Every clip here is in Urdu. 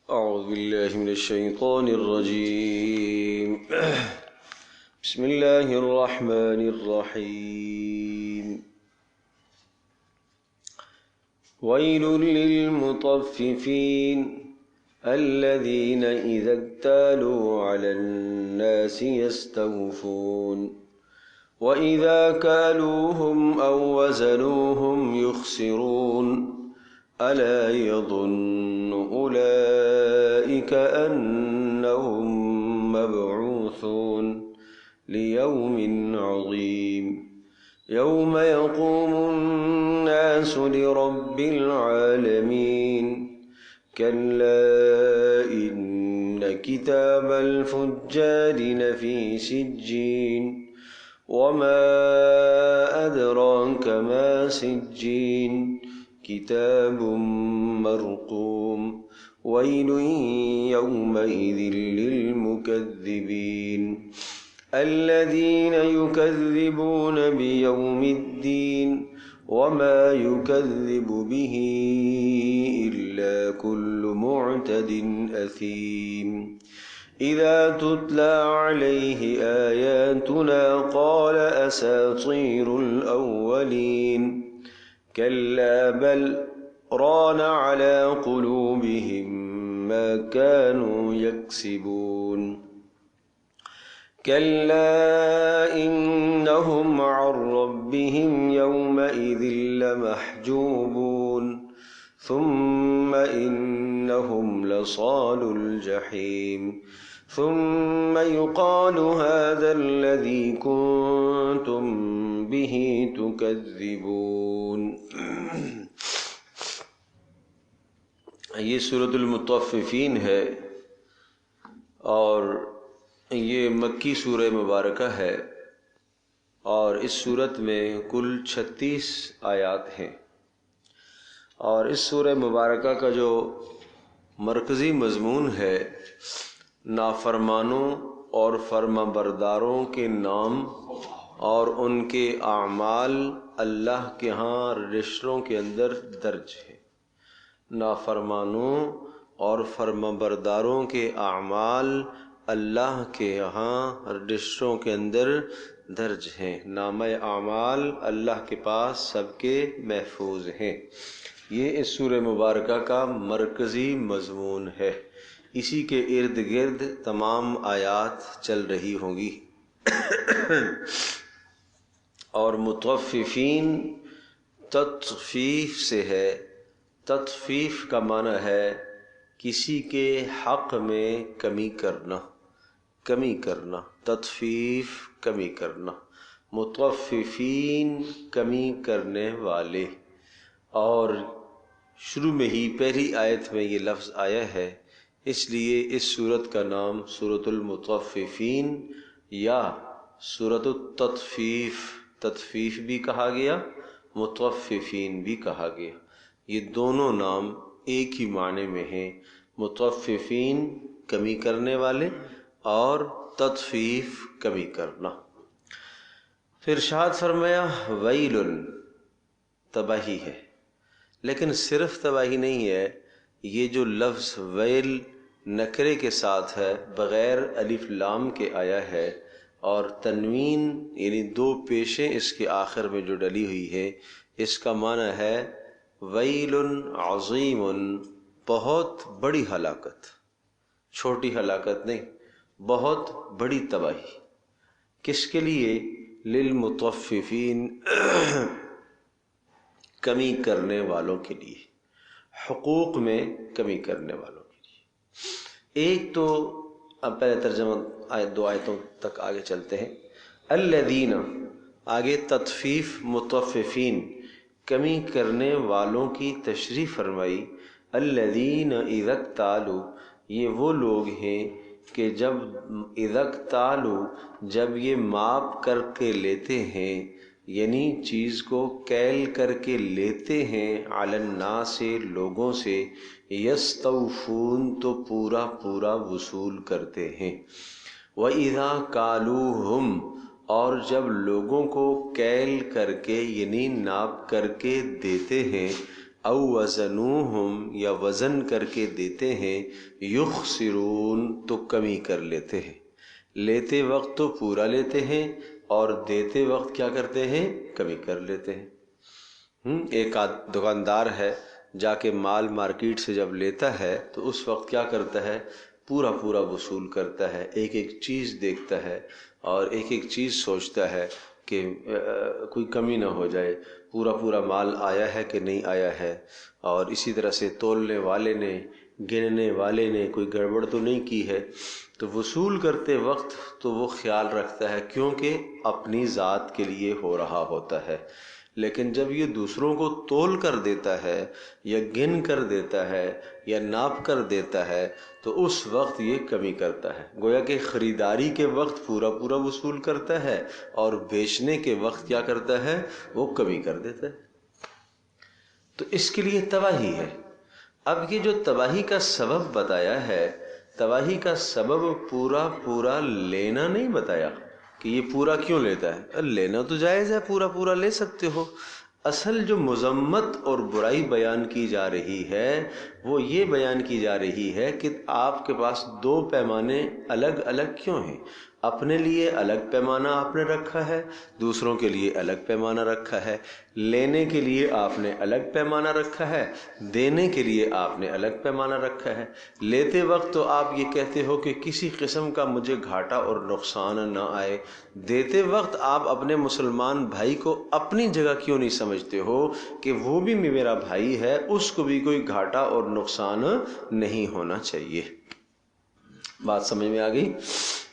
أعوذ بالله من الشيطان الرجيم. بسم الله الرحمن الرحيم. ويل للمطففين الذين إذا اكتالوا على الناس يستوفون وإذا كالوهم أو وزنوهم يخسرون ألا يظن أولئك أنهم مبعوثون ليوم عظيم يوم يقوم الناس لرب العالمين كلا إن كتاب الفجار لفي سجين وما أدراك ما سجين كتاب مرقوم ويل يومئذ للمكذبين الذين يكذبون بيوم الدين وما يكذب به إلا كل معتد أثيم إذا تتلى عليه آياتنا قال أساطير الأولين كلا بل ران على قلوبهم ما كانوا يكسبون كلا إنهم عن ربهم يومئذ لمحجوبون ثم إنهم لصالو الجحيم ثم يقال هذا الذي كنتم به تكذبون. یہ سورۃ المطففین ہے اور یہ مکی سورہ مبارکہ ہے اور اس سورت میں کل 36 آیات ہیں اور اس سورہ مبارکہ کا جو مرکزی مضمون ہے نافرمانوں اور فرما برداروں کے نام اور ان کے اعمال اللہ کے ہاں رجسٹروں کے اندر درج ہے. نافرمانوں اور فرما برداروں کے اعمال اللہ کے ہاں رجسٹروں کے اندر درج ہیں. نامہ اعمال اللہ کے پاس سب کے محفوظ ہیں. یہ اس سورہ مبارکہ کا مرکزی مضمون ہے. اسی کے ارد گرد تمام آیات چل رہی ہوں گی. اور مطففین تطفیف سے ہے. تطفیف کا معنی ہے کسی کے حق میں کمی کرنا. تطفیف کمی کرنا. مطففین کمی کرنے والے. اور شروع میں ہی پہلی آیت میں یہ لفظ آیا ہے اس لیے اس سورت کا نام سورۃ المطففین یا سورۃ التطفیف، تطفیف بھی کہا گیا مطففین بھی کہا گیا. یہ دونوں نام ایک ہی معنی میں ہیں. مطففین کمی کرنے والے اور تطفیف کمی کرنا. پھر ارشاد فرمایا ویل، تباہی ہے. لیکن صرف تباہی نہیں ہے، یہ جو لفظ ویل نکرے کے ساتھ ہے بغیر الف لام کے آیا ہے اور تنوین یعنی 2 پیشیں اس کے آخر میں جو ڈلی ہوئی ہے، اس کا معنی ہے ویل عظیم، بہت بڑی ہلاکت. چھوٹی ہلاکت نہیں، بہت بڑی تباہی. کس کے لیے؟ للمطففین، کمی کرنے والوں کے لیے، حقوق میں کمی کرنے والوں کے لیے. ایک تو اب پہلے ترجمہ 2 آیتوں تک آگے چلتے ہیں. الذین، آگے تطفیف مطففین کمی کرنے والوں کی تشریح فرمائی. الذین اذا اکتالوا، یہ وہ لوگ ہیں کہ جب اذا اکتالوا، جب یہ ماپ کر کے لیتے ہیں، یعنی چیز کو کیل کر کے لیتے ہیں، علی الناس، لوگوں سے، یستوفون، تو پورا پورا وصول کرتے ہیں. وَإِذَا كَالُوهُمْ، اور جب لوگوں کو کیل کر کے یعنی ناپ کر کے دیتے ہیں، او وزنوہم یا وزن کر کے دیتے ہیں، یخسرون تو کمی کر لیتے ہیں۔ لیتے وقت تو پورا لیتے ہیں اور دیتے وقت کیا کرتے ہیں؟ کمی کر لیتے ہیں۔ ایک دکاندار ہے، جا کے مال مارکیٹ سے جب لیتا ہے تو اس وقت کیا کرتا ہے؟ پورا پورا وصول کرتا ہے، ایک ایک چیز دیکھتا ہے اور ایک ایک چیز سوچتا ہے کہ کوئی کمی نہ ہو جائے، پورا پورا مال آیا ہے کہ نہیں آیا ہے، اور اسی طرح سے تولنے والے نے، گننے والے نے کوئی گڑبڑ تو نہیں کی ہے۔ تو وصول کرتے وقت تو وہ خیال رکھتا ہے کیونکہ اپنی ذات کے لیے ہو رہا ہوتا ہے، لیکن جب یہ دوسروں کو تول کر دیتا ہے یا گن کر دیتا ہے یا ناپ کر دیتا ہے تو اس وقت یہ کمی کرتا ہے۔ گویا کہ خریداری کے وقت پورا پورا وصول کرتا ہے اور بیچنے کے وقت کیا کرتا ہے؟ وہ کمی کر دیتا ہے۔ تو اس کے لیے تباہی ہے۔ اب یہ جو تباہی کا سبب بتایا ہے، تباہی کا سبب پورا پورا لینا نہیں بتایا کہ یہ پورا کیوں لیتا ہے۔ لینا تو جائز ہے، پورا پورا لے سکتے ہو۔ اصل جو مذمت اور برائی بیان کی جا رہی ہے وہ یہ بیان کی جا رہی ہے کہ آپ کے پاس دو پیمانے الگ الگ کیوں ہیں؟ اپنے لیے الگ پیمانہ آپ نے رکھا ہے، دوسروں کے لیے الگ پیمانہ رکھا ہے۔ لینے کے لیے آپ نے الگ پیمانہ رکھا ہے، دینے کے لیے آپ نے الگ پیمانہ رکھا ہے۔ لیتے وقت تو آپ یہ کہتے ہو کہ کسی قسم کا مجھے گھاٹا اور نقصان نہ آئے، دیتے وقت آپ اپنے مسلمان بھائی کو اپنی جگہ کیوں نہیں سمجھتے ہو کہ وہ بھی میرا بھائی ہے، اس کو بھی کوئی گھاٹا اور نقصان نہیں ہونا چاہیے۔ بات سمجھ میں آ گئی؟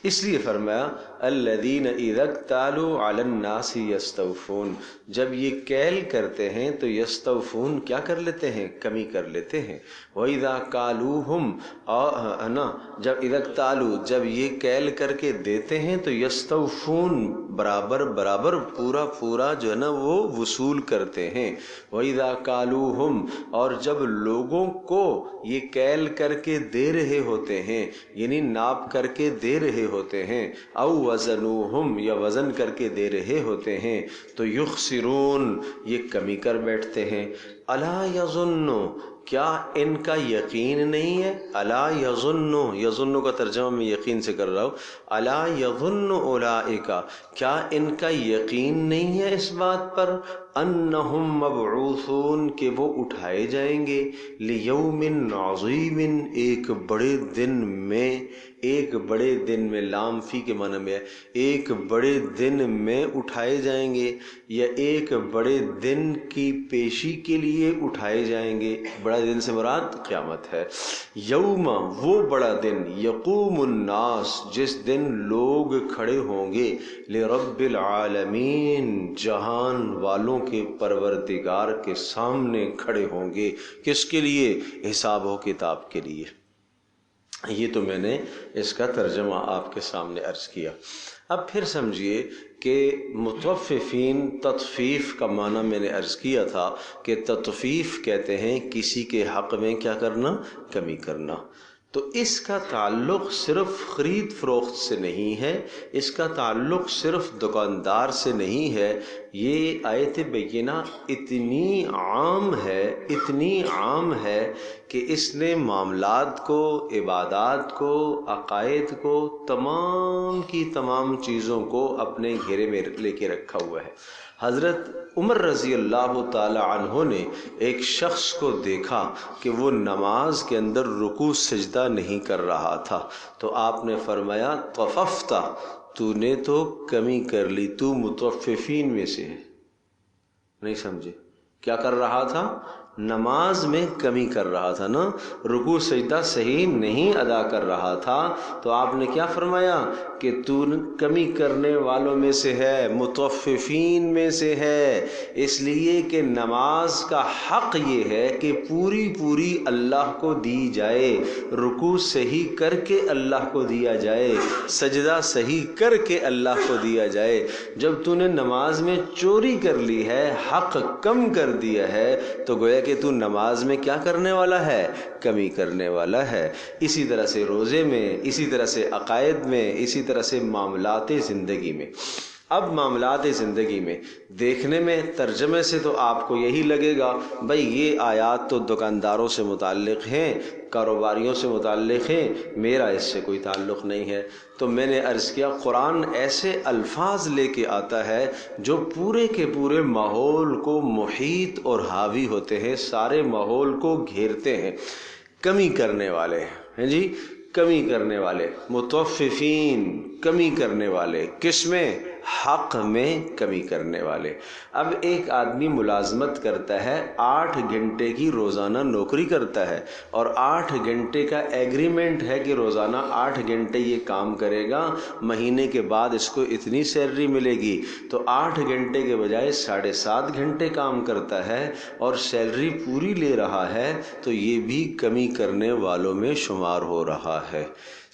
اس لیے فرمایا الذین اذا اکتالوا علی الناس یستوفون، جب یہ کیل کرتے ہیں تو یستوفون کیا کر لیتے ہیں؟ کمی کر لیتے ہیں۔ وَإِذَا كَالُوهُمْ جب اذا اکتالوا جب یہ کیل کر کے دیتے ہیں تو یستوفون برابر برابر پورا پورا جو ہے نا وہ وصول کرتے ہیں۔ وَإِذَا كَالُوهُمْ اور جب لوگوں کو یہ کیل کر کے دے رہے ہوتے ہیں، یعنی ناپ کر کے دے رہے ہوتے ہیں، او وزنوہم یا وزن کر کے دے رہے ہوتے ہیں تو یخسرون یہ کمی کر بیٹھتے ہیں۔ الا یظن کیا ان کا یقین نہیں ہے؟ الا یظن، یظن کا ترجمہ میں یقین سے کر رہا ہوں۔ الا یظن اولئک کیا ان کا یقین نہیں ہے اس بات پر انہم مبعوثون کہ وہ اٹھائے جائیں گے لیوم عظیم ایک بڑے دن میں، ایک بڑے دن میں، لام فی کے معنی میں ہے، ایک بڑے دن میں اٹھائے جائیں گے یا ایک بڑے دن کی پیشی کے لیے اٹھائے جائیں گے۔ بڑا دن سے مراد قیامت ہے۔ یوم وہ بڑا دن، یقوم الناس جس دن لوگ کھڑے ہوں گے، لرب العالمین جہان والوں کے پروردگار کے سامنے کھڑے ہوں گے۔ کس کے لیے؟ حساب و کتاب کے لیے۔ یہ تو میں نے اس کا ترجمہ آپ کے سامنے عرض کیا۔ اب پھر سمجھیے کہ متوففین، تطفیف کا معنی میں نے عرض کیا تھا کہ تطفیف کہتے ہیں کسی کے حق میں کیا کرنا؟ کمی کرنا۔ تو اس کا تعلق صرف خرید فروخت سے نہیں ہے، اس کا تعلق صرف دکاندار سے نہیں ہے۔ یہ آیت بینہ اتنی عام ہے، اتنی عام ہے کہ اس نے معاملات کو، عبادات کو، عقائد کو، تمام کی تمام چیزوں کو اپنے گھیرے میں لے کے رکھا ہوا ہے۔ حضرت عمر رضی اللہ تعالی عنہ نے ایک شخص کو دیکھا کہ وہ نماز کے اندر رکوع سجدہ نہیں کر رہا تھا، تو آپ نے فرمایا طففت، تو نے تو کمی کر لی، تو متوففین میں سے ہے۔ نہیں سمجھے؟ کیا کر رہا تھا؟ نماز میں کمی کر رہا تھا نا، رکوع سجدہ صحیح نہیں ادا کر رہا تھا، تو آپ نے کیا فرمایا کہ تو کمی کرنے والوں میں سے ہے، متوففین میں سے ہے، اس لیے کہ نماز کا حق یہ ہے کہ پوری پوری اللہ کو دی جائے، رکوع صحیح کر کے اللہ کو دیا جائے، سجدہ صحیح کر کے اللہ کو دیا جائے۔ جب تو نے نماز میں چوری کر لی ہے، حق کم کر دیا ہے، تو گویا کہ تو نماز میں کیا کرنے والا ہے؟ کمی کرنے والا ہے۔ اسی طرح سے روزے میں، اسی طرح سے عقائد میں، اسی طرح سے معاملات زندگی میں۔ اب معاملات زندگی میں دیکھنے میں ترجمے سے تو آپ کو یہی لگے گا بھائی یہ آیات تو دکانداروں سے متعلق ہیں، کاروباریوں سے متعلق ہیں، میرا اس سے کوئی تعلق نہیں ہے۔ تو میں نے عرض کیا قرآن ایسے الفاظ لے کے آتا ہے جو پورے کے پورے ماحول کو محیط اور حاوی ہوتے ہیں، سارے ماحول کو گھیرتے ہیں۔ کمی کرنے والے ہیں جی، کمی کرنے والے، متوففین، کمی کرنے والے، کس میں؟ حق میں کمی کرنے والے۔ اب ایک آدمی ملازمت کرتا ہے، 8 گھنٹے کی روزانہ نوکری کرتا ہے اور 8 گھنٹے کا ایگریمنٹ ہے کہ روزانہ 8 گھنٹے یہ کام کرے گا، مہینے کے بعد اس کو اتنی سیلری ملے گی، تو 8 گھنٹے کے بجائے 7.5 گھنٹے کام کرتا ہے اور سیلری پوری لے رہا ہے، تو یہ بھی کمی کرنے والوں میں شمار ہو رہا ہے۔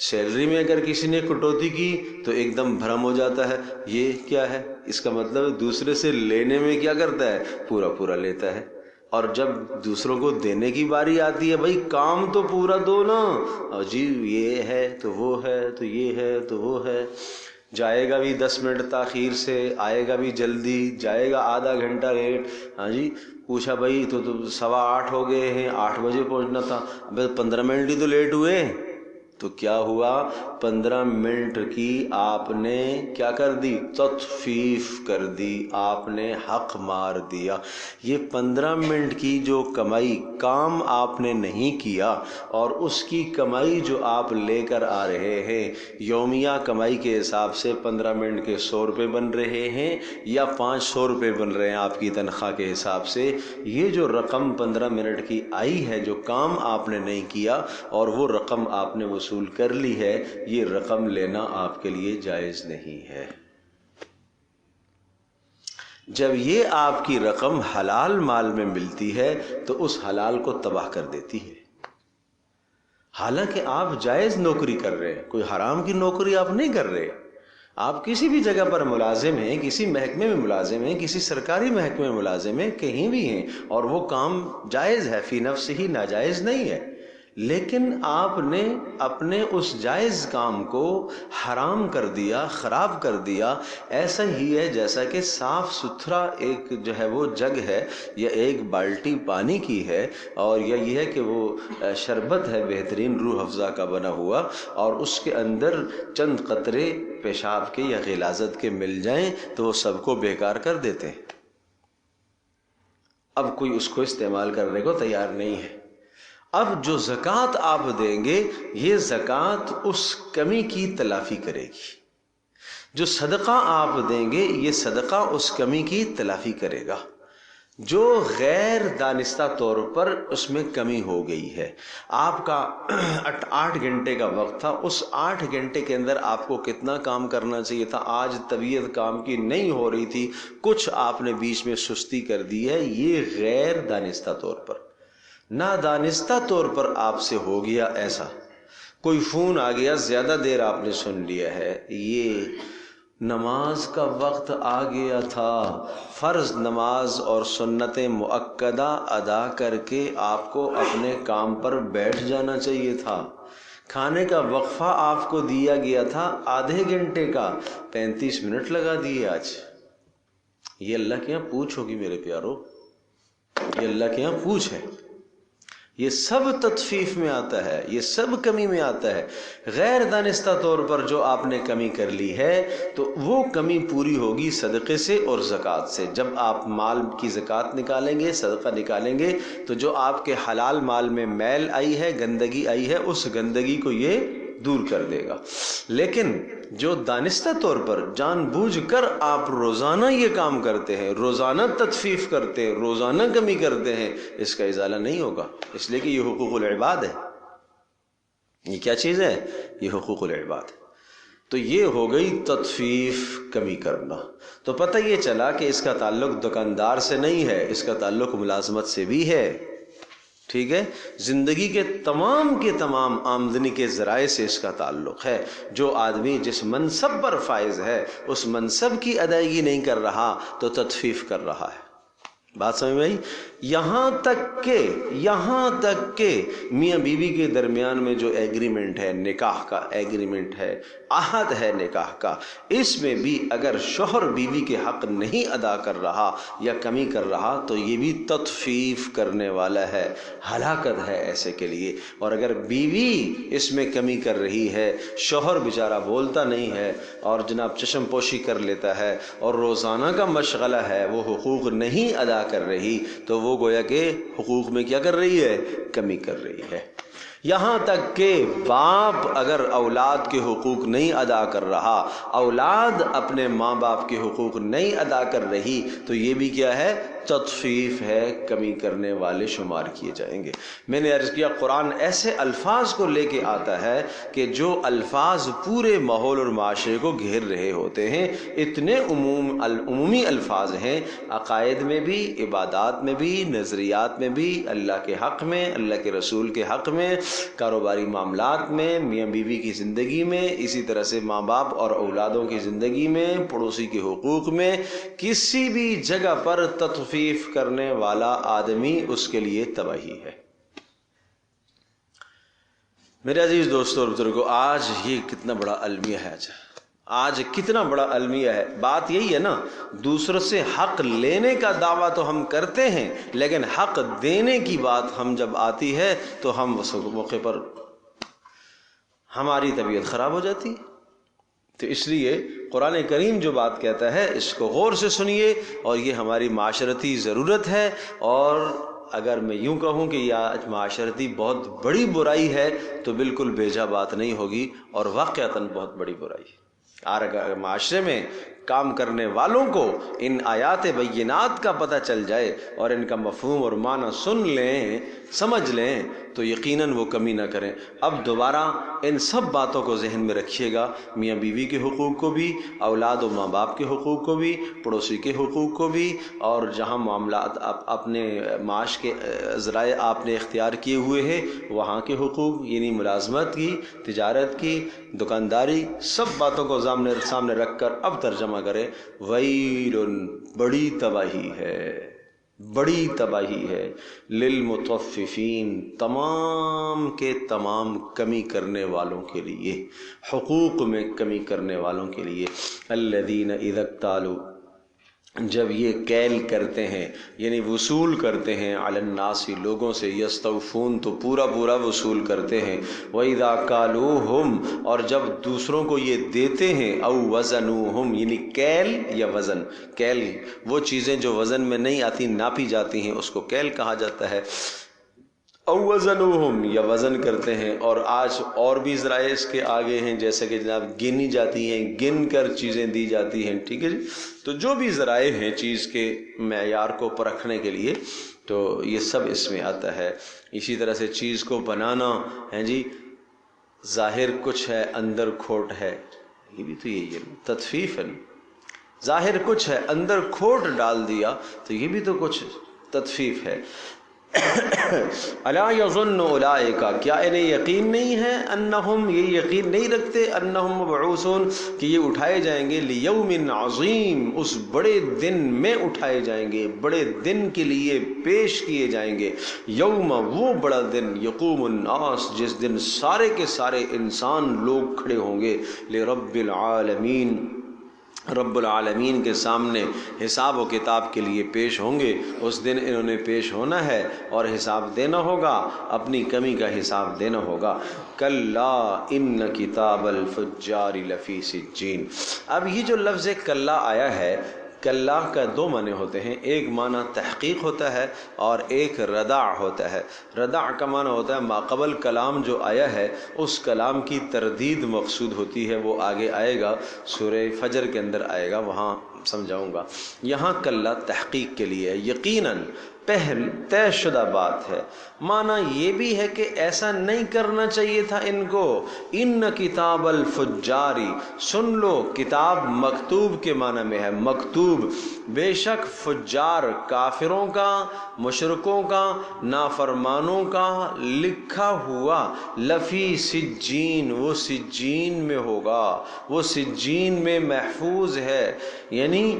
سیلری میں اگر کسی نے کٹوتی کی تو ایک دم بھرم ہو جاتا ہے، یہ کیا ہے؟ اس کا مطلب دوسرے سے لینے میں کیا کرتا ہے؟ پورا پورا لیتا ہے۔ اور جب دوسروں کو دینے کی باری آتی ہے، بھائی کام تو پورا دو نا، اور جی یہ ہے تو وہ ہے تو یہ ہے تو وہ ہے، جائے گا بھی 10 منٹ تاخیر سے، آئے گا بھی جلدی، جائے گا آدھا گھنٹہ لیٹ۔ ہاں جی، پوچھا بھائی تو 8:15 ہو گئے ہیں، 8 بجے پہنچنا تھا، ابھی 15 منٹ ہی تو لیٹ ہوئے۔ تو کیا ہوا؟ 15 منٹ کی آپ نے کیا کر دی؟ تطفیف کر دی، آپ نے حق مار دیا۔ یہ 15 منٹ کی جو کمائی کام آپ نے نہیں کیا اور اس کی کمائی جو آپ لے کر آ رہے ہیں، یومیہ کمائی کے حساب سے 15 منٹ کے 100 روپے بن رہے ہیں یا 500 روپے بن رہے ہیں آپ کی تنخواہ کے حساب سے، یہ جو رقم 15 منٹ کی آئی ہے، جو کام آپ نے نہیں کیا اور وہ رقم آپ نے وصول کر لی ہے، یہ رقم لینا آپ کے لیے جائز نہیں ہے۔ جب یہ آپ کی رقم حلال مال میں ملتی ہے تو اس حلال کو تباہ کر دیتی ہے۔ حالانکہ آپ جائز نوکری کر رہے ہیں، کوئی حرام کی نوکری آپ نہیں کر رہے۔ آپ کسی بھی جگہ پر ملازم ہیں، کسی محکمے میں ملازم ہیں، کسی سرکاری محکمے میں ملازم ہیں، کہیں بھی ہیں، اور وہ کام جائز ہے، فی نفس ہی ناجائز نہیں ہے، لیکن آپ نے اپنے اس جائز کام کو حرام کر دیا، خراب کر دیا۔ ایسا ہی ہے جیسا کہ صاف ستھرا ایک جو ہے وہ جگ ہے یا ایک بالٹی پانی کی ہے، اور یا یہ ہے کہ وہ شربت ہے بہترین روح افزا کا بنا ہوا، اور اس کے اندر چند قطرے پیشاب کے یا غلاظت کے مل جائیں تو وہ سب کو بیکار کر دیتے ہیں۔ اب کوئی اس کو استعمال کرنے کو تیار نہیں ہے۔ اب جو زکوٰۃ آپ دیں گے، یہ زکوٰۃ اس کمی کی تلافی کرے گی۔ جو صدقہ آپ دیں گے، یہ صدقہ اس کمی کی تلافی کرے گا جو غیر دانستہ طور پر اس میں کمی ہو گئی ہے۔ آپ کا 8 گھنٹے کا وقت تھا، اس 8 گھنٹے کے اندر آپ کو کتنا کام کرنا چاہیے تھا؟ آج طبیعت کام کی نہیں ہو رہی تھی، کچھ آپ نے بیچ میں سستی کر دی ہے، یہ غیر دانستہ طور پر۔ نادانستہ طور پر آپ سے ہو گیا ایسا، کوئی فون آ گیا، زیادہ دیر آپ نے سن لیا ہے، یہ نماز کا وقت آ گیا تھا، فرض نماز اور سنت مؤکدہ ادا کر کے آپ کو اپنے کام پر بیٹھ جانا چاہیے تھا۔ کھانے کا وقفہ آپ کو دیا گیا تھا آدھے گھنٹے کا، 35 منٹ لگا دیے آج۔ یہ اللہ کے یہاں پوچھ ہوگی میرے پیارو، یہ اللہ کے یہاں پوچھ ہے۔ یہ سب تطفیف میں آتا ہے، یہ سب کمی میں آتا ہے۔ غیر دانستہ طور پر جو آپ نے کمی کر لی ہے تو وہ کمی پوری ہوگی صدقے سے اور زکوٰۃ سے۔ جب آپ مال کی زکوٰۃ نکالیں گے، صدقہ نکالیں گے، تو جو آپ کے حلال مال میں میل آئی ہے، گندگی آئی ہے، اس گندگی کو یہ دور کر دے گا۔ لیکن جو دانستہ طور پر جان بوجھ کر آپ روزانہ یہ کام کرتے ہیں، روزانہ تطفیف کرتے ہیں، روزانہ کمی کرتے ہیں، اس کا ازالہ نہیں ہوگا، اس لیے کہ یہ حقوق العباد ہے۔ یہ کیا چیز ہے؟ یہ حقوق العباد ہے۔ تو یہ ہو گئی تطفیف، کمی کرنا۔ تو پتہ یہ چلا کہ اس کا تعلق دکاندار سے نہیں ہے، اس کا تعلق ملازمت سے بھی ہے۔ ٹھیک ہے، زندگی کے تمام آمدنی کے ذرائع سے اس کا تعلق ہے۔ جو آدمی جس منصب پر فائز ہے، اس منصب کی ادائیگی نہیں کر رہا تو تطفیف کر رہا ہے۔ بات سمجھ میں آئی؟ یہاں تک کہ میاں بیوی کے درمیان میں جو ایگریمنٹ ہے، نکاح کا ایگریمنٹ ہے، عہد ہے نکاح کا، اس میں بھی اگر شوہر بیوی کے حق نہیں ادا کر رہا یا کمی کر رہا تو یہ بھی تطفیف کرنے والا ہے، ہلاکت ہے ایسے کے لیے۔ اور اگر بیوی اس میں کمی کر رہی ہے، شوہر بیچارہ بولتا نہیں ہے اور جناب چشم پوشی کر لیتا ہے اور روزانہ کا مشغلہ ہے، وہ حقوق نہیں ادا کر رہی، تو وہ گویا کہ حقوق میں کیا کر رہی ہے؟ کمی کر رہی ہے۔ یہاں تک کہ باپ اگر اولاد کے حقوق نہیں ادا کر رہا، اولاد اپنے ماں باپ کے حقوق نہیں ادا کر رہی، تو یہ بھی کیا ہے؟ تطفیف ہے، کمی کرنے والے شمار کیے جائیں گے۔ میں نے عرض کیا قرآن ایسے الفاظ کو لے کے آتا ہے کہ جو الفاظ پورے ماحول اور معاشرے کو گھیر رہے ہوتے ہیں، اتنے عمومی الفاظ ہیں، عقائد میں بھی، عبادات میں بھی، نظریات میں بھی، اللہ کے حق میں، اللہ کے رسول کے حق میں، کاروباری معاملات میں، میاں بیوی کی زندگی میں، اسی طرح سے ماں باپ اور اولادوں کی زندگی میں، پڑوسی کے حقوق میں، کسی بھی جگہ پر تطفیف کرنے والا آدمی اس کے لیے تباہی ہے۔ میرے عزیز دوستوں اور بزرگوں، آج یہ کتنا بڑا المیہ ہے، آج کتنا بڑا المیہ ہے۔ بات یہی ہے نا، دوسروں سے حق لینے کا دعویٰ تو ہم کرتے ہیں، لیکن حق دینے کی بات ہم جب آتی ہے تو ہم اس موقع پر ہماری طبیعت خراب ہو جاتی ہے۔ تو اس لیے قرآن کریم جو بات کہتا ہے اس کو غور سے سنیے، اور یہ ہماری معاشرتی ضرورت ہے۔ اور اگر میں یوں کہوں کہ یہ معاشرتی بہت بڑی برائی ہے تو بالکل بیجا بات نہیں ہوگی، اور واقعتاً بہت بڑی برائی ہے۔ اور اگر معاشرے میں کام کرنے والوں کو ان آیات بینات کا پتہ چل جائے اور ان کا مفہوم اور معنی سن لیں، سمجھ لیں، تو یقیناً وہ کمی نہ کریں۔ اب دوبارہ ان سب باتوں کو ذہن میں رکھیے گا، میاں بیوی کے حقوق کو بھی، اولاد و ماں باپ کے حقوق کو بھی، پڑوسی کے حقوق کو بھی، اور جہاں معاملات اپنے معاش کے ذرائع آپ نے اختیار کیے ہوئے ہیں وہاں کے حقوق، یعنی ملازمت کی، تجارت کی، دکانداری، سب باتوں کو سامنے رکھ کر اب ترجمہ کریں۔ ویل، بڑی تباہی ہے، بڑی تباہی ہے، للمطففین، تمام کے تمام کمی کرنے والوں کے لیے، حقوق میں کمی کرنے والوں کے لیے۔ الذین اذا اکتالوا، جب یہ کیل کرتے ہیں یعنی وصول کرتے ہیں، علی الناس، لوگوں سے، یستوفون، تو پورا پورا وصول کرتے ہیں، وَإِذَا كَالُوهُمْ، اور جب دوسروں کو یہ دیتے ہیں، او وزنوہم، یعنی کیل یا وزن، کیل وہ چیزیں جو وزن میں نہیں آتی، ناپی جاتی ہیں، اس کو کیل کہا جاتا ہے، او وزنوہم، یا وزن کرتے ہیں۔ اور آج اور بھی ذرائع اس کے آگے ہیں، جیسے کہ جناب گنی جاتی ہیں، گن کر چیزیں دی جاتی ہیں، ٹھیک ہے جی۔ تو جو بھی ذرائع ہیں چیز کے معیار کو پرکھنے کے لیے، تو یہ سب اس میں آتا ہے۔ اسی طرح سے چیز کو بنانا ہے جی، ظاہر کچھ ہے اندر کھوٹ ہے، یہ بھی تو یہی ہے، تطفیف ہے۔ ظاہر کچھ ہے اندر کھوٹ ڈال دیا، تو یہ بھی تو کچھ تطفیف ہے۔ الا یظن اولئک، کیا انہیں یقین نہیں ہے، انہم، یہ یقین نہیں رکھتے، انہم مبعوثون، کہ یہ اٹھائے جائیں گے، لیوم عظیم، اس بڑے دن میں اٹھائے جائیں گے، بڑے دن کے لیے پیش کیے جائیں گے۔ یوم، وہ بڑا دن، یقوم الناس، جس دن سارے کے سارے انسان لوگ کھڑے ہوں گے، لرب العالمین، رب العالمین کے سامنے حساب و کتاب کے لیے پیش ہوں گے۔ اس دن انہوں نے پیش ہونا ہے اور حساب دینا ہوگا، اپنی کمی کا حساب دینا ہوگا۔ کلا ان کتاب الفجار لفی سجین۔ اب یہ جو لفظ کلا آیا ہے، کلا کا دو معنی ہوتے ہیں، ایک معنی تحقیق ہوتا ہے اور ایک ردع ہوتا ہے۔ ردع کا معنی ہوتا ہے ماقبل کلام جو آیا ہے اس کلام کی تردید مقصود ہوتی ہے، وہ آگے آئے گا، سورہ فجر کے اندر آئے گا، وہاں سمجھاؤں گا۔ یہاں کلا تحقیق کے لیے، یقیناً پہل طے شدہ بات ہے۔ معنی یہ بھی ہے کہ ایسا نہیں کرنا چاہیے تھا ان کو۔ ان کتاب الفجاری، سن لو، کتاب مکتوب کے معنی میں ہے، مکتوب، بے شک فجار، کافروں کا، مشرکوں کا، نافرمانوں کا لکھا ہوا، لفی سجین، وہ سجین میں ہوگا، وہ سجین میں محفوظ ہے، یعنی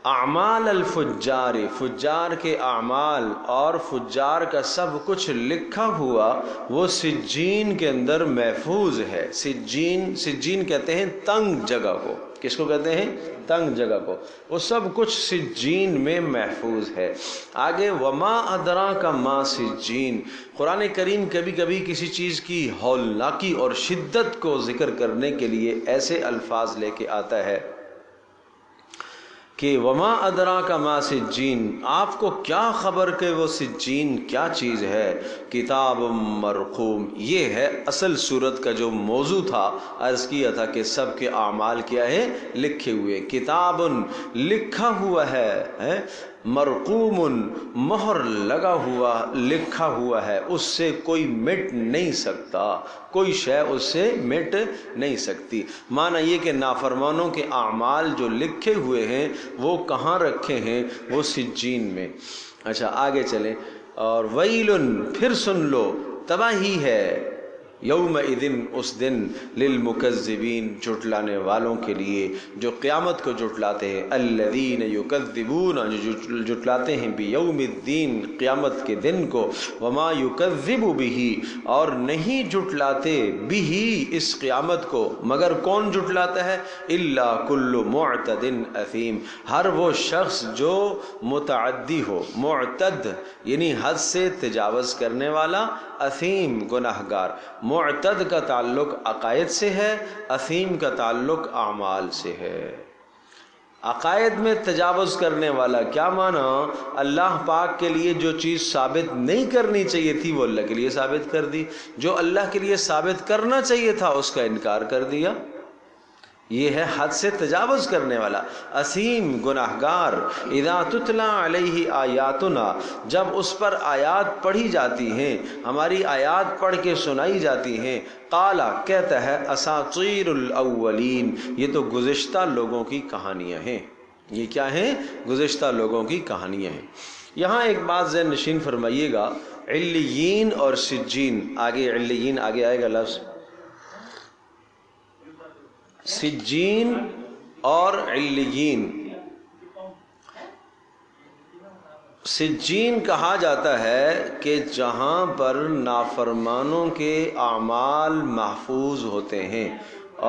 اعمال الفجار، فجار کے اعمال اور فجار کا سب کچھ لکھا ہوا وہ سجین کے اندر محفوظ ہے۔ سجین، سجین کہتے ہیں تنگ جگہ کو۔ کس کو کہتے ہیں؟ تنگ جگہ کو۔ وہ سب کچھ سجین میں محفوظ ہے۔ آگے وما ادراک ما سجین، قرآن کریم کبھی کبھی کسی چیز کی ہولناکی اور شدت کو ذکر کرنے کے لیے ایسے الفاظ لے کے آتا ہے کہ وما ادراک ما سجین، آپ کو کیا خبر کہ وہ سجین کیا چیز ہے؟ کتاب مرقوم، یہ ہے اصل صورت کا جو موضوع تھا۔ عرض کیا تھا کہ سب کے اعمال کیا ہے؟ لکھے ہوئے۔ کتاب لکھا ہوا ہے، مرقوم مہر لگا ہوا، لکھا ہوا ہے، اس سے کوئی مٹ نہیں سکتا، کوئی شے اس سے مٹ نہیں سکتی۔ معنی یہ کہ نافرمانوں کے اعمال جو لکھے ہوئے ہیں وہ کہاں رکھے ہیں؟ وہ سجین میں۔ اچھا آگے چلیں، اور ویل، پھر سن لو، تباہی ہے، یومئذ، اس دن، للمکذبین، جھٹلانے والوں کے لیے جو قیامت کو جھٹلاتے ہیں، الذین یکذبون، جو جھٹلاتے ہیں بیوم الدین، قیامت کے دن کو، وما یکذب بہ، اور نہیں جھٹلاتے بہ، اس قیامت کو، مگر کون جھٹلاتا ہے؟ الا کل معتد اثیم، ہر وہ شخص جو متعدی ہو، معتد یعنی حد سے تجاوز کرنے والا، اثیم گناہگار۔ معتد کا تعلق عقائد سے ہے، اثیم کا تعلق اعمال سے ہے۔ عقائد میں تجاوز کرنے والا کیا معنی؟ اللہ پاک کے لیے جو چیز ثابت نہیں کرنی چاہیے تھی وہ اللہ کے لیے ثابت کر دی، جو اللہ کے لیے ثابت کرنا چاہیے تھا اس کا انکار کر دیا، یہ ہے حد سے تجاوز کرنے والا، اثیم گناہگار۔ اذا تتلی علیہ آیاتنا، جب اس پر آیات پڑھی جاتی ہیں، ہماری آیات پڑھ کے سنائی جاتی ہیں، قالا، کہتا ہے، اساطیر الاولین، یہ تو گزشتہ لوگوں کی کہانیاں ہیں۔ یہ کیا ہیں؟ گزشتہ لوگوں کی کہانیاں ہیں۔ یہاں ایک بات ذہن نشین فرمائیے گا، علیین اور سجین، آگے علیین آگے آئے گا لفظ، سجین اور علیین۔ سجین کہا جاتا ہے کہ جہاں پر نافرمانوں کے اعمال محفوظ ہوتے ہیں،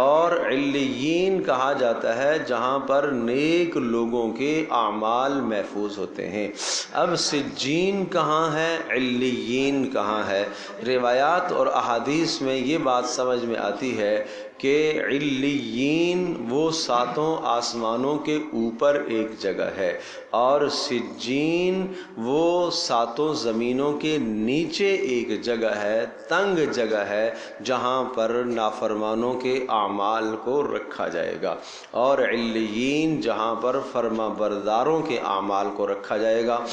اور علیین کہا جاتا ہے جہاں پر نیک لوگوں کے اعمال محفوظ ہوتے ہیں۔ اب سجین کہاں ہے، علیین کہاں ہے؟ روایات اور احادیث میں یہ بات سمجھ میں آتی ہے کہ علیین وہ ساتوں آسمانوں کے اوپر ایک جگہ ہے، اور سجین وہ ساتوں زمینوں کے نیچے ایک جگہ ہے، تنگ جگہ ہے، جہاں پر نافرمانوں کے اعمال کو رکھا جائے گا، اور علیین جہاں پر فرما برداروں کے اعمال کو رکھا جائے گا۔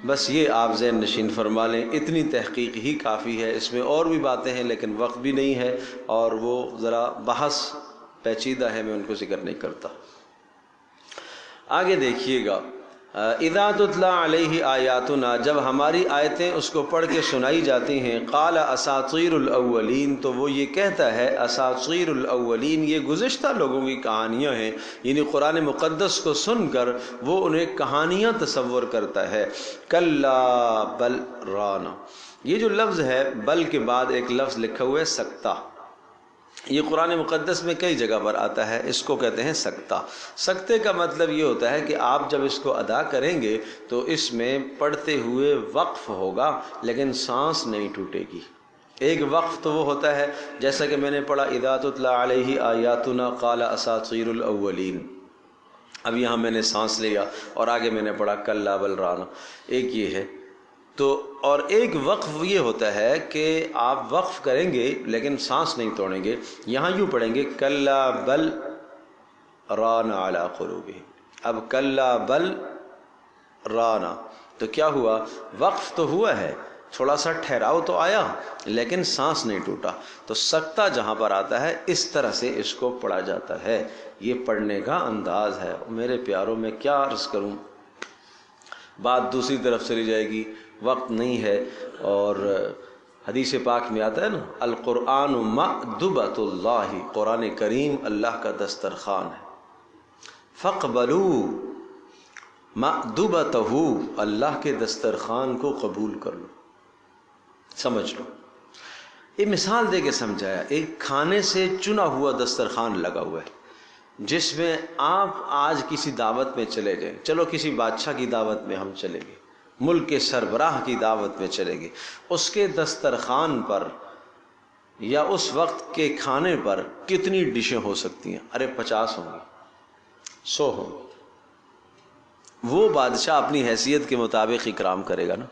بس یہ آپ ذہن نشین فرما لیں، اتنی تحقیق ہی کافی ہے۔ اس میں اور بھی باتیں ہیں لیکن وقت بھی نہیں ہے، اور وہ ذرا بحث پیچیدہ ہے، میں ان کو ذکر نہیں کرتا۔ آگے دیکھیے گا، اذا تتلی علیہ آیاتنا، جب ہماری آیتیں اس کو پڑھ کے سنائی جاتی ہیں، قال اساطیر الاولین، تو وہ یہ کہتا ہے، اساطیر الاولین، یہ گزشتہ لوگوں کی کہانیاں ہیں، یعنی قرآن مقدس کو سن کر وہ انہیں کہانیاں تصور کرتا ہے۔ کلا بل رانا، یہ جو لفظ ہے بل کے بعد ایک لفظ لکھا ہوا ہے سکتہ، یہ قرآن مقدس میں کئی جگہ پر آتا ہے، اس کو کہتے ہیں سکتہ۔ سکتے کا مطلب یہ ہوتا ہے کہ آپ جب اس کو ادا کریں گے تو اس میں پڑھتے ہوئے وقف ہوگا لیکن سانس نہیں ٹوٹے گی۔ ایک وقف تو وہ ہوتا ہے جیسا کہ میں نے پڑھا، اذا تتلی علیہ آیاتنا قال اساطیر الاولین، اب یہاں میں نے سانس لیا اور آگے میں نے پڑھا کلا بل رانا، ایک یہ ہے۔ تو اور ایک وقف یہ ہوتا ہے کہ آپ وقف کریں گے لیکن سانس نہیں توڑیں گے، یہاں یوں پڑھیں گے کلا بل رانا علی قلوبہم، اب کلا بل رانا، تو کیا ہوا؟ وقف تو ہوا ہے، تھوڑا سا ٹھہراؤ تو آیا لیکن سانس نہیں ٹوٹا۔ تو سکتہ جہاں پر آتا ہے اس طرح سے اس کو پڑھا جاتا ہے، یہ پڑھنے کا انداز ہے۔ میرے پیاروں میں کیا عرض کروں، بات دوسری طرف چلی جائے گی، وقت نہیں ہے، اور حدیث پاک میں آتا ہے نا، القرآن مأدبۃ اللہ، قرآن کریم اللہ کا دسترخوان ہے، فاقبلوا، مأدبتہ، اللہ کے دسترخوان کو قبول کر لو، سمجھ لو۔ یہ مثال دے کے سمجھایا، ایک کھانے سے چنا ہوا دسترخوان لگا ہوا ہے جس میں آپ آج کسی دعوت میں چلے گئے، چلو کسی بادشاہ کی دعوت میں ہم چلے گئے، ملک کے سربراہ کی دعوت میں چلے گئے، اس کے دسترخوان پر یا اس وقت کے کھانے پر کتنی ڈشیں ہو سکتی ہیں؟ ارے 50 ہوں گی، 100 ہوں گی۔ وہ بادشاہ اپنی حیثیت کے مطابق اکرام کرے گا نا،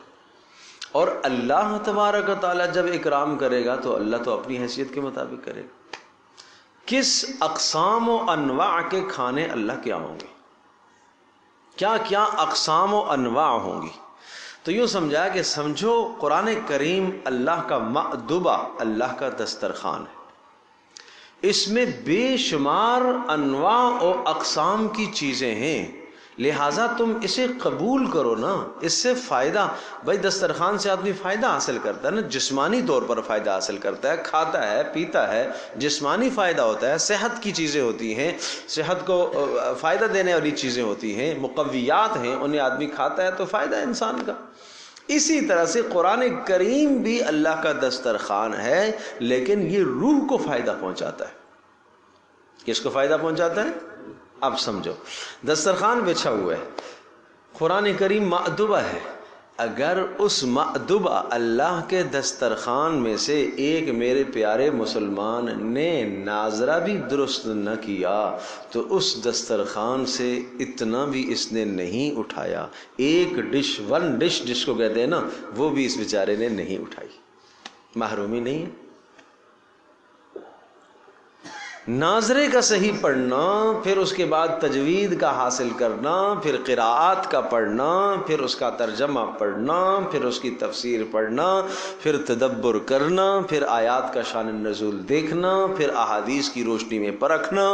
اور اللہ تبارک و تعالیٰ جب اکرام کرے گا تو اللہ تو اپنی حیثیت کے مطابق کرے گا۔ کس اقسام و انواع کے کھانے اللہ کیا ہوں گے، کیا کیا اقسام و انواع ہوں گی؟ تو یوں سمجھا کہ سمجھو قرآن کریم اللہ کا مأدبہ، اللہ کا دسترخوان ہے، اس میں بے شمار انواع و اقسام کی چیزیں ہیں، لہٰذا تم اسے قبول کرو نا، اس سے فائدہ، بھائی دسترخوان سے آدمی فائدہ حاصل کرتا ہے نا، جسمانی طور پر فائدہ حاصل کرتا ہے، کھاتا ہے پیتا ہے، جسمانی فائدہ ہوتا ہے، صحت کی چیزیں ہوتی ہیں، صحت کو فائدہ دینے والی چیزیں ہوتی ہیں، مقویات ہیں، انہیں آدمی کھاتا ہے تو فائدہ ہے انسان کا۔ اسی طرح سے قرآن کریم بھی اللہ کا دسترخوان ہے، لیکن یہ روح کو فائدہ پہنچاتا ہے۔ کس کو فائدہ پہنچاتا ہے؟ اب سمجھو، دسترخوان بچھا ہوا ہے، قرآن کریم مأدبہ ہے، اگر اس مأدبہ اللہ کے دسترخوان میں سے ایک میرے پیارے مسلمان نے ناظرہ بھی درست نہ کیا تو اس دسترخوان سے اتنا بھی اس نے نہیں اٹھایا، ایک ڈش، 1 ڈش جس کو کہتے ہیں نا، وہ بھی اس بیچارے نے نہیں اٹھائی، محرومی نہیں ہے۔ ناظرے کا صحیح پڑھنا، پھر اس کے بعد تجوید کا حاصل کرنا، پھر قراءات کا پڑھنا، پھر اس کا ترجمہ پڑھنا، پھر اس کی تفسیر پڑھنا، پھر تدبر کرنا، پھر آیات کا شان النزول دیکھنا، پھر احادیث کی روشنی میں پرکھنا،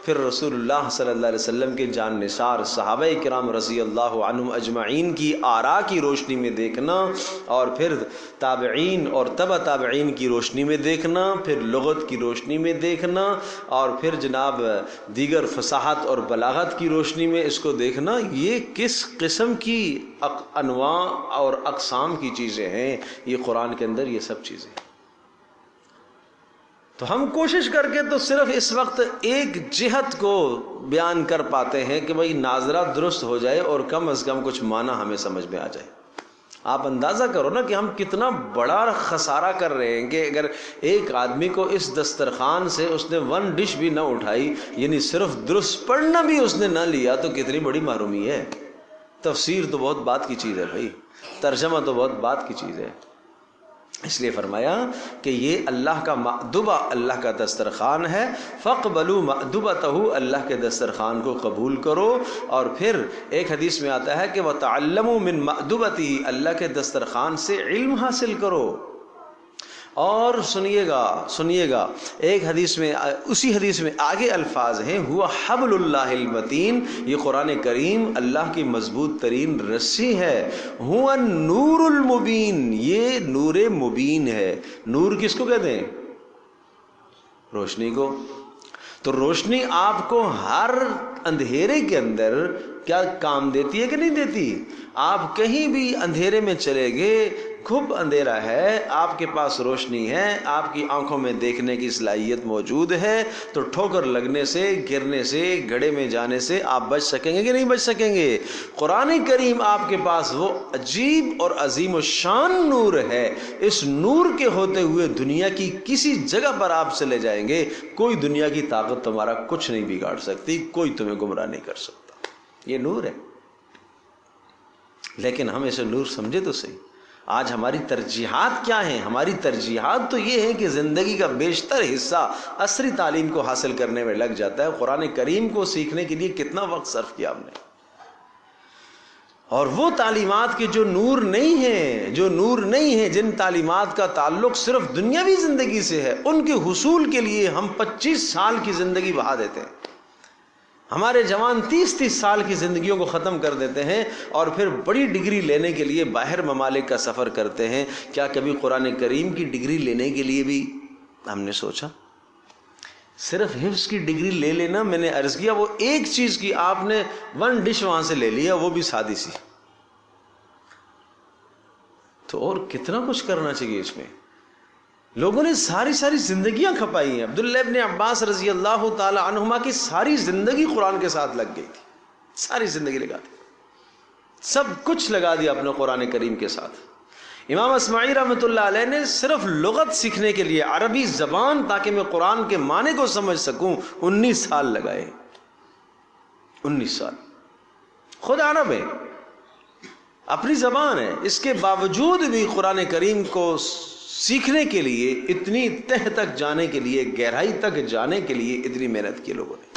پھر رسول اللہ صلی اللہ علیہ وسلم کے جان نثار صحابہ کرام رضی اللہ عنہم اجمعین کی آراء کی روشنی میں دیکھنا، اور پھر تابعین اور تبع تابعین کی روشنی میں دیکھنا، پھر لغت کی روشنی میں دیکھنا، اور پھر جناب دیگر فصاحت اور بلاغت کی روشنی میں اس کو دیکھنا۔ یہ کس قسم کی انواع اور اقسام کی چیزیں ہیں؟ یہ قرآن کے اندر یہ سب چیزیں۔ تو ہم کوشش کر کے تو صرف اس وقت ایک جہت کو بیان کر پاتے ہیں کہ بھئی ناظرہ درست ہو جائے اور کم از کم کچھ معنی ہمیں سمجھ میں آ جائے۔ آپ اندازہ کرو نا کہ ہم کتنا بڑا خسارہ کر رہے ہیں کہ اگر ایک آدمی کو اس دسترخوان سے اس نے 1 ڈش بھی نہ اٹھائی، یعنی صرف درست پڑھنا بھی اس نے نہ لیا، تو کتنی بڑی محرومی ہے۔ تفسیر تو بہت بات کی چیز ہے بھائی، ترجمہ تو بہت بات کی چیز ہے۔ اس لیے فرمایا کہ یہ اللہ کا مأدبہ، اللہ کا دسترخوان ہے، فَاقْبَلُوا مَأْدُبَتَهُ، اللہ کے دسترخوان کو قبول کرو۔ اور پھر ایک حدیث میں آتا ہے کہ وَتَعَلَّمُوا مِن مَأْدُبَتِهِ، اللہ کے دسترخوان سے علم حاصل کرو۔ اور سنیے گا ایک حدیث میں، اسی حدیث میں آگے الفاظ ہیں، ہوا حبل اللہ المتین، یہ قرآن کریم اللہ کی مضبوط ترین رسی ہے، ہوا نور المبین، یہ نور مبین ہے۔ نور کس کو کہتے ہیں؟ روشنی کو۔ تو روشنی آپ کو ہر اندھیرے کے اندر کیا کام دیتی ہے کہ نہیں دیتی؟ آپ کہیں بھی اندھیرے میں چلے گئے، خوب اندھیرا ہے، آپ کے پاس روشنی ہے، آپ کی آنکھوں میں دیکھنے کی صلاحیت موجود ہے، تو ٹھوکر لگنے سے، گرنے سے، گڑھے میں جانے سے آپ بچ سکیں گے کہ نہیں بچ سکیں گے؟ قرآن کریم آپ کے پاس وہ عجیب اور عظیم الشان نور ہے، اس نور کے ہوتے ہوئے دنیا کی کسی جگہ پر آپ چلے جائیں گے، کوئی دنیا کی طاقت تمہارا کچھ نہیں بگاڑ سکتی، کوئی تمہیں گمراہ نہیں کر سکتا۔ یہ نور ہے، لیکن ہم اسے نور سمجھے تو صحیح۔ آج ہماری ترجیحات کیا ہیں؟ ہماری ترجیحات تو یہ ہے کہ زندگی کا بیشتر حصہ عصری تعلیم کو حاصل کرنے میں لگ جاتا ہے، قرآن کریم کو سیکھنے کے لیے کتنا وقت صرف کیا ہم نے، اور وہ تعلیمات کے جو نور نہیں ہیں، جن تعلیمات کا تعلق صرف دنیاوی زندگی سے ہے، ان کے حصول کے لیے ہم 25 سال کی زندگی بہا دیتے ہیں۔ ہمارے جوان 30 سال کی زندگیوں کو ختم کر دیتے ہیں، اور پھر بڑی ڈگری لینے کے لیے باہر ممالک کا سفر کرتے ہیں۔ کیا کبھی قرآن کریم کی ڈگری لینے کے لیے بھی ہم نے سوچا؟ صرف حفظ کی ڈگری لے لینا، میں نے عرض کیا وہ ایک چیز کی آپ نے 1 ڈش وہاں سے لے لیا، وہ بھی سادی سی، تو اور کتنا کچھ کرنا چاہیے اس میں۔ لوگوں نے ساری زندگیاں کھپائی ہیں۔ عبداللہ ابن عباس رضی اللہ تعالی عنہما کی ساری زندگی قرآن کے ساتھ لگ گئی تھی، ساری زندگی لگا دی، سب کچھ لگا دیا اپنے قرآن کریم کے ساتھ۔ امام اصمعی رحمۃ اللہ علیہ نے صرف لغت سیکھنے کے لیے، عربی زبان، تاکہ میں قرآن کے معنی کو سمجھ سکوں، 19 سال لگائے، 19 سال۔ خود عرب ہے، اپنی زبان ہے، اس کے باوجود بھی قرآن کریم کو سیکھنے کے لیے، اتنی تہ تک جانے کے لیے، گہرائی تک جانے کے لیے اتنی محنت کی لوگوں نے۔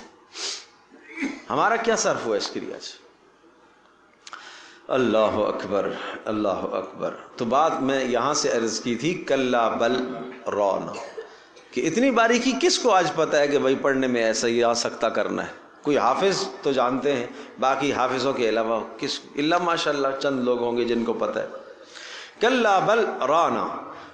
ہمارا کیا صرف ہوا اس کے لیے آج؟ اللہ اکبر، اللہ اکبر۔ تو بات میں یہاں سے عرض کی تھی کلا بل ران، کہ اتنی باریکی کس کو آج پتہ ہے کہ بھائی پڑھنے میں ایسا ہی آ سکتا کرنا ہے؟ کوئی حافظ تو جانتے ہیں، باقی حافظوں کے علاوہ کس الا ماشاء اللہ چند لوگ ہوں گے جن کو پتہ ہے۔ کلا بل رانا،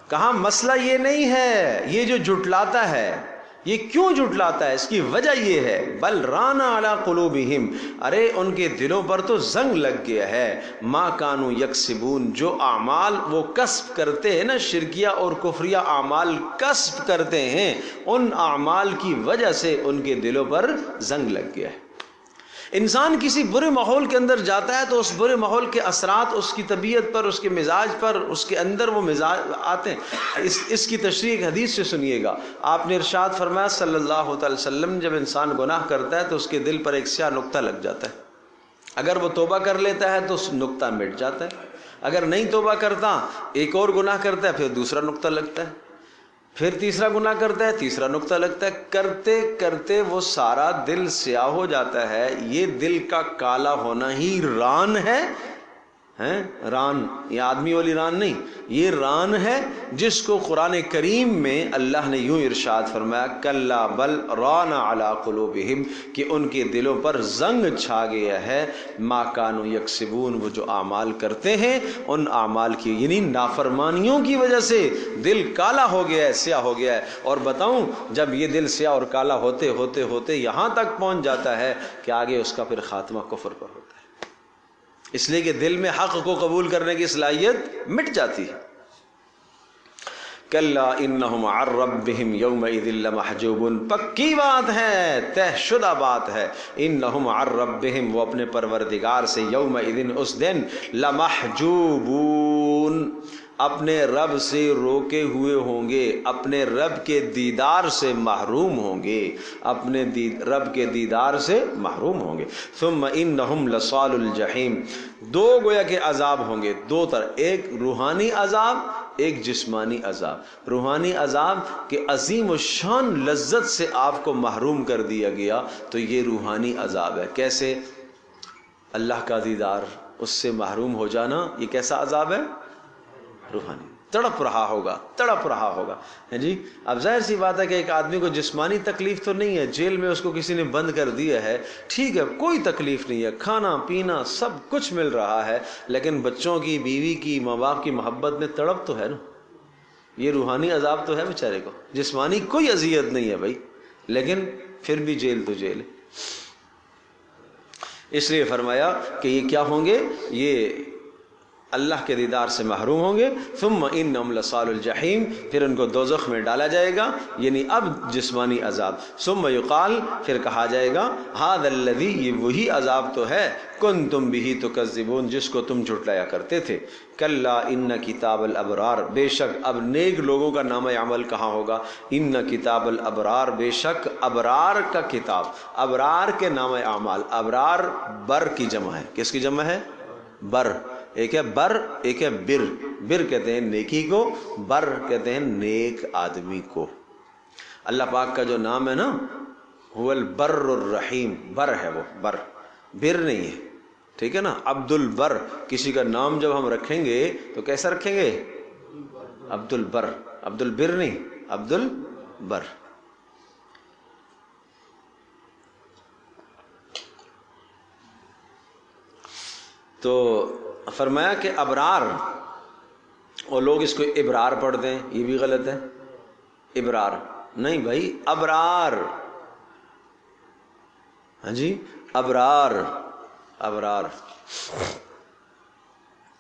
کہاں مسئلہ یہ نہیں ہے، یہ جو جھٹلاتا ہے یہ کیوں جھٹلاتا ہے؟ اس کی وجہ یہ ہے بل رانا علی قلوبہم، ارے ان کے دلوں پر تو زنگ لگ گیا ہے، ما کانوا یکسبون، جو اعمال وہ کسب کرتے ہیں نا، شرکیہ اور کفریہ اعمال کسب کرتے ہیں، ان اعمال کی وجہ سے ان کے دلوں پر زنگ لگ گیا ہے۔ انسان کسی برے ماحول کے اندر جاتا ہے تو اس برے ماحول کے اثرات اس کی طبیعت پر، اس کے مزاج پر، اس کے اندر وہ مزاج آتے ہیں۔ اس کی تشریح ایک حدیث سے سنیے گا۔ آپ نے ارشاد فرمایا صلی اللہ علیہ وسلم، جب انسان گناہ کرتا ہے تو اس کے دل پر ایک سیاہ نقطہ لگ جاتا ہے، اگر وہ توبہ کر لیتا ہے تو اس نقطہ مٹ جاتا ہے، اگر نہیں توبہ کرتا ایک اور گناہ کرتا ہے پھر دوسرا نقطہ لگتا ہے، پھر تیسرا گناہ کرتا ہے تیسرا نقطہ لگتا ہے، کرتے کرتے وہ سارا دل سیاہ ہو جاتا ہے۔ یہ دل کا کالا ہونا ہی ران ہے، ران، یہ آدمی والی ران نہیں، یہ ران ہے جس کو قرآن کریم میں اللہ نے یوں ارشاد فرمایا کلا بل ران علی قلوبہم، کہ ان کے دلوں پر زنگ چھا گیا ہے، ما کانوا یکسبون، وہ جو اعمال کرتے ہیں ان اعمال کی، یعنی نافرمانیوں کی وجہ سے دل کالا ہو گیا ہے، سیاہ ہو گیا ہے۔ اور بتاؤں جب یہ دل سیاہ اور کالا ہوتے ہوتے ہوتے یہاں تک پہنچ جاتا ہے کہ آگے اس کا پھر خاتمہ کفر پر ہوتا ہے، اس لیے کہ دل میں حق کو قبول کرنے کی صلاحیت مٹ جاتی ہے۔ کلا انہم عن ربہم یومئذ لمحجوبون، پکی بات ہے، طے شدہ بات ہے، انہم عن ربہم، وہ اپنے پروردگار سے، یومئذ، اس دن، لمحجوبون، اپنے رب سے روکے ہوئے ہوں گے، اپنے رب کے دیدار سے محروم ہوں گے، اپنے رب کے دیدار سے محروم ہوں گے۔ ثم انہم لصال الجحیم، دو گویا کے عذاب ہوں گے، دو طرح، ایک روحانی عذاب، ایک جسمانی عذاب۔ روحانی عذاب کہ عظیم الشان لذت سے آپ کو محروم کر دیا گیا، تو یہ روحانی عذاب ہے۔ کیسے؟ اللہ کا دیدار، اس سے محروم ہو جانا، یہ کیسا عذاب ہے؟ روحانی، تڑپ رہا ہوگا، تڑپ رہا ہوگا، ہے جی۔ اب ظاہر سی بات ہے کہ ایک آدمی کو جسمانی تکلیف تو نہیں ہے، جیل میں اس کو کسی نے بند کر دیا ہے، ٹھیک ہے، کوئی تکلیف نہیں ہے، کھانا پینا سب کچھ مل رہا ہے، لیکن بچوں کی، بیوی کی، ماں باپ کی محبت میں تڑپ تو ہے نا، یہ روحانی عذاب تو ہے بیچارے کو، جسمانی کوئی اذیت نہیں ہے بھائی، لیکن پھر بھی جیل تو جیل ہے۔ اس لیے فرمایا کہ یہ کیا ہوں گے؟ یہ اللہ کے دیدار سے محروم ہوں گے۔ ثم انہم لصال الجحیم، پھر ان کو دوزخ میں ڈالا جائے گا، یعنی اب جسمانی عذاب۔ ثم یقال، پھر کہا جائے گا ھذا الذی، یہ وہی عذاب تو ہے، کنتم بہ تکذبون، جس کو تم جھٹلایا کرتے تھے۔ کلا ان کتاب الابرار، بے شک اب نیک لوگوں کا نام عمل کہاں ہوگا؟ ان کتاب الابرار، بے شک ابرار کا کتاب، ابرار کے نام اعمال، ابرار بر کی جمع ہے، کس کی جمع ہے؟ بر، ایک ہے بر، ایک ہے بر۔ بر کہتے ہیں نیکی کو، بر کہتے ہیں نیک آدمی کو۔ اللہ پاک کا جو نام ہے نا، هو البر الرحیم، بر ہے وہ، بر، بر نہیں ہے، ٹھیک ہے نا۔ عبد البر، کسی کا نام جب ہم رکھیں گے تو کیسا رکھیں گے؟ عبد البر، عبد البر نہیں، عبد البر۔ تو فرمایا کہ ابرار، اور لوگ اس کو ابرار پڑھتے ہیں، یہ بھی غلط ہے، ابرار، نہیں بھائی، ابرار. ہاں جی، ابرار، ابرار.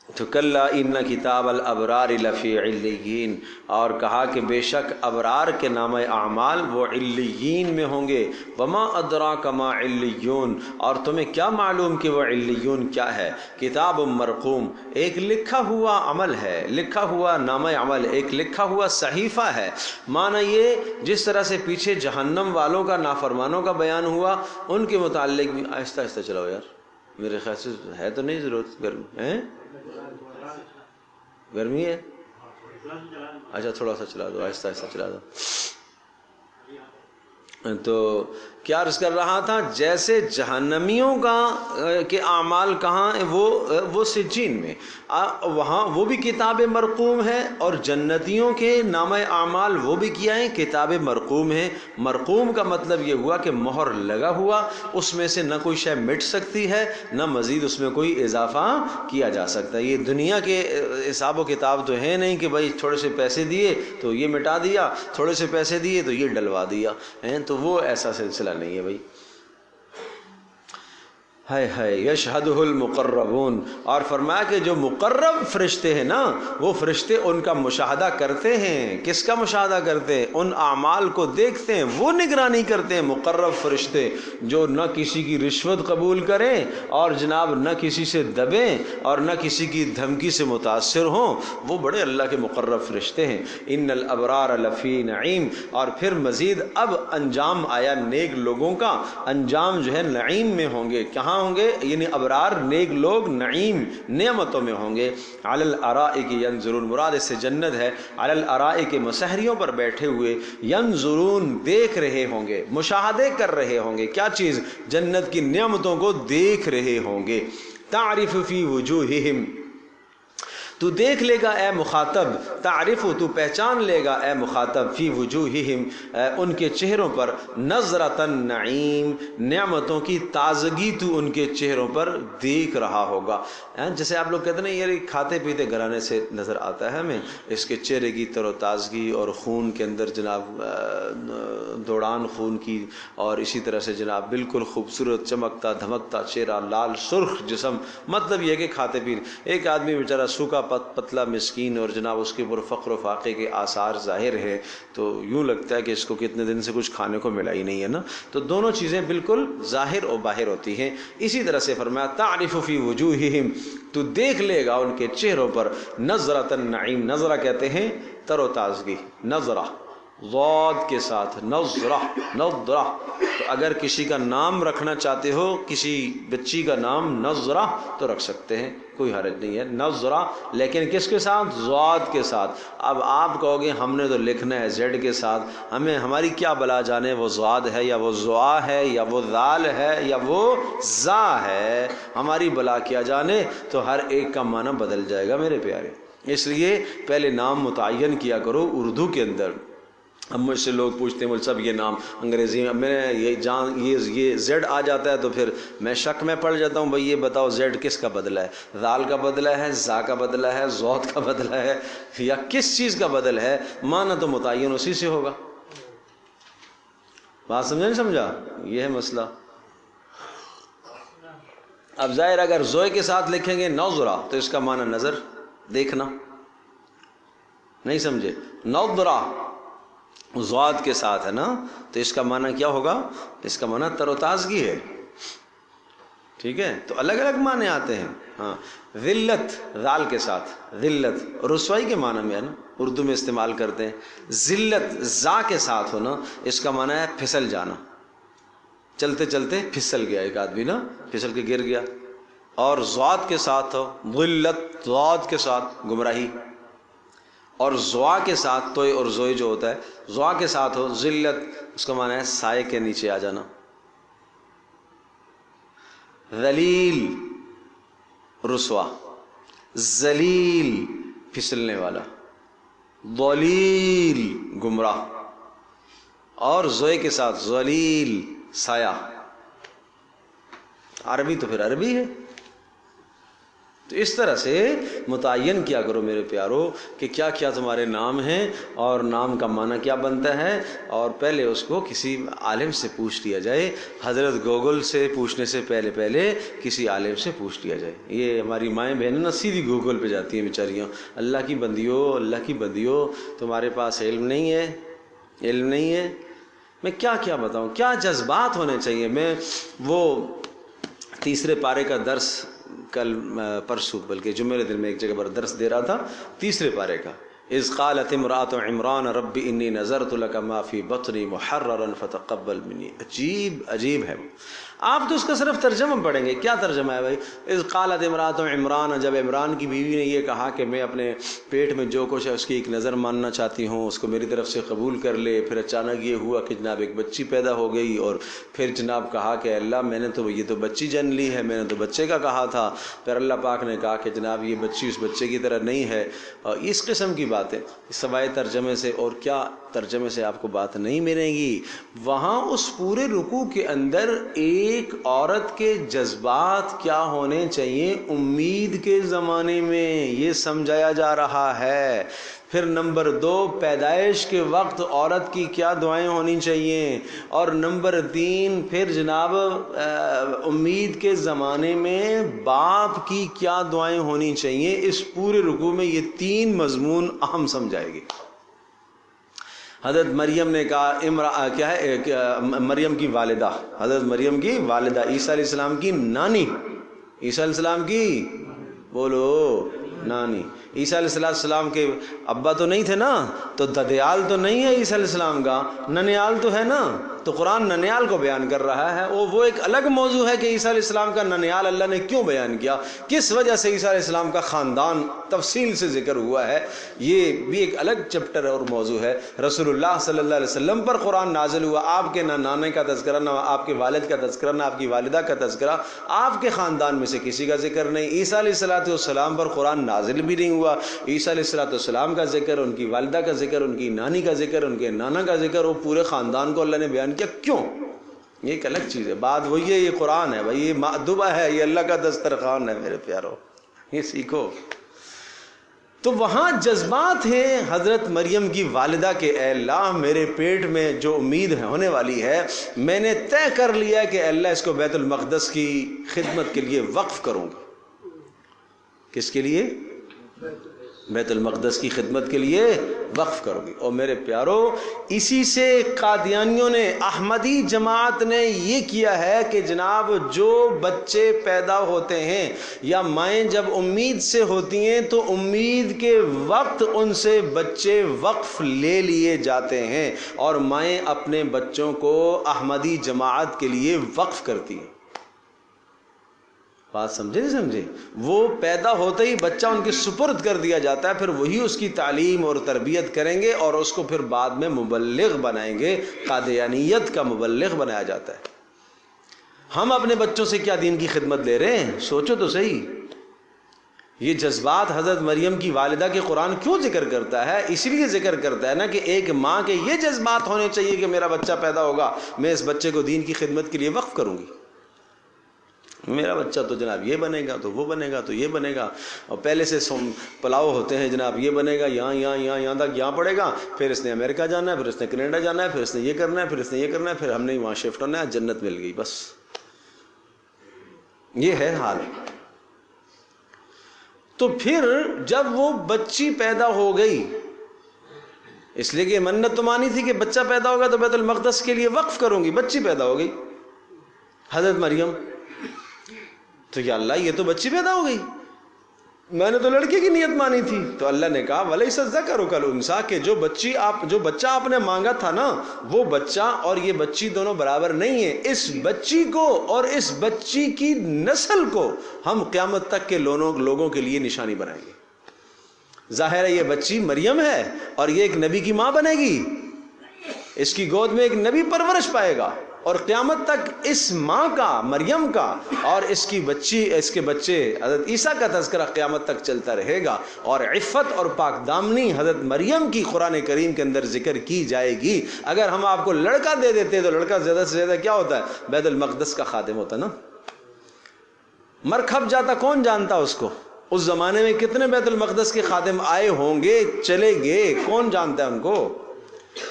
تو کلا ان کتاب الابرار لفی علیین، اور کہا کہ بے شک ابرار کے نامہ اعمال وہ علیین میں ہوں گے. وما ادراک ما علیون، اور تمہیں کیا معلوم کہ وہ علیون کیا ہے؟ کتاب مرقوم، ایک لکھا ہوا عمل ہے، لکھا ہوا نامہ عمل، ایک لکھا ہوا صحیفہ ہے. معنی یہ جس طرح سے پیچھے جہنم والوں کا، نافرمانوں کا بیان ہوا، ان کے متعلق بھی. آہستہ آہستہ چلاؤ یار، میرے خیال سے ہے تو نہیں ضرورت، گرمی ہے، گرمی ہے. اچھا تھوڑا سا چلا دو، آہستہ آہستہ چلا دو. تو کیا عرض کر رہا تھا، جیسے جہنمیوں کا کے اعمال کہاں وہ سجین میں، وہاں وہ بھی کتاب مرقوم ہے، اور جنتیوں کے نامہ اعمال وہ بھی کیا ہے، کتاب مرقوم ہے. مرقوم کا مطلب یہ ہوا کہ مہر لگا ہوا، اس میں سے نہ کوئی شے مٹ سکتی ہے، نہ مزید اس میں کوئی اضافہ کیا جا سکتا ہے. یہ دنیا کے حساب و کتاب تو ہے نہیں کہ بھائی تھوڑے سے پیسے دیے تو یہ مٹا دیا، تھوڑے سے پیسے دیے تو یہ ڈلوا دیا، تو وہ ایسا سلسلہ نہیں ہے بھائی. ہائے ہائے یشہدہ المقربون، اور فرمایا کہ جو مقرب فرشتے ہیں نا، وہ فرشتے ان کا مشاہدہ کرتے ہیں. کس کا مشاہدہ کرتے ہیں؟ ان اعمال کو دیکھتے ہیں، وہ نگرانی کرتے ہیں. مقرب فرشتے جو نہ کسی کی رشوت قبول کریں، اور جناب نہ کسی سے دبیں، اور نہ کسی کی دھمکی سے متاثر ہوں، وہ بڑے اللہ کے مقرب فرشتے ہیں. ان الابرار لفی نعیم، اور پھر مزید اب انجام آیا نیک لوگوں کا. انجام جو ہے نعیم میں ہوں گے. کہاں ہوں گے؟ یعنی ابرار نیک لوگ نعیم نعمتوں میں ہوں گے. علی الارائک ینظرون، مراد اس سے جنت ہے. علی الارائک، مسہریوں پر بیٹھے ہوئے، ینظرون، دیکھ رہے ہوں گے، مشاہدے کر رہے ہوں گے. کیا چیز؟ جنت کی نعمتوں کو دیکھ رہے ہوں گے. تعرف فی وجوہہم، تو دیکھ لے گا اے مخاطب، تعرف، تو پہچان لے گا اے مخاطب، فی وجوہہم، ان کے چہروں پر، نظرۃ النعیم، نعمتوں کی تازگی تو ان کے چہروں پر دیکھ رہا ہوگا. جیسے آپ لوگ کہتے ہیں نا یار کھاتے پیتے گھرانے سے نظر آتا ہے ہمیں، اس کے چہرے کی تر و تازگی، اور خون کے اندر جناب دوڑان خون کی، اور اسی طرح سے جناب بالکل خوبصورت چمکتا دھمکتا چہرہ، لال سرخ جسم. مطلب یہ کہ کھاتے پیتے، ایک آدمی بیچارہ سوکھا پتلا مسکین، اور جناب اس کے اوپر فقر و فاقے کے آثار ظاہر ہے، تو یوں لگتا ہے کہ اس کو کتنے دن سے کچھ کھانے کو ملا ہی نہیں ہے نا. تو دونوں چیزیں بالکل ظاہر و باہر ہوتی ہیں. اسی طرح سے فرمایا تعرف فی وجوہہم، تو دیکھ لے گا ان کے چہروں پر، نظرۃ النعیم، نظرہ کہتے ہیں تر و تازگی، نظرہ ضاد کے ساتھ، نظرہ، نظرہ. تو اگر کسی کا نام رکھنا چاہتے ہو، کسی بچی کا نام نظرہ، تو رکھ سکتے ہیں، کوئی حرج نہیں ہے، نظرہ. لیکن کس کے ساتھ؟ ضاد کے ساتھ. اب آپ کہو گے ہم نے تو لکھنا ہے زیڈ کے ساتھ، ہمیں ہماری کیا بلا جانے وہ ضاد ہے یا وہ ضا ہے یا وہ ذال ہے یا وہ زا ہے، ہماری بلا کیا جانے. تو ہر ایک کا معنی بدل جائے گا میرے پیارے. اس لیے پہلے نام متعین کیا کرو اردو کے اندر. اب مجھ سے لوگ پوچھتے ہیں مجھ سب یہ نام انگریزی میں، میں یہ زیڈ آ جاتا ہے تو پھر میں شک میں پڑ جاتا ہوں، بھئی یہ بتاؤ زیڈ کس کا بدلہ ہے؟ ذال کا بدلہ ہے، زا کا بدلہ ہے، ضاد کا بدلہ ہے، یا کس چیز کا بدل ہے؟ معنی تو متعین اسی سے ہوگا. بات سمجھا نہیں سمجھا؟ یہ ہے مسئلہ. اب ظاہر اگر زوئے کے ساتھ لکھیں گے نظرہ تو اس کا معنی نظر، دیکھنا. نہیں سمجھے؟ نظرہ ضاد کے ساتھ ہے نا، تو اس کا معنی کیا ہوگا؟ اس کا معنی تر و تازگی ہے. ٹھیک ہے، تو الگ الگ معنی آتے ہیں. ہاں، ذلت ذال کے ساتھ، ذلت رسوائی کے معنی میں ہے نا، اردو میں استعمال کرتے ہیں. ذلت زا کے ساتھ ہونا، اس کا معنی ہے پھسل جانا، چلتے چلتے پھسل گیا ایک آدمی نا، پھسل کے گر گیا. اور ضاد کے ساتھ ہو، ذلت ضاد کے ساتھ گمراہی. اور زوا کے ساتھ، توئے اور زوئے جو ہوتا ہے، زوا کے ساتھ ہو ذلت، اس کا معنی ہے سائے کے نیچے آ جانا. ذلیل رسوا، ذلیل پھسلنے والا، ضلیل گمراہ. اور زوئے کے ساتھ ذلیل سایہ. عربی تو پھر عربی ہے. تو اس طرح سے متعین کیا کرو میرے پیارو کہ کیا کیا تمہارے نام ہیں اور نام کا معنی کیا بنتا ہے، اور پہلے اس کو کسی عالم سے پوچھ لیا جائے. حضرت گوگل سے پوچھنے سے پہلے کسی عالم سے پوچھ لیا جائے. یہ ہماری مائیں بہنیں نا سیدھی گوگل پہ جاتی ہیں بیچاریاں، اللہ کی بندیوں تمہارے پاس علم نہیں ہے. میں کیا بتاؤں، کیا جذبات ہونے چاہیے. میں وہ 3 پارے کا درس کل پرسوں بلکہ جمعے دن میں ایک جگہ پر درس دے رہا تھا، 3 پارے کا. اذ قالت امرأۃ عمران رب انی نذرت لک ما فی بطنی محررا فتقبل منی. عجیب ہے. آپ تو اس کا صرف ترجمہ پڑھیں گے. کیا ترجمہ ہے بھائی؟ اذ قالت امرأۃ عمران، جب عمران کی بیوی نے یہ کہا کہ میں اپنے پیٹ میں جو کچھ ہے اس کی ایک نظر ماننا چاہتی ہوں، اس کو میری طرف سے قبول کر لے. پھر اچانک یہ ہوا کہ جناب ایک بچی پیدا ہو گئی، اور پھر جناب کہا کہ اللہ میں نے تو یہ تو بچی جن لی ہے، میں نے تو بچے کا کہا تھا. پھر اللہ پاک نے کہا کہ جناب یہ بچی اس بچے کی طرح نہیں ہے. اور اس قسم کی باتیں سوائے ترجمے سے اور کیا ترجمے سے آپ کو بات نہیں ملے گی. وہاں اس پورے رکوع کے اندر ایک عورت کے جذبات کیا ہونے چاہیے امید کے زمانے میں یہ سمجھایا جا رہا ہے. پھر نمبر 2 پیدائش کے وقت عورت کی کیا دعائیں ہونی چاہیے، اور نمبر 3 پھر جناب امید کے زمانے میں باپ کی کیا دعائیں ہونی چاہیے. اس پورے رکوع میں یہ 3 مضمون اہم سمجھائے گی. حضرت مریم نے کہا کیا ہے، مریم کی والدہ، حضرت مریم کی والدہ، عیسیٰ علیہ السلام کی نانی، عیسیٰ علیہ السلام کی بولو نانی. عیسیٰ علیہ السلام کے ابا تو نہیں تھے نا، تو ددیال تو نہیں ہے عیسیٰ علیہ السلام کا، ننیال تو ہے نا. تو قرآن ننیال کو بیان کر رہا ہے. وہ ایک الگ موضوع ہے کہ عیسیٰ علیہ السلام کا ننیال اللہ نے کیوں بیان کیا، کس وجہ سے عیسیٰ علیہ السلام کا خاندان تفصیل سے ذکر ہوا ہے. یہ بھی ایک الگ چیپٹر اور موضوع ہے. رسول اللہ صلی اللہ علیہ وسلم پر قرآن نازل ہوا، آپ کے نہ نانے کا تذکرہ، نہ آپ کے والد کا تذکرہ، نہ آپ کی والدہ کا تذکرہ، آپ کے خاندان میں سے کسی کا ذکر نہیں. عیسیٰ علیہ السلام پر قرآن نازل بھی نہیں ہوا. عیسیٰ علیہ السلام کا ذکر، ان کی والدہ کا ذکر، ان کی نانی کا ذکر، ان کے نانا کا ذکر، وہ پورے خاندان کو اللہ نے بیان کیا. کیوں؟ یہ ایک الگ چیز ہے. بات وہی ہے، یہ قرآن ہے بھائی، یہ مأدبہ ہے، یہ اللہ کا دسترخوان ہے میرے پیارو، یہ سیکھو. تو وہاں جذبات ہیں حضرت مریم کی والدہ کے، اے اللہ میرے پیٹ میں جو امید ہونے والی ہے میں نے طے کر لیا کہ اللہ اس کو بیت المقدس کی خدمت کے لیے وقف کروں گا. کس کے لیے؟ بیت المقدس کی خدمت کے لیے وقف کرو گی. اور میرے پیارو اسی سے قادیانیوں نے، احمدی جماعت نے یہ کیا ہے کہ جناب جو بچے پیدا ہوتے ہیں یا مائیں جب امید سے ہوتی ہیں تو امید کے وقت ان سے بچے وقف لے لیے جاتے ہیں، اور مائیں اپنے بچوں کو احمدی جماعت کے لیے وقف کرتی ہیں. بات سمجھے نہیں سمجھے؟ وہ پیدا ہوتے ہی بچہ ان کے سپرد کر دیا جاتا ہے، پھر وہی اس کی تعلیم اور تربیت کریں گے اور اس کو پھر بعد میں مبلغ بنائیں گے. قادیانیت کا مبلغ بنایا جاتا ہے. ہم اپنے بچوں سے کیا دین کی خدمت لے رہے ہیں؟ سوچو تو صحیح. یہ جذبات حضرت مریم کی والدہ کے قرآن کیوں ذکر کرتا ہے؟ اس لیے ذکر کرتا ہے نا کہ ایک ماں کے یہ جذبات ہونے چاہیے کہ میرا بچہ پیدا ہوگا، میں اس بچے کو دین کی خدمت کے لیے وقف کروں گی. میرا بچہ تو جناب یہ بنے گا تو وہ بنے گا تو یہ بنے گا، اور پہلے سے پلاؤ ہوتے ہیں جناب، یہ بنے گا یہاں تک یہاں پڑے گا، پھر اس نے امریکہ جانا ہے، پھر اس نے کینیڈا جانا ہے، پھر اس نے یہ کرنا ہے، پھر اس نے یہ کرنا ہے، پھر ہم نے وہاں شفٹ ہونا ہے، جنت مل گئی بس. یہ ہے حال. تو پھر جب وہ بچی پیدا ہو گئی، اس لیے کہ منت تو مانی تھی کہ بچہ پیدا ہوگا تو بیت المقدس کے لیے وقف کروں گی. بچی پیدا ہو گئی حضرت مریم، تو یا اللہ یہ تو بچی پیدا ہو گئی، میں نے تو لڑکے کی نیت مانی تھی. تو اللہ نے کہا وَلَيْسَ الذَّكَرُ كَالْأُنثَىٰ، کہ جو بچہ آپ نے مانگا تھا نا، وہ بچہ اور یہ بچی دونوں برابر نہیں ہیں. اس بچی کو اور اس بچی کی نسل کو ہم قیامت تک کے لوگوں کے لیے نشانی بنائیں گے. ظاہر ہے یہ بچی مریم ہے اور یہ ایک نبی کی ماں بنے گی، اس کی گود میں ایک نبی پرورش پائے گا، اور قیامت تک اس ماں کا، مریم کا، اور اس کے بچے حضرت عیسیٰ کا تذکرہ قیامت تک چلتا رہے گا. اور عفت اور پاک دامنی حضرت مریم کی قرآن کریم کے اندر ذکر کی جائے گی. اگر ہم آپ کو لڑکا دے دیتے تو لڑکا زیادہ سے زیادہ کیا ہوتا ہے؟ بیت المقدس کا خادم ہوتا نا. مر کھپ جاتا کون جانتا اس کو؟ اس زمانے میں کتنے بیت المقدس کے خادم آئے ہوں گے، چلے گئے، کون جانتا ہے ان کو،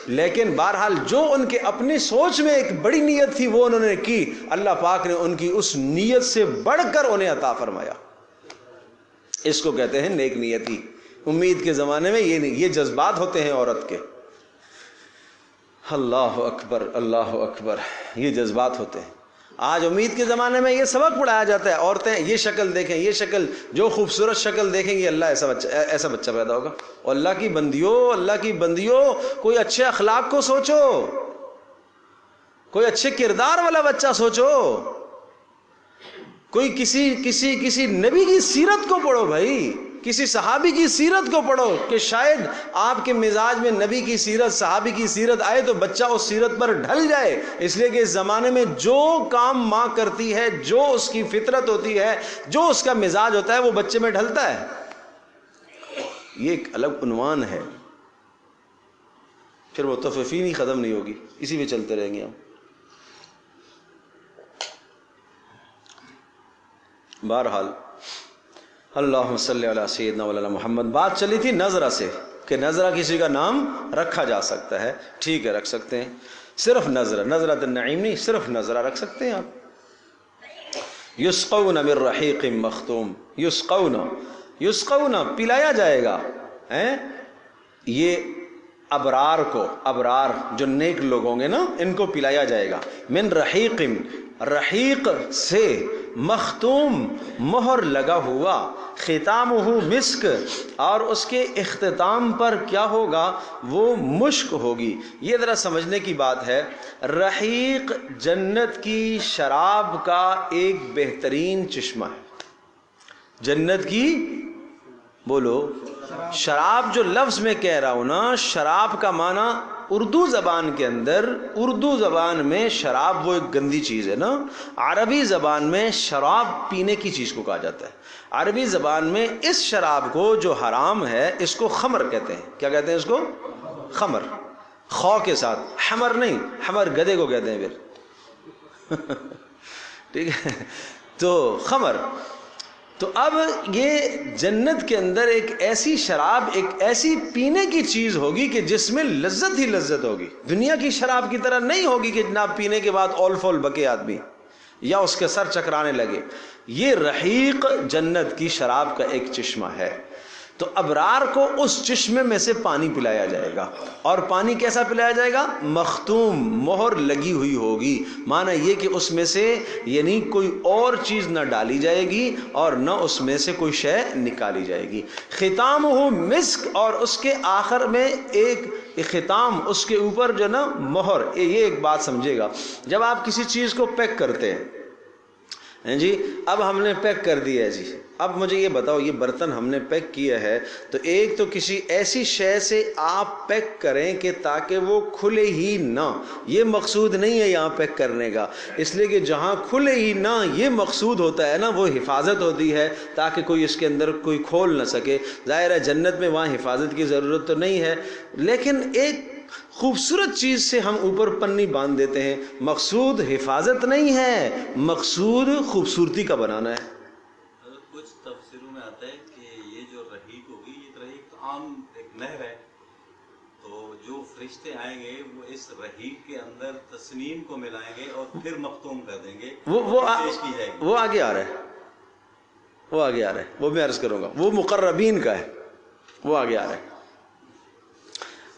لیکن بہرحال جو ان کے اپنی سوچ میں ایک بڑی نیت تھی وہ انہوں نے کی، اللہ پاک نے ان کی اس نیت سے بڑھ کر انہیں عطا فرمایا۔ اس کو کہتے ہیں نیک نیتی۔ امید کے زمانے میں یہ جذبات ہوتے ہیں عورت کے۔ اللہ اکبر، اللہ اکبر، یہ جذبات ہوتے ہیں۔ آج امید کے زمانے میں یہ سبق پڑھایا جاتا ہے، عورتیں یہ شکل دیکھیں، یہ شکل، جو خوبصورت شکل دیکھیں گی اللہ ایسا بچہ پیدا ہوگا۔ اور اللہ کی بندیوں، اللہ کی بندیوں، کوئی اچھے اخلاق کو سوچو، کوئی اچھے کردار والا بچہ سوچو، کوئی کسی نبی کی سیرت کو پڑھو بھائی، کسی صحابی کی سیرت کو پڑھو کہ شاید آپ کے مزاج میں نبی کی سیرت، صحابی کی سیرت آئے تو بچہ اس سیرت پر ڈھل جائے۔ اس لیے کہ اس زمانے میں جو کام ماں کرتی ہے، جو اس کی فطرت ہوتی ہے، جو اس کا مزاج ہوتا ہے، وہ بچے میں ڈھلتا ہے۔ یہ ایک الگ عنوان ہے۔ پھر وہ مطففین ہی ختم نہیں ہوگی، اسی میں چلتے رہیں گے ہم۔ بہرحال اللہم صلی علی سیدنا مولانا محمد۔ بات چلی تھی نظرہ سے کہ نظرہ کسی کا نام رکھا جا سکتا ہے، ٹھیک ہے رکھ سکتے ہیں، صرف نظرہ، نظرۃ النعیم نہیں، صرف نظرہ رکھ سکتے ہیں آپ۔ یسقون من رحیق مختوم، یسقون پلایا جائے گا، یہ ابرار کو، ابرار جو نیک لوگ ہوں گے نا، ان کو پلایا جائے گا، من رحیق، رحیق سے، مختوم مہر لگا ہوا، ختامہ مسک، اور اس کے اختتام پر کیا ہوگا، وہ مشک ہوگی۔ یہ ذرا سمجھنے کی بات ہے، رحیق جنت کی شراب کا ایک بہترین چشمہ ہے۔ جنت کی، بولو، شراب جو لفظ میں کہہ رہا ہوں نا، شراب کا معنی اردو زبان کے اندر، اردو زبان میں شراب وہ ایک گندی چیز ہے نا، عربی زبان میں شراب پینے کی چیز کو کہا جاتا ہے۔ عربی زبان میں اس شراب کو جو حرام ہے اس کو خمر کہتے ہیں۔ کیا کہتے ہیں اس کو؟ خمر، خو کے ساتھ، حمر نہیں، حمر گدھے کو کہتے ہیں پھر ٹھیک ہے، تو خمر۔ تو اب یہ جنت کے اندر ایک ایسی شراب، ایک ایسی پینے کی چیز ہوگی کہ جس میں لذت ہی لذت ہوگی۔ دنیا کی شراب کی طرح نہیں ہوگی کہ جناب پینے کے بعد اول فول بکے آدمی یا اس کے سر چکرانے لگے۔ یہ رحیق جنت کی شراب کا ایک چشمہ ہے۔ تو ابرار کو اس چشمے میں سے پانی پلایا جائے گا، اور پانی کیسا پلایا جائے گا؟ مختوم، مہر لگی ہوئی ہوگی۔ معنی یہ کہ اس میں سے یعنی کوئی اور چیز نہ ڈالی جائے گی اور نہ اس میں سے کوئی شے نکالی جائے گی۔ ختامہ مسک، اور اس کے آخر میں ایک ختام، اس کے اوپر جو نا مہر۔ یہ ایک بات سمجھے گا، جب آپ کسی چیز کو پیک کرتے ہیں جی، اب ہم نے پیک کر دیا ہے جی، اب مجھے یہ بتاؤ، یہ برتن ہم نے پیک کیا ہے تو ایک تو کسی ایسی شے سے آپ پیک کریں کہ تاکہ وہ کھلے ہی نہ، یہ مقصود نہیں ہے یہاں پیک کرنے کا، اس لیے کہ جہاں کھلے ہی نہ یہ مقصود ہوتا ہے نا، وہ حفاظت ہوتی ہے تاکہ کوئی اس کے اندر کوئی کھول نہ سکے۔ ظاہر ہے جنت میں وہاں حفاظت کی ضرورت تو نہیں ہے، لیکن ایک خوبصورت چیز سے ہم اوپر پنی باندھ دیتے ہیں۔ مقصود حفاظت نہیں ہے، مقصود خوبصورتی کا بنانا ہے۔ کچھ تفسیروں میں آتا ہے کہ یہ جو رحیق ہوگی، یہ رحیق عام ایک نہر ہے، تو جو فرشتے آئیں گے وہ اس رحیق کے اندر تسنیم کو ملائیں گے اور پھر مختوم کر دیں گے، وہ پیش کی جائے گی۔ وہ آگے آ رہا ہے، وہ آگے آ رہا ہے، وہ میں عرض کروں گا، وہ مقربین کا ہے، وہ آگے آ رہا ہے۔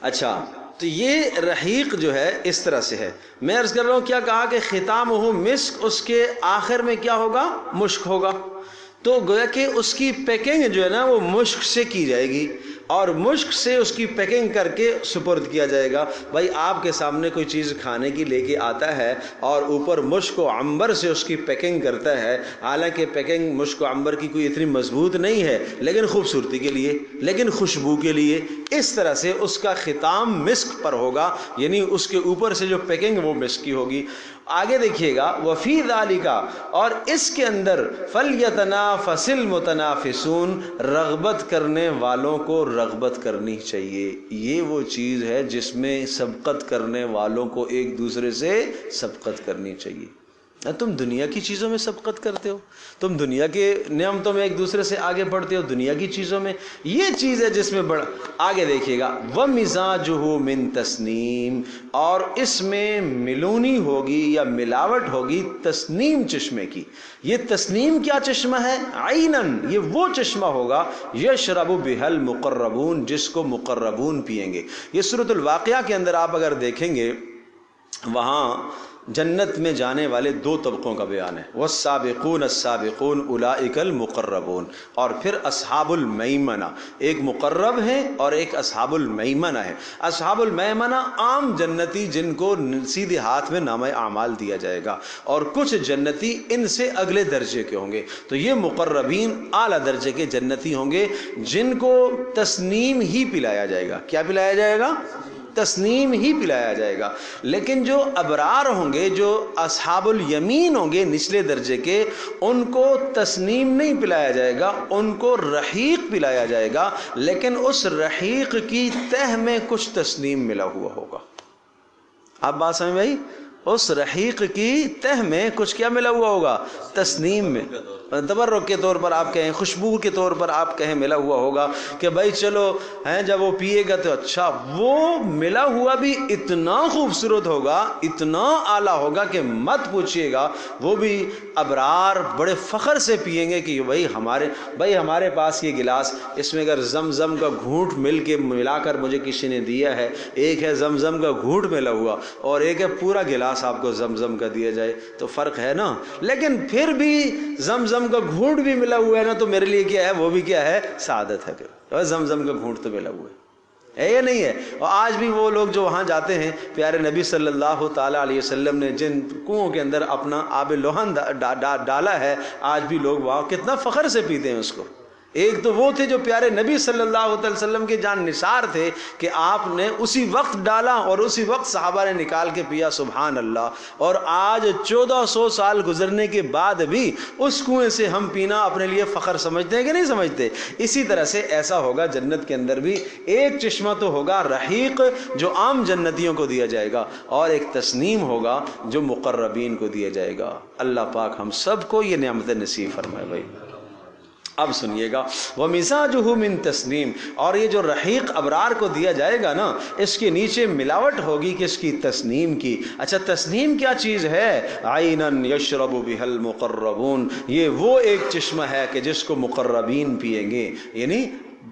اچھا، تو یہ رحیق جو ہے اس طرح سے ہے۔ میں عرض کر رہا ہوں، کیا کہا کہ ختامہ مسک، اس کے آخر میں کیا ہوگا؟ مشک ہوگا۔ تو گویا کہ اس کی پیکنگ جو ہے نا وہ مشک سے کی جائے گی، اور مشک سے اس کی پیکنگ کر کے سپرد کیا جائے گا۔ بھائی آپ کے سامنے کوئی چیز کھانے کی لے کے آتا ہے اور اوپر مشک و عنبر سے اس کی پیکنگ کرتا ہے، حالانکہ پیکنگ مشک و عنبر کی کوئی اتنی مضبوط نہیں ہے، لیکن خوبصورتی کے لیے، لیکن خوشبو کے لیے، اس طرح سے اس کا ختام مسک پر ہوگا، یعنی اس کے اوپر سے جو پیکنگ وہ مسک کی ہوگی۔ آگے دیکھیے گا، وفی ذالک، اور اس کے اندر فلیتنافس المتنافسون، رغبت کرنے والوں کو رغبت کرنی چاہیے۔ یہ وہ چیز ہے جس میں سبقت کرنے والوں کو ایک دوسرے سے سبقت کرنی چاہیے۔ تم دنیا کی چیزوں میں سبقت کرتے ہو، تم دنیا کے نعمتوں میں ایک دوسرے سے آگے بڑھتے ہو، دنیا کی چیزوں میں یہ چیز ہے جس میں بڑھ آگے دیکھیے گا وَمِزَاجُهُ مِن تسنیم، اور اس میں ملونی ہوگی یا ملاوٹ ہوگی تسنیم چشمے کی۔ یہ تسنیم کیا چشمہ ہے؟ عینن، یہ وہ چشمہ ہوگا یشرب بها المقربون، جس کو مقربون پئیں گے۔ یہ سورۃ الواقعہ کے اندر آپ اگر دیکھیں گے وہاں جنت میں جانے والے دو طبقوں کا بیان ہے، والسابقون السابقون اولئک المقربون، اور پھر اصحاب المیمنہ، ایک مقرب ہے اور ایک اصحاب المیمنہ ہے۔ اصحاب المیمنہ عام جنتی جن کو سیدھے ہاتھ میں نامہ اعمال دیا جائے گا، اور کچھ جنتی ان سے اگلے درجے کے ہوں گے۔ تو یہ مقربین اعلیٰ درجے کے جنتی ہوں گے جن کو تسنیم ہی پلایا جائے گا۔ کیا پلایا جائے گا؟ تسنیم ہی پلایا جائے گا۔ لیکن جو ابرار ہوں گے، جو اصحاب الیمین ہوں گے نچلے درجے کے، ان کو تسنیم نہیں پلایا جائے گا، ان کو رحیق پلایا جائے گا، لیکن اس رحیق کی تہ میں کچھ تسنیم ملا ہوا ہوگا۔ آپ بات سمجھ بھائی؟ اس رحیق کی تہ میں کچھ کیا ملا ہوا ہوگا؟ تسنیم میں، تبرک کے طور پر آپ کہیں، خوشبو کے طور پر آپ کہیں ملا ہوا ہوگا کہ بھائی چلو ہیں جب وہ پیے گا تو اچھا، وہ ملا ہوا بھی اتنا خوبصورت ہوگا، اتنا اعلیٰ ہوگا کہ مت پوچھیے گا۔ وہ بھی ابرار بڑے فخر سے پئیں گے کہ بھائی ہمارے پاس یہ گلاس، اس میں اگر زمزم کا گھونٹ ملا کر مجھے کسی نے دیا ہے، ایک ہے زمزم کا گھونٹ ملا ہوا اور ایک ہے پورا گلاس آپ کو زمزم کا دیا جائے، تو فرق ہے نا۔ لیکن پھر بھی زمزم کا گھونٹ بھی ملا ہوا ہے نا، تو میرے لیے کیا ہے؟ وہ بھی کیا ہے؟ سعادت ہے کہ زمزم کا گھونٹ تو ملا ہوا ہے یا نہیں ہے؟ اور آج بھی وہ لوگ جو وہاں جاتے ہیں، پیارے نبی صلی اللہ تعالیٰ علیہ وسلم نے جن کنووں کے اندر اپنا آب لوہن ڈالا ہے، آج بھی لوگ وہاں کتنا فخر سے پیتے ہیں اس کو۔ ایک تو وہ تھے جو پیارے نبی صلی اللہ علیہ وسلم کے جان نثار تھے کہ آپ نے اسی وقت ڈالا اور اسی وقت صحابہ نے نکال کے پیا، سبحان اللہ۔ اور آج 1400 سال گزرنے کے بعد بھی اس کنویں سے ہم پینا اپنے لیے فخر سمجھتے ہیں کہ نہیں سمجھتے؟ اسی طرح سے ایسا ہوگا جنت کے اندر بھی، ایک چشمہ تو ہوگا رحیق جو عام جنتیوں کو دیا جائے گا، اور ایک تسنیم ہوگا جو مقربین کو دیا جائے گا۔ اللہ پاک ہم سب کو یہ نعمت نصیب فرمائے بھائی۔ اب سنیے گا وَمِزَاجُهُ مِن تسنیم، اور یہ جو رحیق ابرار کو دیا جائے گا نا، اس کے نیچے ملاوٹ ہوگی کس کی؟ تسنیم کی۔ اچھا تسنیم کیا چیز ہے؟ عَيْنًا يَشْرَبُ بِهَا الْمُقَرَّبُونَ، یہ وہ ایک چشمہ ہے کہ جس کو مقربین پئیں گے، یعنی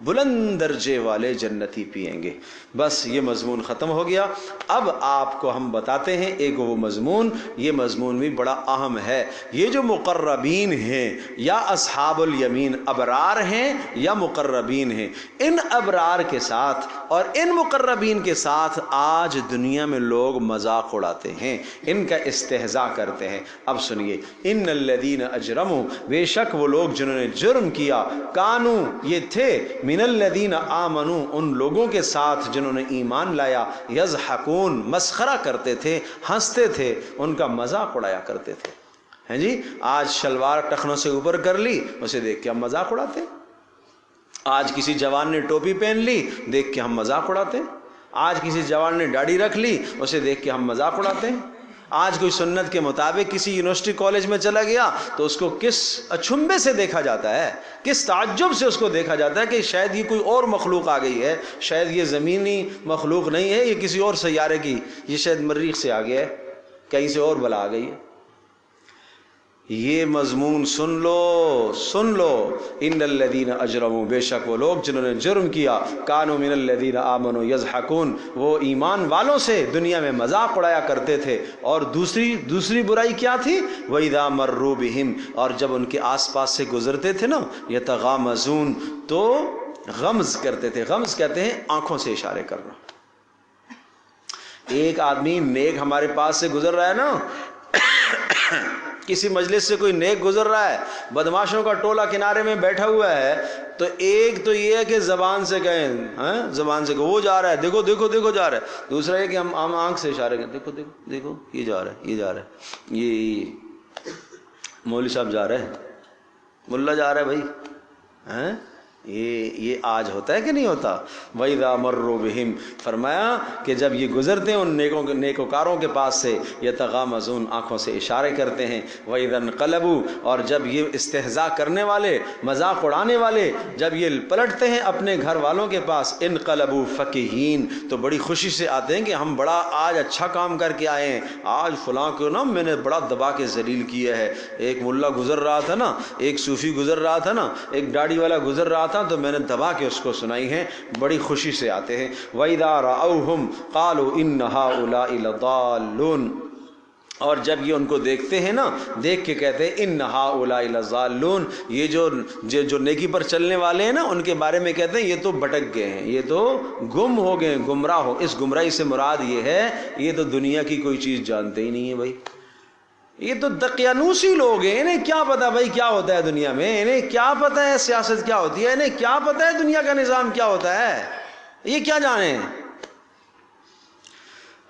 بلند درجے والے جنتی پئیں گے۔ بس یہ مضمون ختم ہو گیا۔ اب آپ کو ہم بتاتے ہیں ایک وہ مضمون، یہ مضمون بھی بڑا اہم ہے۔ یہ جو مقربین ہیں یا اصحاب الیمین، ابرار ہیں یا مقربین ہیں، ان ابرار کے ساتھ اور ان مقربین کے ساتھ آج دنیا میں لوگ مذاق اڑاتے ہیں، ان کا استہزاء کرتے ہیں۔ اب سنیے، ان الذین اجرموا، بے شک وہ لوگ جنہوں نے جرم کیا، کانو، یہ تھے، من الذین آمنوا، ان لوگوں کے ساتھ جنہوں نے ایمان لایا، یضحکون، مسخرہ کرتے تھے، ہنستے تھے، ان کا مذاق اڑایا کرتے تھے۔ ہیں جی، آج شلوار ٹخنوں سے اوپر کر لی، اسے دیکھ کے ہم مذاق اڑاتے ہیں۔ آج کسی جوان نے ٹوپی پہن لی، دیکھ کے ہم مذاق اڑاتے ہیں۔ آج کسی جوان نے داڑھی رکھ لی، اسے دیکھ کے ہم مذاق اڑاتے ہیں۔ آج کوئی سنت کے مطابق کسی یونیورسٹی کالج میں چلا گیا تو اس کو کس اچھمبے سے دیکھا جاتا ہے، کس تعجب سے اس کو دیکھا جاتا ہے کہ شاید یہ کوئی اور مخلوق آ گئی ہے، شاید یہ زمینی مخلوق نہیں ہے، یہ کسی اور سیارے کی، یہ شاید مریخ سے آ گیا ہے، کہیں سے اور بلا آ گئی ہے۔ یہ مضمون سن لو، ان الذین اجرموا، بے شک وہ لوگ جنہوں نے جرم کیا، کانوا من الذین آمنوا یضحکون، وہ ایمان والوں سے دنیا میں مذاق اڑایا کرتے تھے۔ اور دوسری برائی کیا تھی؟ وَإِذَا مَرُّوا بِهِمْ، اور جب ان کے آس پاس سے گزرتے تھے نا، یتغامزون، تو غمز کرتے تھے۔ غمز کہتے ہیں آنکھوں سے اشارے کرنا۔ ایک آدمی نیک ہمارے پاس سے گزر رہا ہے نا، کسی مجلس سے کوئی نیک گزر رہا ہے، بدماشوں کا ٹولہ کنارے میں بیٹھا ہوا ہے، تو ایک تو یہ ہے کہ زبان سے کہیں، زبان سے وہ جا رہا ہے، دیکھو دیکھو دیکھو جا رہا ہے۔ دوسرا یہ کہ ہم آنکھ سے اشارے کریں، دیکھو دیکھو دیکھو یہ جا رہا ہے، یہ جا رہا ہے، یہ مولوی صاحب جا رہے ہیں، ملا جا رہا ہے بھائی، یہ آج ہوتا ہے کہ نہیں ہوتا؟ وَإِذَا مَرُّوا بِهِمْ، فرمایا کہ جب یہ گزرتے ہیں ان نیکوکاروں کے پاس سے، یتغامزون، آنکھوں سے اشارے کرتے ہیں، وَإِذَا انقلبوا، اور جب یہ استہزاء کرنے والے، مذاق اڑانے والے جب یہ پلٹتے ہیں اپنے گھر والوں کے پاس، انقلبوا فکہین، تو بڑی خوشی سے آتے ہیں کہ ہم بڑا آج اچھا کام کر کے آئے ہیں، آج فلاں کو نا میں نے بڑا دبا کے ذلیل کیا ہے، ایک ملا گزر رہا تھا نا، ایک صوفی گزر رہا تھا نا، ایک داڑھی والا گزر رہا تھا، تو میں نے دبا کے اس کو سنائی ہے، بڑی خوشی سے آتے ہیں۔ وَإِذَا رَأَوْهُمْ قَالُوا إِنَّ هَؤُلَاءِ لَضَالُّونَ، اور جب یہ ان کو دیکھتے ہیں نا، دیکھ کے کہتے ہیں ان ہؤلاء لضالون، یہ جو نیکی پر چلنے والے ہیں نا، ان کے بارے میں کہتے ہیں یہ تو بھٹک گئے ہیں، یہ تو گم ہو گئے ہیں، گمراہ ہو۔ اس گمراہی سے مراد یہ ہے یہ تو دنیا کی کوئی چیز جانتے ہی نہیں ہے بھائی، یہ تو دقیانوسی لوگ ہیں، انہیں کیا پتا بھائی کیا ہوتا ہے دنیا میں، انہیں کیا پتا ہے سیاست کیا ہوتی ہے، انہیں کیا پتا ہے دنیا کا نظام کیا ہوتا ہے، یہ کیا جانیں۔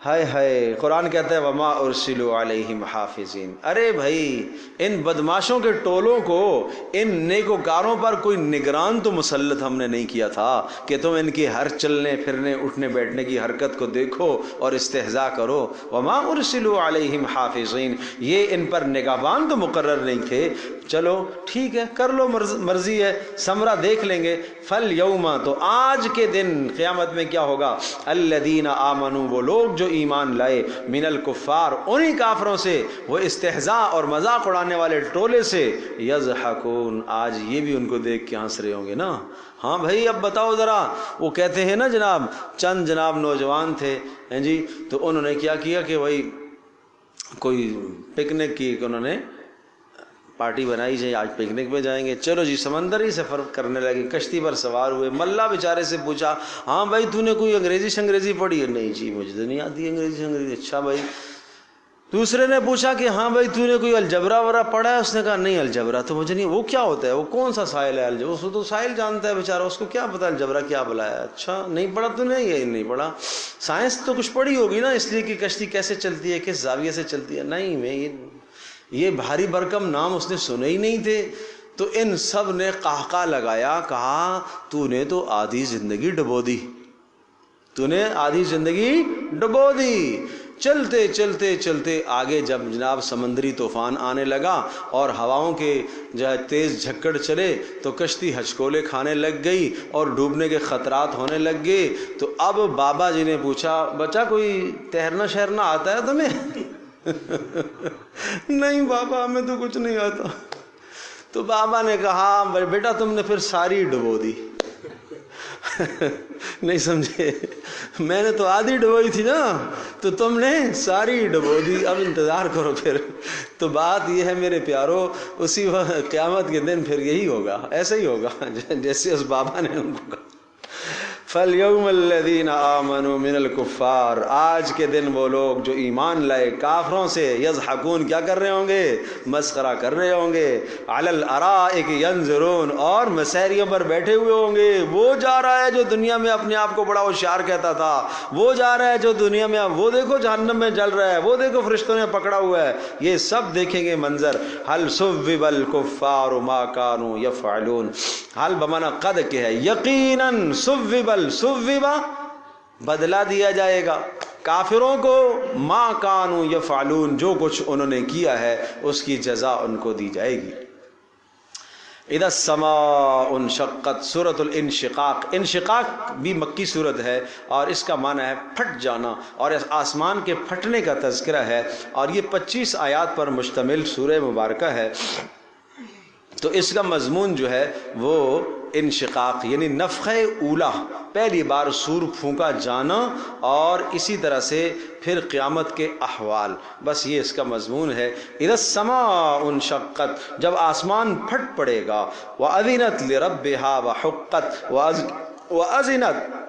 ہائے ہائے، قرآن کہتا ہے وما ارسلوا علیہم حافظین، ارے بھائی ان بدماشوں کے ٹولوں کو، ان نیکوکاروں پر کوئی نگران تو مسلط ہم نے نہیں کیا تھا کہ تم ان کی ہر چلنے پھرنے اٹھنے بیٹھنے کی حرکت کو دیکھو اور استہزاء کرو۔ وما ارسلوا علیہم حافظین، یہ ان پر نگہبان تو مقرر نہیں تھے، چلو ٹھیک ہے کر لو، مرضی ہے، ثمرہ دیکھ لیں گے۔ فالیوم، تو آج کے دن قیامت میں کیا ہوگا، الذین آمنوا، وہ لوگ جو ایمان لائے، من الکفار، انہی کافروں سے، وہ استہزاء اور مذاق اڑانے والے ٹولے سے، یضحکون، آج یہ بھی ان کو دیکھ کے ہنس رہے ہوں گے نا۔ ہاں بھائی اب بتاؤ ذرا، وہ کہتے ہیں نا جناب چند جناب نوجوان تھے جی، تو انہوں نے کیا کیا کہ بھائی کوئی پکنک کی، انہوں نے پارٹی بنائی جائے آج پکنک پہ جائیں گے، چلو جی سمندر ہی سفر کرنے لگے، کشتی پر سوار ہوئے، ملا بیچارے سے پوچھا ہاں بھائی تو نے کوئی انگریزی پڑھی ہے؟ نہیں جی مجھے تو نہیں آتی انگریزی۔ اچھا بھائی۔ دوسرے نے پوچھا کہ ہاں بھائی تو نے کوئی الجبرا وغیرہ پڑھا ہے؟ اس نے کہا نہیں الجبرا تو مجھے نہیں، وہ کیا ہوتا ہے، وہ کون سا ساحل ہے الجبرا؟ اس کو تو ساحل جانتا ہے بیچارہ، اس کو کیا پتا الجبرا کیا بلایا۔ اچھا نہیں پڑھا تو نے؟ یہ نہیں پڑھا۔ سائنس تو کچھ پڑھی ہوگی نا، اس لیے کہ کشتی کیسے چلتی ہے، کس زاویے سے چلتی ہے؟ نہیں، میں یہ بھاری بھرکم نام اس نے سنے ہی نہیں تھے۔ تو ان سب نے قہقہ لگایا، کہا تو نے تو آدھی زندگی ڈبو دی، تو نے آدھی زندگی ڈبو دی۔ چلتے چلتے چلتے آگے جب جناب سمندری طوفان آنے لگا اور ہواؤں کے جو ہے تیز جھکڑ چلے تو کشتی ہچکولے کھانے لگ گئی اور ڈوبنے کے خطرات ہونے لگ گئے۔ تو اب بابا جی نے پوچھا بچہ کوئی تیرنا شہرنا آتا ہے تمہیں؟ نہیں بابا ہمیں تو کچھ نہیں آتا۔ تو بابا نے کہا بیٹا تم نے پھر ساری ڈبو دی۔ نہیں سمجھے، میں نے تو آدھی ڈبوئی تھی نا، تو تم نے ساری ڈبو دی، اب انتظار کرو پھر۔ تو بات یہ ہے میرے پیارو، اسی وقت قیامت کے دن پھر یہی ہوگا، ایسا ہی ہوگا جیسے اس بابا نے ان کو کہا۔ فَالْيَوْمَ الَّذِينَ آمَنُوا مِنَ الْكُفَّارِ، آج کے دن وہ لوگ جو ایمان لائے کافروں سے، یضحکون، کیا کر رہے ہوں گے؟ مسخرہ کر رہے ہوں گے، علی الارائک ینظرون، اور مسیریوں پر بیٹھے ہوئے ہوں گے۔ وہ جا رہا ہے جو دنیا میں اپنے آپ کو بڑا ہوشیار کہتا تھا، وہ جا رہا ہے جو دنیا میں وہ دیکھو جہنم میں جل رہا ہے، وہ دیکھو فرشتوں نے پکڑا ہوا ہے، یہ سب دیکھیں گے منظر۔ هل ثوب الکفار ما كانوا يفعلون، حل بمانا قد کے ہے، یقیناً ثوبا بدلہ دیا جائے گا کافروں کو، ما کانوا یفعلون، جو کچھ انہوں نے کیا ہے اس کی جزا ان کو دی جائے گی۔ اذا السماء انشقت، سورۃ الانشقاق، انشقاق بھی مکی سورت ہے اور اس کا معنی ہے پھٹ جانا، اور اس آسمان کے پھٹنے کا تذکرہ ہے، اور یہ 25 آیات پر مشتمل سورہ مبارکہ ہے۔ تو اس کا مضمون جو ہے وہ انشقاق یعنی نفخہ اولا، پہلی بار سور پھونکا جانا، اور اسی طرح سے پھر قیامت کے احوال، بس یہ اس کا مضمون ہے۔ اذا السماء انشقت، جب آسمان پھٹ پڑے گا، وَأَذِنَتْ لِرَبِّهَا وَحُقَّتْ، وَأَذِنَتْ،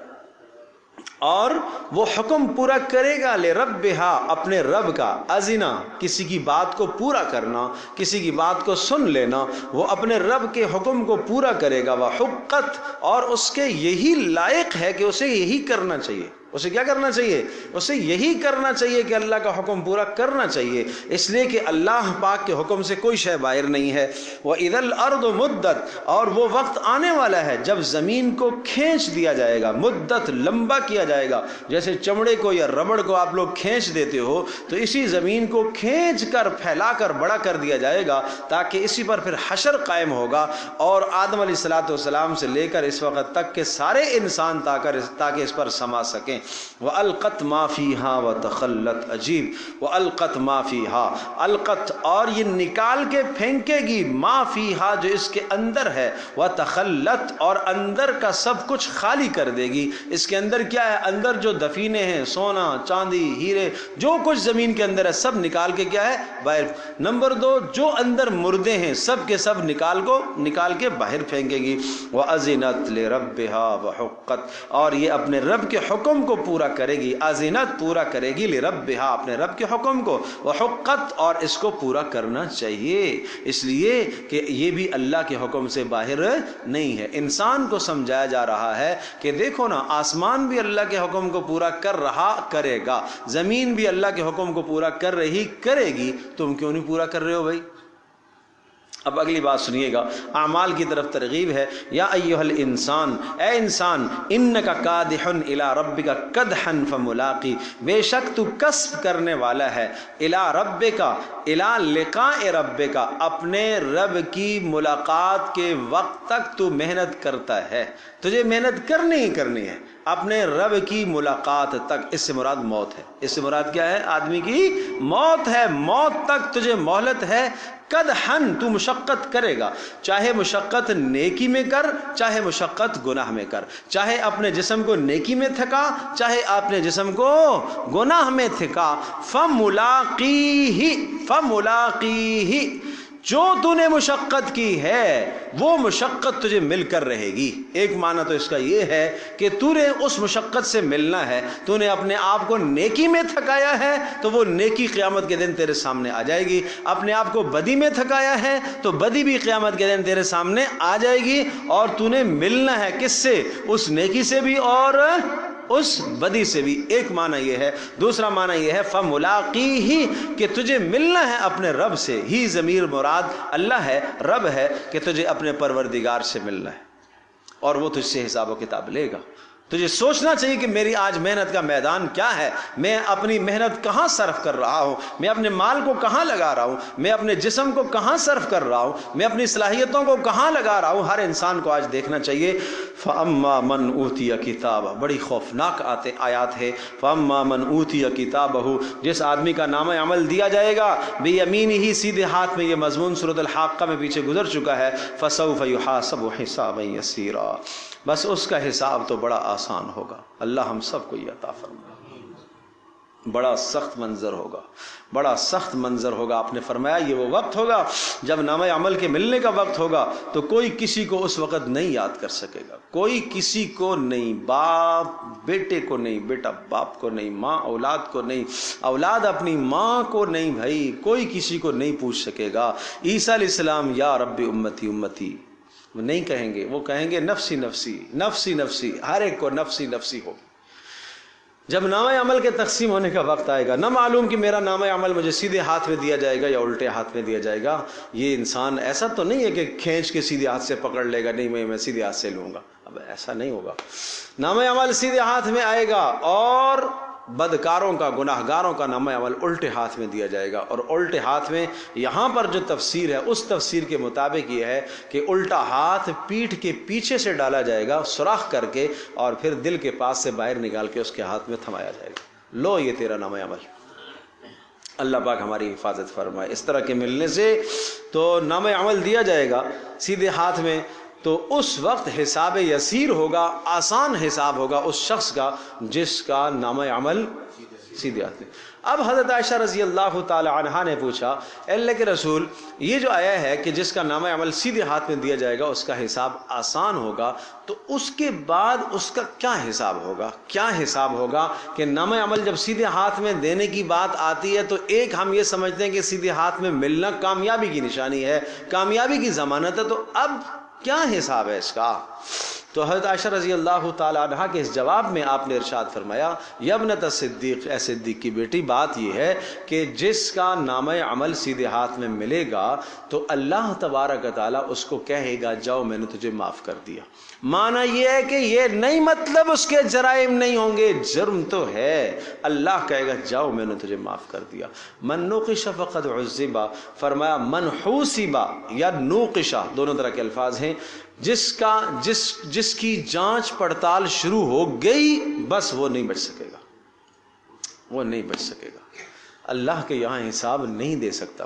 اور وہ حکم پورا کرے گا، لِرَبِّهَا، اپنے رب کا، اذنا کسی کی بات کو پورا کرنا، کسی کی بات کو سن لینا، وہ اپنے رب کے حکم کو پورا کرے گا، وَحُقَّتْ، اور اس کے یہی لائق ہے کہ اسے یہی کرنا چاہیے۔ اسے کیا کرنا چاہیے؟ اسے یہی کرنا چاہیے کہ اللہ کا حکم پورا کرنا چاہیے، اس لیے کہ اللہ پاک کے حکم سے کوئی شے باہر نہیں ہے۔ وَإِذَا الْأَرْضُ مُدَّتْ، اور وہ وقت آنے والا ہے جب زمین کو کھینچ دیا جائے گا، مدت لمبا کیا جائے گا، جیسے چمڑے کو یا ربڑ کو آپ لوگ کھینچ دیتے ہو تو اسی زمین کو کھینچ کر پھیلا کر بڑا کر دیا جائے گا تاکہ اسی پر پھر حشر قائم ہوگا، اور آدم علیہ السلام سے لے کر اس وقت تک کے سارے انسان تاکہ اس پر سما سکیں۔ وَأَلْقَتْ مَا فِيهَا وَتَخَلَّتْ، عجیب، وَأَلْقَتْ مَا فِيهَا، القت، اور یہ نکال کے پھینکے گی، ما فِيهَا، جو اس کے اندر ہے، وَتَخَلَّتْ، اور اندر کا سب کچھ خالی کر دے گی۔ اس کے اندر کیا ہے؟ اندر جو دفینے ہیں، سونا چاندی ہیرے، جو کچھ زمین کے اندر ہے سب نکال کے کیا ہے؟ باہر۔ نمبر 2، جو اندر مردے ہیں سب کے سب نکال کے باہر پھینکے گی۔ وَأَذِنَتْ لِرَبِّهَا وَحُقَّتْ، اور یہ اپنے رب کے حکم کو پورا کرے گی، اذنت پورا کرے گی، لربها، اپنے رب کے حکم کو، وحقت، اور اس کو پورا کرنا چاہیے، اس لیے کہ یہ بھی اللہ کے حکم سے باہر نہیں ہے۔ انسان کو سمجھایا جا رہا ہے کہ دیکھو نا، آسمان بھی اللہ کے حکم کو پورا کرے گا، زمین بھی اللہ کے حکم کو پورا کرے گی، تم کیوں نہیں پورا کر رہے ہو بھائی؟ اب اگلی بات سنیے گا، اعمال کی طرف ترغیب ہے۔ یا ایھا الانسان، اے انسان، انک کادح الی ربک کدحا فملاقی، بے شک تو کسب کرنے والا ہے، الی ربک، الی لقاء ربک، اپنے رب کی ملاقات کے وقت تک تو محنت کرتا ہے، تجھے محنت کرنی ہے اپنے رب کی ملاقات تک۔ اس سے مراد موت ہے، اس سے مراد کیا ہے؟ آدمی کی موت ہے، موت تک تجھے مہلت ہے۔ قدحن، تو مشقت کرے گا، چاہے مشقت نیکی میں کر، چاہے مشقت گناہ میں کر، چاہے اپنے جسم کو نیکی میں تھکا، چاہے اپنے جسم کو گناہ میں تھکا۔ فملاقیہ، جو تو نے مشقت کی ہے وہ مشقت تجھے مل کر رہے گی۔ ایک معنی تو اس کا یہ ہے کہ تو نے اس مشقت سے ملنا ہے، تو نے اپنے آپ کو نیکی میں تھکایا ہے تو وہ نیکی قیامت کے دن تیرے سامنے آ جائے گی، اپنے آپ کو بدی میں تھکایا ہے تو بدی بھی قیامت کے دن تیرے سامنے آ جائے گی، اور تو نے ملنا ہے کس سے؟ اس نیکی سے بھی اور اس بدی سے بھی۔ ایک معنی یہ ہے۔ دوسرا معنی یہ ہے فملاقیہ، کہ تجھے ملنا ہے اپنے رب سے، ہی ضمیر مراد اللہ ہے، رب ہے، کہ تجھے اپنے پروردگار سے ملنا ہے، اور وہ تجھ سے حساب و کتاب لے گا۔ تجھے سوچنا چاہیے کہ میری آج محنت کا میدان کیا ہے، میں اپنی محنت کہاں صرف کر رہا ہوں، میں اپنے مال کو کہاں لگا رہا ہوں، میں اپنے جسم کو کہاں صرف کر رہا ہوں، میں اپنی صلاحیتوں کو کہاں لگا رہا ہوں۔ ہر انسان کو آج دیکھنا چاہیے۔ فَأَمَّا مَنْ أُوتِيَ كِتَابَهُ، بڑی خوفناک آیات ہے۔ فَأَمَّا مَنْ أُوتِيَ كِتَابَهُ، جس آدمی کا نامہ عمل دیا جائے گا بِيَمِينِهِ، سیدھے ہاتھ میں، یہ مضمون سورۃ الحاقہ میں پیچھے گزر چکا ہے۔ فَسَوْفَ يُحَاسَبُ حِسَابًا يَسِيرًا، بس اس کا حساب تو بڑا آسان ہوگا۔ اللہ ہم سب کو یہ عطا فرمائے۔ بڑا سخت منظر ہوگا، بڑا سخت منظر ہوگا۔ آپ نے فرمایا یہ وہ وقت ہوگا جب نامہ عمل کے ملنے کا وقت ہوگا تو کوئی کسی کو اس وقت نہیں یاد کر سکے گا، کوئی کسی کو نہیں، باپ بیٹے کو نہیں، بیٹا باپ کو نہیں، ماں اولاد کو نہیں، اولاد اپنی ماں کو نہیں، بھائی کوئی کسی کو نہیں پوچھ سکے گا۔ عیسیٰ علیہ السلام یا رب امتی امتی وہ نہیں کہیں گے، وہ کہیں گے نفسی نفسی نفسی نفسی، ہر ایک کو نفسی نفسی ہوگی۔ جب نامہ عمل کے تقسیم ہونے کا وقت آئے گا، نہ معلوم کہ میرا نامہ عمل مجھے سیدھے ہاتھ میں دیا جائے گا یا الٹے ہاتھ میں دیا جائے گا۔ یہ انسان ایسا تو نہیں ہے کہ کھینچ کے سیدھے ہاتھ سے پکڑ لے گا، نہیں میں سیدھے ہاتھ سے لوں گا، اب ایسا نہیں ہوگا۔ نامہ عمل سیدھے ہاتھ میں آئے گا، اور بدکاروں کا، گناہ گاروں کا نامہ عمل الٹے ہاتھ میں دیا جائے گا۔ اور الٹے ہاتھ میں یہاں پر جو تفسیر ہے اس تفسیر کے مطابق یہ ہے کہ الٹا ہاتھ پیٹھ کے پیچھے سے ڈالا جائے گا سوراخ کر کے، اور پھر دل کے پاس سے باہر نکال کے اس کے ہاتھ میں تھمایا جائے گا، لو یہ تیرا نامہ عمل۔ اللہ پاک ہماری حفاظت فرمائے۔ اس طرح کے ملنے سے تو نامہ عمل دیا جائے گا سیدھے ہاتھ میں، تو اس وقت حساب یسیر ہوگا، آسان حساب ہوگا اس شخص کا جس کا نامہ عمل سیدھے ہاتھ میں۔ اب حضرت عائشہ رضی اللہ تعالی عنہا نے پوچھا، اے اللہ کے رسول، یہ جو آیا ہے کہ جس کا نامہ عمل سیدھے ہاتھ میں دیا جائے گا اس کا حساب آسان ہوگا، تو اس کے بعد اس کا کیا حساب ہوگا؟ کیا حساب ہوگا کہ نامہ عمل جب سیدھے ہاتھ میں دینے کی بات آتی ہے تو ایک ہم یہ سمجھتے ہیں کہ سیدھے ہاتھ میں ملنا کامیابی کی نشانی ہے، کامیابی کی ضمانت ہے، تو اب کیا حساب ہے اس کا؟ تو حضرت عائشہ رضی اللہ تعالیٰ عنہ کے اس جواب میں آپ نے ارشاد فرمایا یا ابنت صدیق، اے صدیق کی بیٹی، بات یہ ہے کہ جس کا نامہ عمل سیدھے ہاتھ میں ملے گا تو اللہ تبارک و تعالیٰ اس کو کہے گا جاؤ میں نے تجھے معاف کر دیا۔ معنی یہ ہے کہ یہ نہیں مطلب اس کے جرائم نہیں ہوں گے، جرم تو ہے، اللہ کہے گا جاؤ میں نے تجھے معاف کر دیا۔ من نوقش فقد عذب، فرمایا من حوسب یا نوقش، دونوں طرح کے الفاظ ہیں، جس کی جانچ پڑتال شروع ہو گئی بس وہ نہیں بچ سکے گا، وہ نہیں بچ سکے گا۔ اللہ کے یہاں حساب نہیں دے سکتا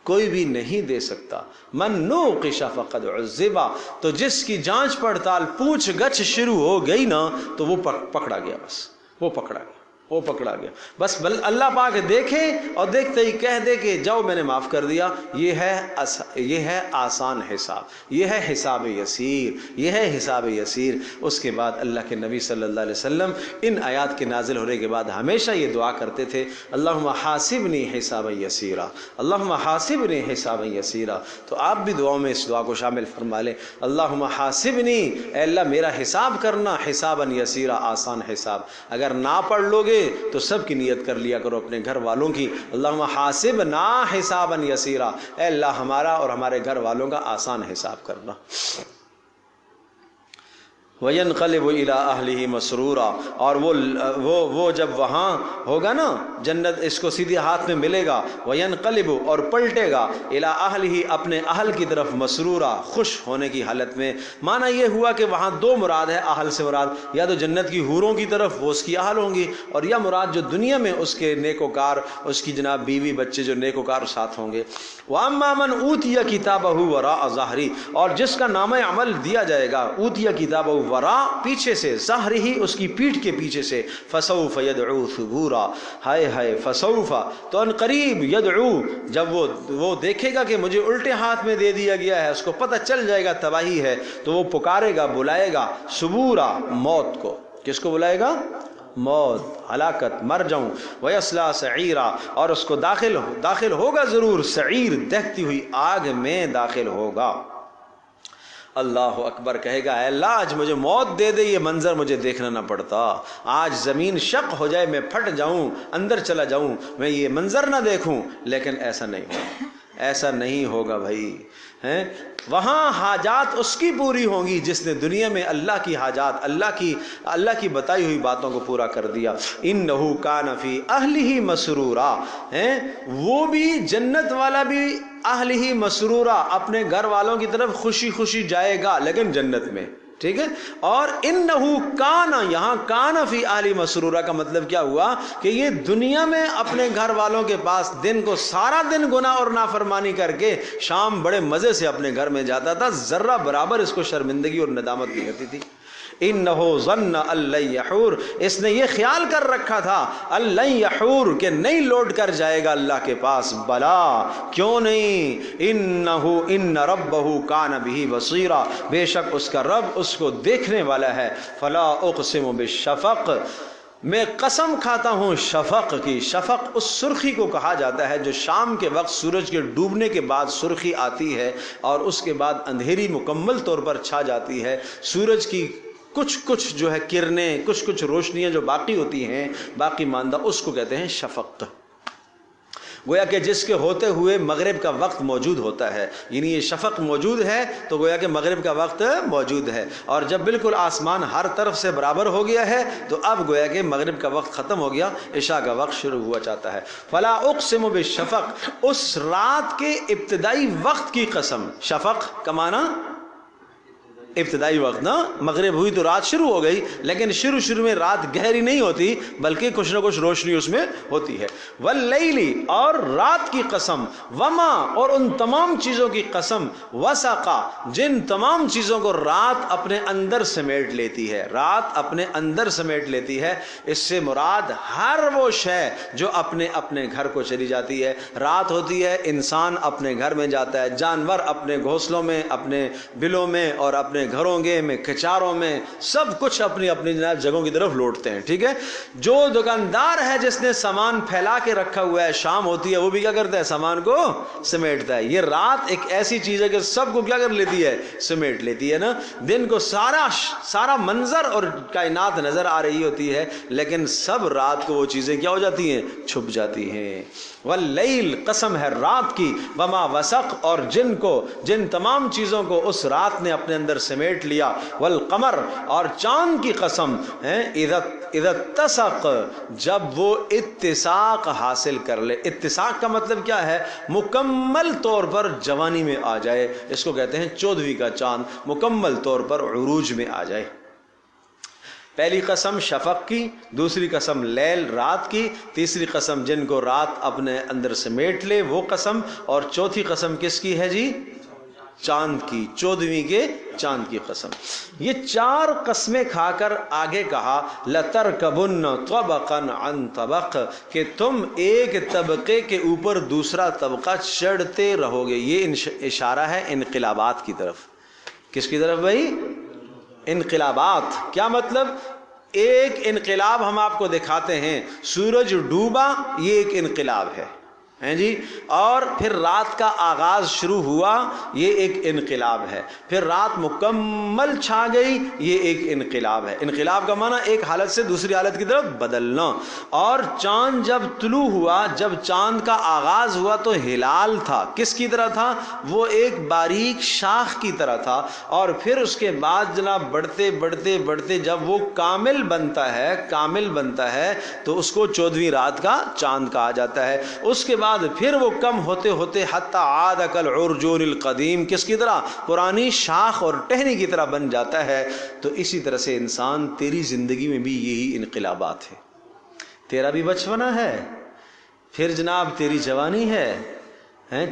کوئی بھی نہیں دے سکتا۔ من نوقش فقد عذب، تو جس کی جانچ پڑتال پوچھ گچھ شروع ہو گئی نا تو وہ پکڑا گیا، بس وہ پکڑا گیا بس۔ اللہ پاک دیکھے اور دیکھتے ہی کہہ دے کہ جاؤ میں نے معاف کر دیا۔ یہ ہے آسان حساب، یہ ہے حساب یسیر، یہ ہے حساب یسیر۔ اس کے بعد اللہ کے نبی صلی اللہ علیہ وسلم ان آیات کے نازل ہونے کے بعد ہمیشہ یہ دعا کرتے تھے اللہم حاسبنی حسابا یسیرا، اللہم حاسبنی حسابا یسیرا۔ تو آپ بھی دعاؤں میں اس دعا کو شامل فرما لیں، اللہم حاسبنی، اے اللہ میرا حساب کرنا، حسابا یسیرا، آسان حساب۔ اگر نہ پڑھ لو گے تو سب کی نیت کر لیا کرو اپنے گھر والوں کی، اللہم حاسبنا حسابا یسیرا، اے اللہ ہمارا اور ہمارے گھر والوں کا آسان حساب کرنا۔ وَيَنْقَلِبُ إِلَىٰ أَهْلِهِ مَسْرُورًا، اور وہ جب وہاں ہوگا نا جنت اس کو سیدھے ہاتھ میں ملے گا، وَيَنْقَلِبُ، اور پلٹے گا، إِلَىٰ أَهْلِهِ، اپنے اہل کی طرف، مسرورا، خوش ہونے کی حالت میں۔ معنی یہ ہوا کہ وہاں دو مراد ہے، اہل سے مراد یا تو جنت کی حوروں کی طرف، وہ اس کی اہل ہوں گی، اور یا مراد جو دنیا میں اس کے نیکوکار، اس کی جناب بیوی بچے جو نیکوکار ساتھ ہوں گے۔ وَأَمَّا مَنْ أُوتِيَ كِتَابَهُ وَرَاءَ ظَهْرِهِ، اور جس کا نامہ عمل دیا جائے گا، أُوتِيَ كِتَابَهُ ورا، پیچھے سے، ظہرہی، اس کی پیٹھ کے پیچھے سے، فسوف یدعو ثبورا، ہائے ہائے، فسوف، تو ان قریب، یدعو، جب وہ دیکھے گا کہ مجھے الٹے ہاتھ میں دے دیا گیا ہے، اس کو پتہ چل جائے گا تباہی ہے، تو وہ پکارے گا، بلائے گا، ثبورا، موت کو۔ کس کو بلائے گا؟ موت، ہلاکت، مر جاؤں۔ وَيَصْلَىٰ سَعِيرًا، اور اس کو داخل ہوگا ضرور، سعیر، دہتی ہوئی آگ میں داخل ہوگا۔ اللہ اکبر، کہے گا اے اللہ آج مجھے موت دے دے، یہ منظر مجھے دیکھنا نہ پڑتا، آج زمین شق ہو جائے، میں پھٹ جاؤں، اندر چلا جاؤں، میں یہ منظر نہ دیکھوں، لیکن ایسا نہیں ہوگا، ایسا نہیں ہوگا بھائی، ہیں؟ وہاں حاجات اس کی پوری ہوں گی جس نے دنیا میں اللہ کی حاجات، اللہ کی بتائی ہوئی باتوں کو پورا کر دیا۔ انہ کان فی اہلہ مسرورا، ہیں؟ وہ بھی جنت والا بھی اہلہ مسرورا، اپنے گھر والوں کی طرف خوشی خوشی جائے گا، لیکن جنت میں، ٹھیک ہے۔ اور انہ کان، یہاں کان فی اہلہ مسرورا کا مطلب کیا ہوا کہ یہ دنیا میں اپنے گھر والوں کے پاس دن کو سارا دن گناہ اور نافرمانی کر کے شام بڑے مزے سے اپنے گھر میں جاتا تھا، ذرہ برابر اس کو شرمندگی اور ندامت نہیں ہوتی تھی۔ انہ ظن ان لن یحور، اس نے یہ خیال کر رکھا تھا ان لن یحور کہ نہیں لوٹ کر جائے گا اللہ کے پاس، بلا، کیوں نہیں، ان ربہ کان بہ بصیرا، بے شک اس کا رب اس کو دیکھنے والا ہے۔ فلا اقسم بالشفق، میں قسم کھاتا ہوں شفق کی۔ شفق اس سرخی کو کہا جاتا ہے جو شام کے وقت سورج کے ڈوبنے کے بعد سرخی آتی ہے اور اس کے بعد اندھیری مکمل طور پر چھا جاتی ہے، سورج کی کچھ جو ہے کرنیں، کچھ روشنیاں جو باقی ہوتی ہیں باقی ماندہ، اس کو کہتے ہیں شفق۔ گویا کہ جس کے ہوتے ہوئے مغرب کا وقت موجود ہوتا ہے، یعنی یہ شفق موجود ہے تو گویا کہ مغرب کا وقت موجود ہے، اور جب بالکل آسمان ہر طرف سے برابر ہو گیا ہے تو اب گویا کہ مغرب کا وقت ختم ہو گیا، عشاء کا وقت شروع ہوا چاہتا ہے۔ فلا اقسم بالشفق، اس رات کے ابتدائی وقت کی قسم۔ شفق کا معنی ابتدائی وقت نا، مغرب ہوئی تو رات شروع ہو گئی، لیکن شروع میں رات گہری نہیں ہوتی بلکہ کچھ نہ کچھ روشنی اس میں ہوتی ہے۔ واللیل، اور رات کی قسم، وما، اور ان تمام چیزوں کی قسم، وسقا، جن تمام چیزوں کو رات اپنے اندر سمیٹ لیتی ہے، رات اپنے اندر سمیٹ لیتی ہے، اس سے مراد ہر وہ شے جو اپنے گھر کو چلی جاتی ہے۔ رات ہوتی ہے، انسان اپنے گھر میں جاتا ہے، جانور اپنے گھونسلوں میں، اپنے بلوں میں اور اپنے اپنے گھروں میں کچاروں میں سب کچھ اپنی اپنی جناب جگہوں کی طرف لوٹتے ہیں. ٹھیک ہے. جو دکاندار ہے جس نے سامان پھیلا کے رکھا ہوا ہے، شام ہوتی ہے وہ بھی کیا کرتا ہے؟ سامان کو سمیٹتا ہے. یہ رات ایک ایسی چیز ہے کہ سب کو کیا کر لیتی ہے؟ سمیٹ لیتی ہے نا. دن کو سارا منظر اور کائنات نظر آ رہی ہوتی ہے، لیکن سب رات کو وہ چیزیں کیا ہو جاتی ہیں؟ چھپ جاتی ہیں. واللیل، قسم ہے رات کی، وما وسق، اور جن تمام چیزوں کو اس رات نے اپنے اندر سمیٹ لیا. والقمر، اور چاند کی قسم ہے، اذا اتسق، جب وہ اتساق حاصل کر لے. اتساق کا مطلب کیا ہے؟ مکمل طور پر جوانی میں آ جائے. اس کو کہتے ہیں 14ویں کا چاند مکمل طور پر عروج میں آ جائے. پہلی قسم شفق کی، دوسری قسم لیل رات کی، تیسری قسم جن کو رات اپنے اندر سمیٹ لے وہ قسم، اور چوتھی قسم کس کی ہے جی؟ چاند کی، 14ویں کے چاند کی قسم. یہ 4 قسمیں کھا کر آگے کہا لَتَرْكَبُنَّ طَبَقًا عَنْ طَبَقٍ، کہ تم ایک طبقے کے اوپر دوسرا طبقہ چڑھتے رہو گے. یہ اشارہ ہے انقلابات کی طرف. کس کی طرف بھائی؟ انقلابات. کیا مطلب؟ ایک انقلاب ہم آپ کو دکھاتے ہیں، سورج ڈوبا، یہ ایک انقلاب ہے جی. اور پھر رات کا آغاز شروع ہوا، یہ ایک انقلاب ہے. پھر رات مکمل چھا گئی، یہ ایک انقلاب ہے. انقلاب کا معنی ایک حالت سے دوسری حالت کی طرف بدلنا. اور چاند جب طلوع ہوا، جب چاند کا آغاز ہوا تو ہلال تھا. کس کی طرح تھا؟ وہ ایک باریک شاخ کی طرح تھا. اور پھر اس کے بعد جناب بڑھتے بڑھتے بڑھتے جب وہ کامل بنتا ہے تو اس کو 14ویں رات کا چاند کہا جاتا ہے. اس کے بعد پھر وہ کم ہوتے ہوتے حتی عاد کالعرجون القدیم، کس کی طرح؟ پرانی شاخ اور ٹہنی کی طرح بن جاتا ہے. تو اسی طرح سے انسان، تیری زندگی میں بھی یہی انقلابات ہے. تیرا بھی بچپنا ہے، پھر جناب تیری جوانی ہے.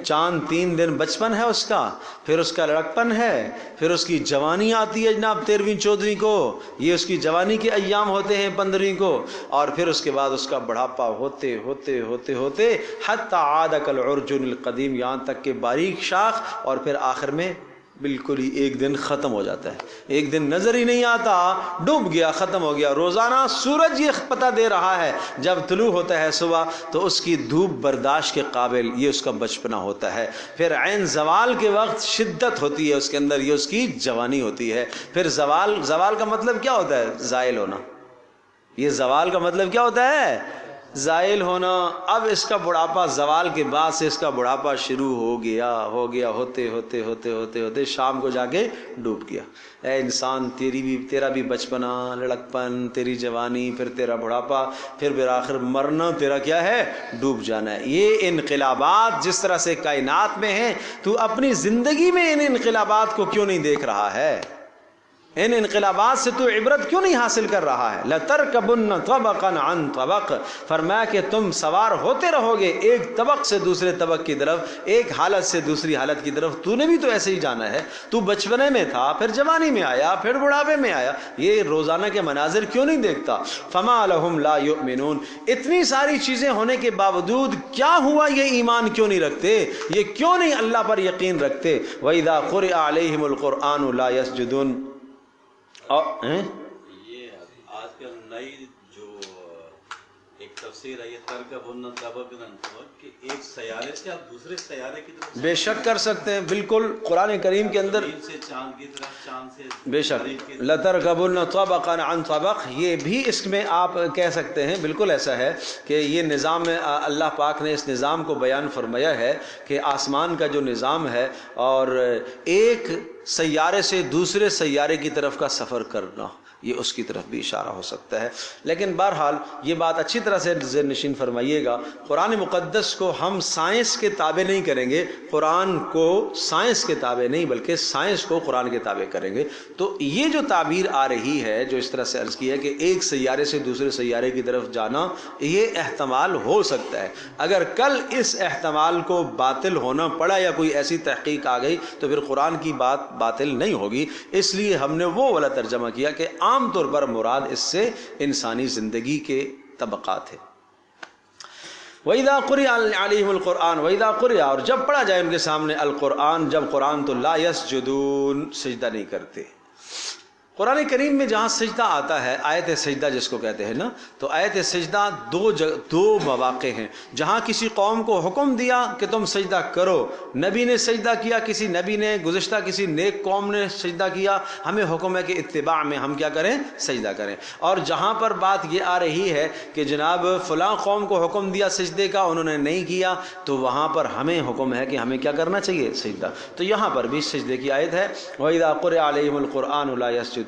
چاند 3 دن بچپن ہے اس کا، پھر اس کا لڑکپن ہے، پھر اس کی جوانی آتی ہے جناب 13ویں 14ویں کو، یہ اس کی جوانی کے ایام ہوتے ہیں 15ویں کو. اور پھر اس کے بعد اس کا بڑھاپا ہوتے ہوتے ہوتے ہوتے حتی عاد کالعرجون القدیم، یہاں تک کہ باریک شاخ، اور پھر آخر میں بالکل ہی ایک دن ختم ہو جاتا ہے. ایک دن نظر ہی نہیں آتا، ڈوب گیا، ختم ہو گیا. روزانہ سورج یہ پتہ دے رہا ہے جب طلوع ہوتا ہے صبح تو اس کی دھوپ برداشت کے قابل، یہ اس کا بچپنا ہوتا ہے. پھر عین زوال کے وقت شدت ہوتی ہے اس کے اندر، یہ اس کی جوانی ہوتی ہے. پھر زوال کا مطلب کیا ہوتا ہے؟ زائل ہونا. یہ زوال کا مطلب کیا ہوتا ہے؟ زائل ہونا. اب اس کا بڑھاپا، زوال کے بعد سے اس کا بڑھاپا شروع ہو گیا ہوتے ہوتے ہوتے ہوتے ہوتے شام کو جا کے ڈوب گیا. اے انسان، تیرا بھی بچپنا، لڑکپن، تیری جوانی، پھر تیرا بڑھاپا، پھر آخر مرنا تیرا کیا ہے؟ ڈوب جانا ہے. یہ انقلابات جس طرح سے کائنات میں ہیں، تو اپنی زندگی میں ان انقلابات کو کیوں نہیں دیکھ رہا ہے؟ ان انقلابات سے تو عبرت کیوں نہیں حاصل کر رہا ہے؟ لَتَرْكَبُنَّ طَبَقًا عَنْ طَبَقٍ، فرمایا کہ تم سوار ہوتے رہو گے ایک طبق سے دوسرے طبق کی طرف، ایک حالت سے دوسری حالت کی طرف. تو نے بھی تو ایسے ہی جانا ہے. تو بچپنے میں تھا، پھر جوانی میں آیا، پھر بڑھاپے میں آیا. یہ روزانہ کے مناظر کیوں نہیں دیکھتا؟ فَمَا لَهُمْ لَا يُؤْمِنُونَ، اتنی ساری چیزیں ہونے کے باوجود کیا ہوا؟ یہ ایمان کیوں نہیں رکھتے؟ یہ کیوں نہیں اللہ پر یقین رکھتے؟ وَإِذَا قُرِئَ عَلَيْهِمُ الْقُرْآنُ لَا يَسْجُدُونَ. یہ آج کل نئی جو ایک تفسیر ہے، یہ ترکبن طبقا عن طبق، کہ ایک سیارے سے آپ دوسرے سیارے کی طرف بے شک کر سکتے ہیں. بالکل قرآن کریم کے اندر سے چاند کی طرف، چاند سے بے شک لَتَرْكَبُنَّ طَبَقًا عَنْ طَبَقٍ، یہ بھی اس میں آپ کہہ سکتے ہیں. بالکل ایسا ہے کہ یہ نظام اللہ پاک نے اس نظام کو بیان فرمایا ہے کہ آسمان کا جو نظام ہے اور ایک سیارے سے دوسرے سیارے کی طرف کا سفر کرنا، یہ اس کی طرف بھی اشارہ ہو سکتا ہے. لیکن بہرحال یہ بات اچھی طرح سے ذہن نشین فرمائیے گا، قرآن مقدس کو ہم سائنس کے تابع نہیں کریں گے. قرآن کو سائنس کے تابع نہیں بلکہ سائنس کو قرآن کے تابع کریں گے. تو یہ جو تعبیر آ رہی ہے، جو اس طرح سے عرض کی ہے کہ ایک سیارے سے دوسرے سیارے کی طرف جانا، یہ احتمال ہو سکتا ہے. اگر کل اس احتمال کو باطل ہونا پڑا یا کوئی ایسی تحقیق آ گئی تو پھر قرآن کی بات باطل نہیں ہوگی. اس لیے ہم نے وہ والا ترجمہ کیا کہ عام طور پر مراد اس سے انسانی زندگی کے طبقات ہے. وَإِذَا قُرِئَ عَلَيْهِمُ الْقُرْآنُ، وَإِذَا قُرِئَ، اور جب پڑھا جائے ان کے سامنے القرآن، جب قرآن، تو لا يسجدون، سجدہ نہیں کرتے. قرآن کریم میں جہاں سجدہ آتا ہے، آیت سجدہ جس کو کہتے ہیں نا، تو آیت سجدہ دو مواقع ہیں جہاں کسی قوم کو حکم دیا کہ تم سجدہ کرو، نبی نے سجدہ کیا، کسی نبی نے گزشتہ کسی نیک قوم نے سجدہ کیا، ہمیں حکم ہے کہ اتباع میں ہم کیا کریں؟ سجدہ کریں۔ اور جہاں پر بات یہ آ رہی ہے کہ جناب فلاں قوم کو حکم دیا سجدے کا، انہوں نے نہیں کیا، تو وہاں پر ہمیں حکم ہے کہ ہمیں کیا کرنا چاہیے؟ سجدہ۔ تو یہاں پر بھی سجدے کی آیت ہے، وَإِذَا قُرِئَ عَلَيْهِمُ الْقُرْآنُ لَا يَسْجُدُونَ۔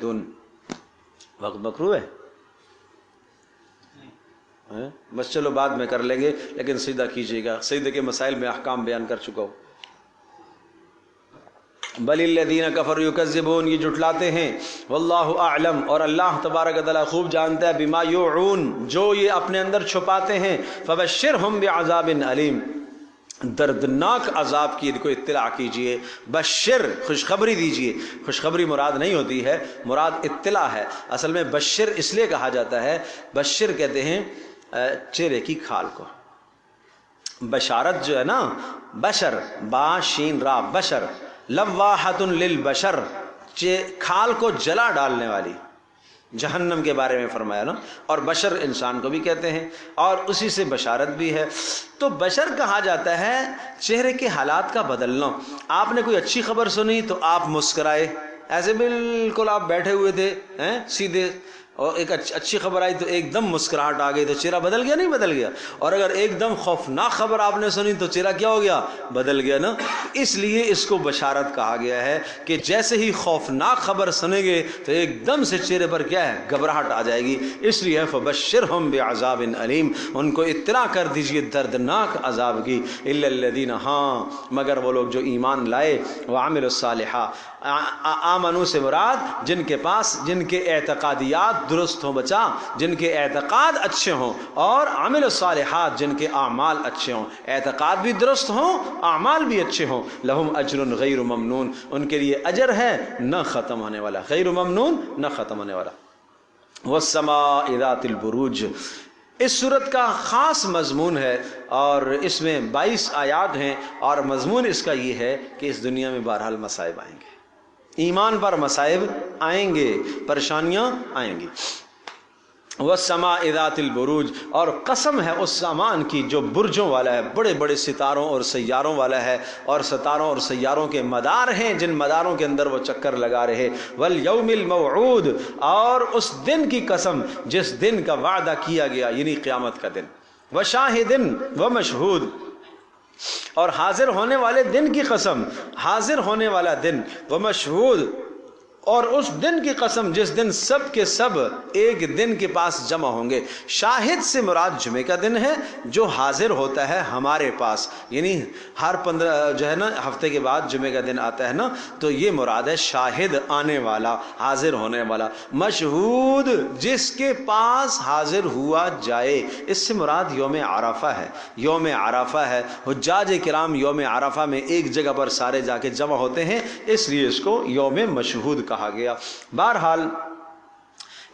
وقت مکروہ ہے؟ بس چلو بعد میں کر لیں گے، لیکن سجدہ کیجیے گا۔ سجدے کے مسائل میں احکام بیان کر چکا ہوں۔ بل الذین کفروا یکذبون، یہ جھٹلاتے ہیں، واللہ اعلم، اور اللہ تبارک و تعالیٰ خوب جانتا ہے، بما یوعون، جو یہ اپنے اندر چھپاتے ہیں، فبشرہم بعذاب علیم، دردناک عذاب کی ان کو اطلاع کیجئے۔ بشر، خوشخبری دیجئے۔ خوشخبری مراد نہیں ہوتی ہے، مراد اطلاع ہے۔ اصل میں بشر اس لیے کہا جاتا ہے، بشر کہتے ہیں چہرے کی کھال کو۔ بشارت جو ہے نا، بشر، با شین را، بشر، لواحۃ للبشر، کھال کو جلا ڈالنے والی، جہنم کے بارے میں فرمایا نا، اور بشر انسان کو بھی کہتے ہیں، اور اسی سے بشارت بھی ہے۔ تو بشر کہا جاتا ہے چہرے کے حالات کا بدلنا۔ آپ نے کوئی اچھی خبر سنی تو آپ مسکرائے، ایسے بالکل آپ بیٹھے ہوئے تھے سیدھے، اور ایک اچھی خبر آئی تو ایک دم مسکراہٹ آ گئی، تو چہرہ بدل گیا نہیں بدل گیا؟ اور اگر ایک دم خوفناک خبر آپ نے سنی تو چہرہ کیا ہو گیا؟ بدل گیا نا۔ اس لیے اس کو بشارت کہا گیا ہے کہ جیسے ہی خوفناک خبر سنیں گے تو ایک دم سے چہرے پر کیا ہے؟ گھبراہٹ آ جائے گی۔ اس لیے فبشرہم بعذاب علیم، ان کو اطلاع کر دیجئے دردناک عذاب کی۔ الا الذین، ہاں مگر وہ لوگ جو ایمان لائے، وعملوا الصالحات، آمنو سے مراد جن کے پاس، جن کے اعتقادیات درست ہوں بچا، جن کے اعتقاد اچھے ہوں، اور عمل الصالحات، جن کے اعمال اچھے ہوں، اعتقاد بھی درست ہوں، اعمال بھی اچھے ہوں، لہم اجر غیر ممنون، ان کے لیے اجر ہے نہ ختم ہونے والا، غیر ممنون، نہ ختم ہونے والا۔ والسماء ذات البروج، اس صورت کا خاص مضمون ہے، اور اس میں 22 آیات ہیں، اور مضمون اس کا یہ ہے کہ اس دنیا میں بہرحال مصائب آئیں گے، ایمان پر مصائب آئیں گے، پریشانیاں آئیں گی۔ والسماء ذات البروج، اور قسم ہے اس سامان کی جو برجوں والا ہے، بڑے بڑے ستاروں اور سیاروں والا ہے، اور ستاروں اور سیاروں کے مدار ہیں جن مداروں کے اندر وہ چکر لگا رہے۔ والیوم الموعود، اور اس دن کی قسم جس دن کا وعدہ کیا گیا، یعنی قیامت کا دن۔ وشاہد ومشہود، اور حاضر ہونے والے دن کی قسم، حاضر ہونے والا دن، ومشہود، اور اس دن کی قسم جس دن سب کے سب ایک دن کے پاس جمع ہوں گے۔ شاہد سے مراد جمعے کا دن ہے جو حاضر ہوتا ہے ہمارے پاس، یعنی ہر 15 جو ہے نا ہفتے کے بعد جمعے کا دن آتا ہے نا، تو یہ مراد ہے شاہد، آنے والا، حاضر ہونے والا۔ مشہود، جس کے پاس حاضر ہوا جائے، اس سے مراد یوم عرفہ ہے۔ یوم عرفہ ہے، حجاج کرام یوم عرفہ میں ایک جگہ پر سارے جا کے جمع ہوتے ہیں، اس لیے اس کو یوم مشہود کہا گیا۔ بہرحال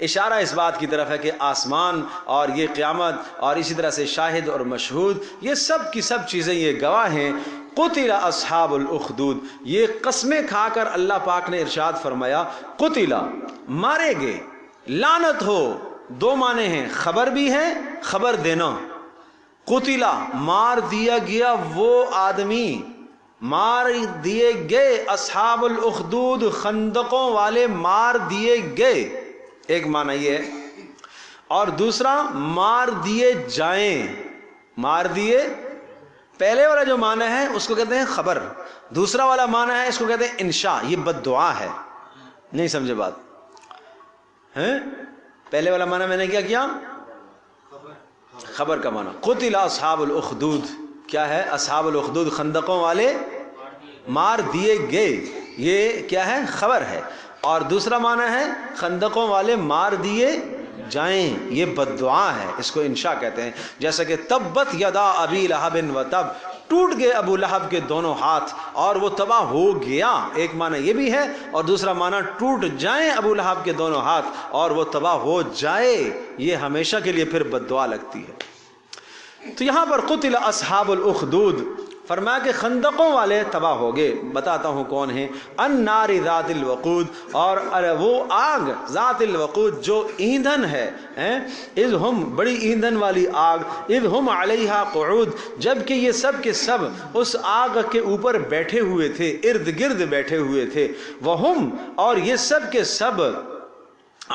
اشارہ اس بات کی طرف ہے کہ آسمان اور یہ قیامت اور اسی طرح سے شاہد اور مشہود، یہ سب کی سب چیزیں یہ گواہ ہیں۔ قتل اصحاب الاخدود، یہ قسمیں کھا کر اللہ پاک نے ارشاد فرمایا، قتل، مارے گئے، لعنت ہو، دو معنی ہیں، خبر بھی ہے، خبر دینا۔ قتل، مار دیا گیا وہ آدمی، مار دیے گئے، اصحاب الاخدود، خندقوں والے مار دیے گئے، ایک معنی یہ ہے، اور دوسرا مار دیے جائیں، مار دیے، پہلے والا جو معنی ہے اس کو کہتے ہیں خبر، دوسرا والا معنی ہے اس کو کہتے ہیں انشاء، یہ بد دعا ہے۔ نہیں سمجھے بات ہے؟ پہلے والا معنی میں نے کیا کیا؟ خبر کا معنی۔ قتل اصحاب الاخدود، کیا ہے؟ اصحاب الاخدود، خندقوں والے مار دیے گئے، یہ کیا ہے؟ خبر ہے۔ اور دوسرا معنی ہے خندقوں والے مار دیے جائیں، یہ بد دعا ہے، اس کو انشاء کہتے ہیں۔ جیسا کہ تبت یدا ابی لہب و تب، ٹوٹ گئے ابو لہب کے دونوں ہاتھ اور وہ تباہ ہو گیا، ایک معنی یہ بھی ہے، اور دوسرا معنی ٹوٹ جائیں ابو لہب کے دونوں ہاتھ اور وہ تباہ ہو جائے، یہ ہمیشہ کے لیے پھر بد دعا لگتی ہے۔ تو یہاں پر قتل اصحاب الاخدود، فرمایا کہ خندقوں والے تباہ ہو گئے. بتاتا ہوں کون ہیں. النار ذات الوقود، اور وہ آگ ذات الوقود جو ایندھن ہے، اذ ہم بڑی ایندھن والی آگ، اذ ہم علیہا قعود جبکہ یہ سب کے سب اس آگ کے اوپر بیٹھے ہوئے تھے، ارد گرد بیٹھے ہوئے تھے. وہم اور یہ سب کے سب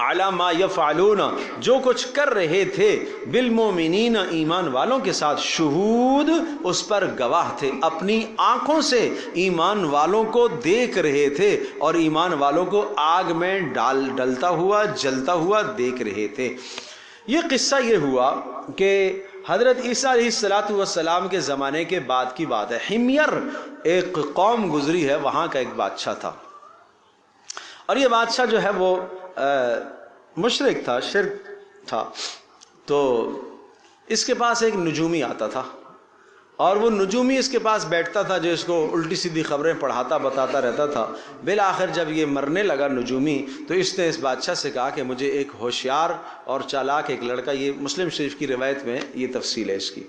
علی ما یفعلون جو کچھ کر رہے تھے، بالمؤمنین ایمان والوں کے ساتھ، شہود اس پر گواہ تھے، اپنی آنکھوں سے ایمان والوں کو دیکھ رہے تھے اور ایمان والوں کو آگ میں ڈلتا ہوا جلتا ہوا دیکھ رہے تھے. یہ قصہ یہ ہوا کہ حضرت عیسیٰ علیہ السلام کے زمانے کے بعد کی بات ہے. حمیر ایک قوم گزری ہے، وہاں کا ایک بادشاہ تھا، اور یہ بادشاہ جو ہے وہ مشرک تھا، شرک تھا. تو اس کے پاس ایک نجومی آتا تھا، اور وہ نجومی اس کے پاس بیٹھتا تھا جو اس کو الٹی سیدھی خبریں پڑھاتا بتاتا رہتا تھا. بالآخر جب یہ مرنے لگا نجومی، تو اس نے اس بادشاہ سے کہا کہ مجھے ایک ہوشیار اور چالاک ایک لڑکا، یہ مسلم شریف کی روایت میں یہ تفصیل ہے اس کی،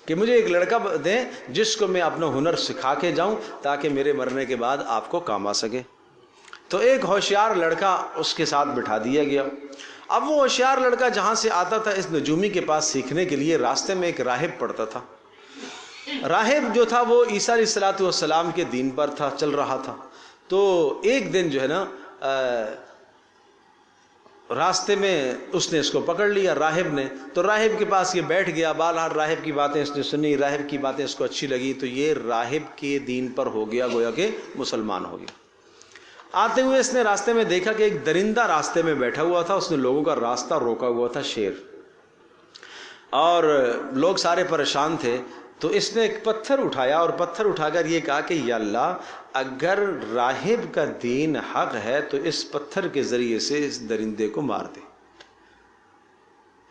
کہ مجھے ایک لڑکا دیں جس کو میں اپنا ہنر سکھا کے جاؤں تاکہ میرے مرنے کے بعد آپ کو کام آ سکے. تو ایک ہوشیار لڑکا اس کے ساتھ بٹھا دیا گیا. اب وہ ہوشیار لڑکا جہاں سے آتا تھا اس نجومی کے پاس سیکھنے کے لیے، راستے میں ایک راہب پڑتا تھا. راہب جو تھا وہ عیسیٰ علیہ السلام کے دین پر تھا، چل رہا تھا. تو ایک دن جو ہے نا راستے میں اس نے اس کو پکڑ لیا راہب نے. تو راہب کے پاس یہ بیٹھ گیا، بالحال راہب کی باتیں اس نے سنی، راہب کی باتیں اس کو اچھی لگی، تو یہ راہب کے دین پر ہو گیا، گویا کہ مسلمان ہو گیا. آتے ہوئے اس نے راستے میں دیکھا کہ ایک درندہ راستے میں بیٹھا ہوا تھا، اس نے لوگوں کا راستہ روکا ہوا تھا، شیر، اور لوگ سارے پریشان تھے. تو اس نے ایک پتھر اٹھایا اور پتھر اٹھا کر یہ کہا کہ یا اللہ، اگر راہب کا دین حق ہے تو اس پتھر کے ذریعے سے اس درندے کو مار دے،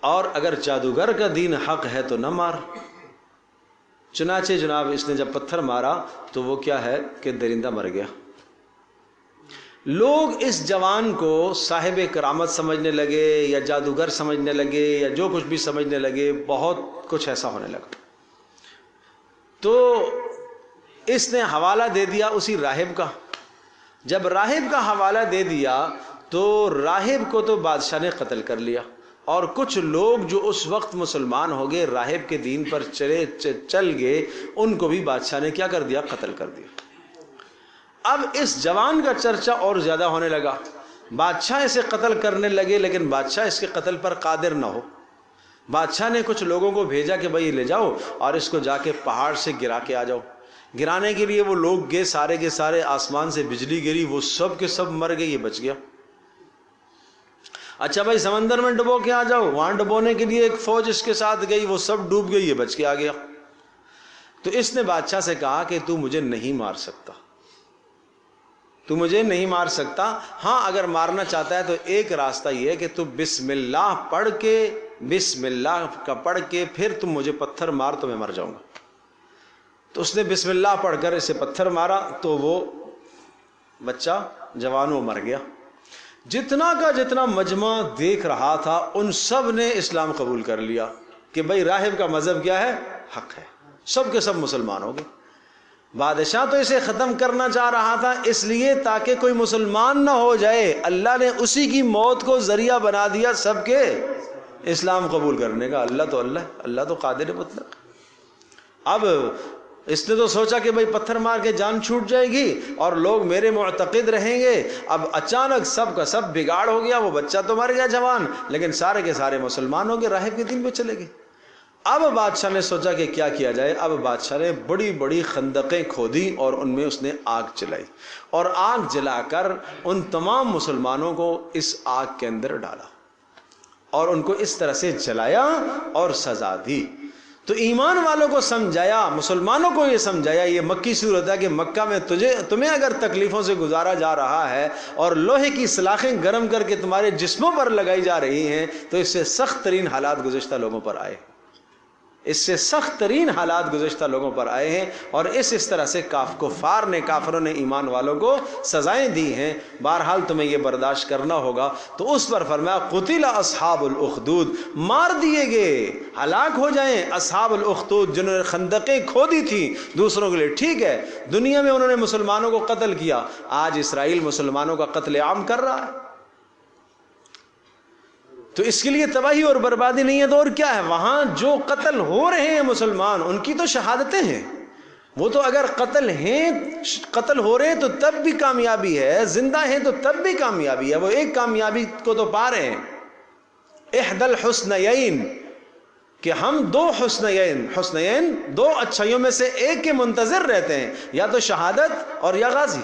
اور اگر جادوگر کا دین حق ہے تو نہ مار. چنانچہ جناب اس نے جب پتھر مارا تو وہ کیا ہے کہ درندہ مر گیا. لوگ اس جوان کو صاحب کرامت سمجھنے لگے، یا جادوگر سمجھنے لگے، یا جو کچھ بھی سمجھنے لگے، بہت کچھ ایسا ہونے لگا. تو اس نے حوالہ دے دیا اسی راہب کا. جب راہب کا حوالہ دے دیا تو راہب کو تو بادشاہ نے قتل کر لیا، اور کچھ لوگ جو اس وقت مسلمان ہو گئے، راہب کے دین پر چل گئے، ان کو بھی بادشاہ نے کیا کر دیا؟ قتل کر دیا. اب اس جوان کا چرچا اور زیادہ ہونے لگا، بادشاہ اسے قتل کرنے لگے، لیکن بادشاہ اس کے قتل پر قادر نہ ہو. بادشاہ نے کچھ لوگوں کو بھیجا کہ بھائی لے جاؤ اور اس کو جا کے پہاڑ سے گرا کے آ جاؤ. گرانے کے لیے وہ لوگ گئے، سارے کے سارے، آسمان سے بجلی گری، وہ سب کے سب مر گئے، یہ بچ گیا. اچھا بھائی سمندر میں ڈبو کے آ جاؤ، وہاں ڈبونے کے لیے ایک فوج اس کے ساتھ گئی، وہ سب ڈوب گئی، یہ بچ کے آ گیا. تو اس نے بادشاہ سے کہا کہ تو مجھے نہیں مار سکتا، تو مجھے نہیں مار سکتا. ہاں اگر مارنا چاہتا ہے تو ایک راستہ یہ ہے کہ تو بسم اللہ پڑھ کے، بسم اللہ کا پڑھ کے پھر تم مجھے پتھر مار تو میں مر جاؤں گا. تو اس نے بسم اللہ پڑھ کر اسے پتھر مارا تو وہ بچہ جوان وہ مر گیا. جتنا کا جتنا مجمع دیکھ رہا تھا ان سب نے اسلام قبول کر لیا کہ بھائی راہب کا مذہب کیا ہے؟ حق ہے. سب کے سب مسلمان ہو گئے. بادشاہ تو اسے ختم کرنا چاہ رہا تھا اس لیے تاکہ کوئی مسلمان نہ ہو جائے، اللہ نے اسی کی موت کو ذریعہ بنا دیا سب کے اسلام قبول کرنے کا. اللہ تو اللہ تو قادر مطلق. اب اس نے تو سوچا کہ بھائی پتھر مار کے جان چھوٹ جائے گی اور لوگ میرے معتقد رہیں گے. اب اچانک سب کا سب بگاڑ ہو گیا، وہ بچہ تو مر گیا جوان، لیکن سارے کے سارے مسلمان ہو گئے، راہب کے دین پہ چلے گئے. اب بادشاہ نے سوچا کہ کیا کیا جائے. اب بادشاہ نے بڑی بڑی خندقیں کھودی اور ان میں اس نے آگ جلائی، اور آگ جلا کر ان تمام مسلمانوں کو اس آگ کے اندر ڈالا اور ان کو اس طرح سے جلایا اور سزا دی. تو ایمان والوں کو سمجھایا، مسلمانوں کو یہ سمجھایا، یہ مکی صورت ہے کہ مکہ میں تمہیں اگر تکلیفوں سے گزارا جا رہا ہے اور لوہے کی سلاخیں گرم کر کے تمہارے جسموں پر لگائی جا رہی ہیں، تو اس سے سخت ترین حالات گزشتہ لوگوں پر آئے. اس سے سخت ترین حالات گزشتہ لوگوں پر آئے ہیں، اور اس طرح سے کافروں نے ایمان والوں کو سزائیں دی ہیں۔ بہرحال تمہیں یہ برداشت کرنا ہوگا۔ تو اس پر فرمایا قتل اصحاب الاخدود، مار دیے گئے، ہلاک ہو جائیں اصحاب الاخدود، جنہوں نے خندقیں کھودی تھیں دوسروں کے لیے۔ ٹھیک ہے، دنیا میں انہوں نے مسلمانوں کو قتل کیا، آج اسرائیل مسلمانوں کا قتل عام کر رہا ہے، تو اس کے لیے تباہی اور بربادی نہیں ہے تو اور کیا ہے؟ وہاں جو قتل ہو رہے ہیں مسلمان، ان کی تو شہادتیں ہیں، وہ تو اگر قتل ہو رہے ہیں تو تب بھی کامیابی ہے، زندہ ہیں تو تب بھی کامیابی ہے، وہ ایک کامیابی کو تو پا رہے ہیں، احد الحسنیین، کہ ہم دو حسنیین دو اچھائیوں میں سے ایک کے منتظر رہتے ہیں، یا تو شہادت اور یا غازی،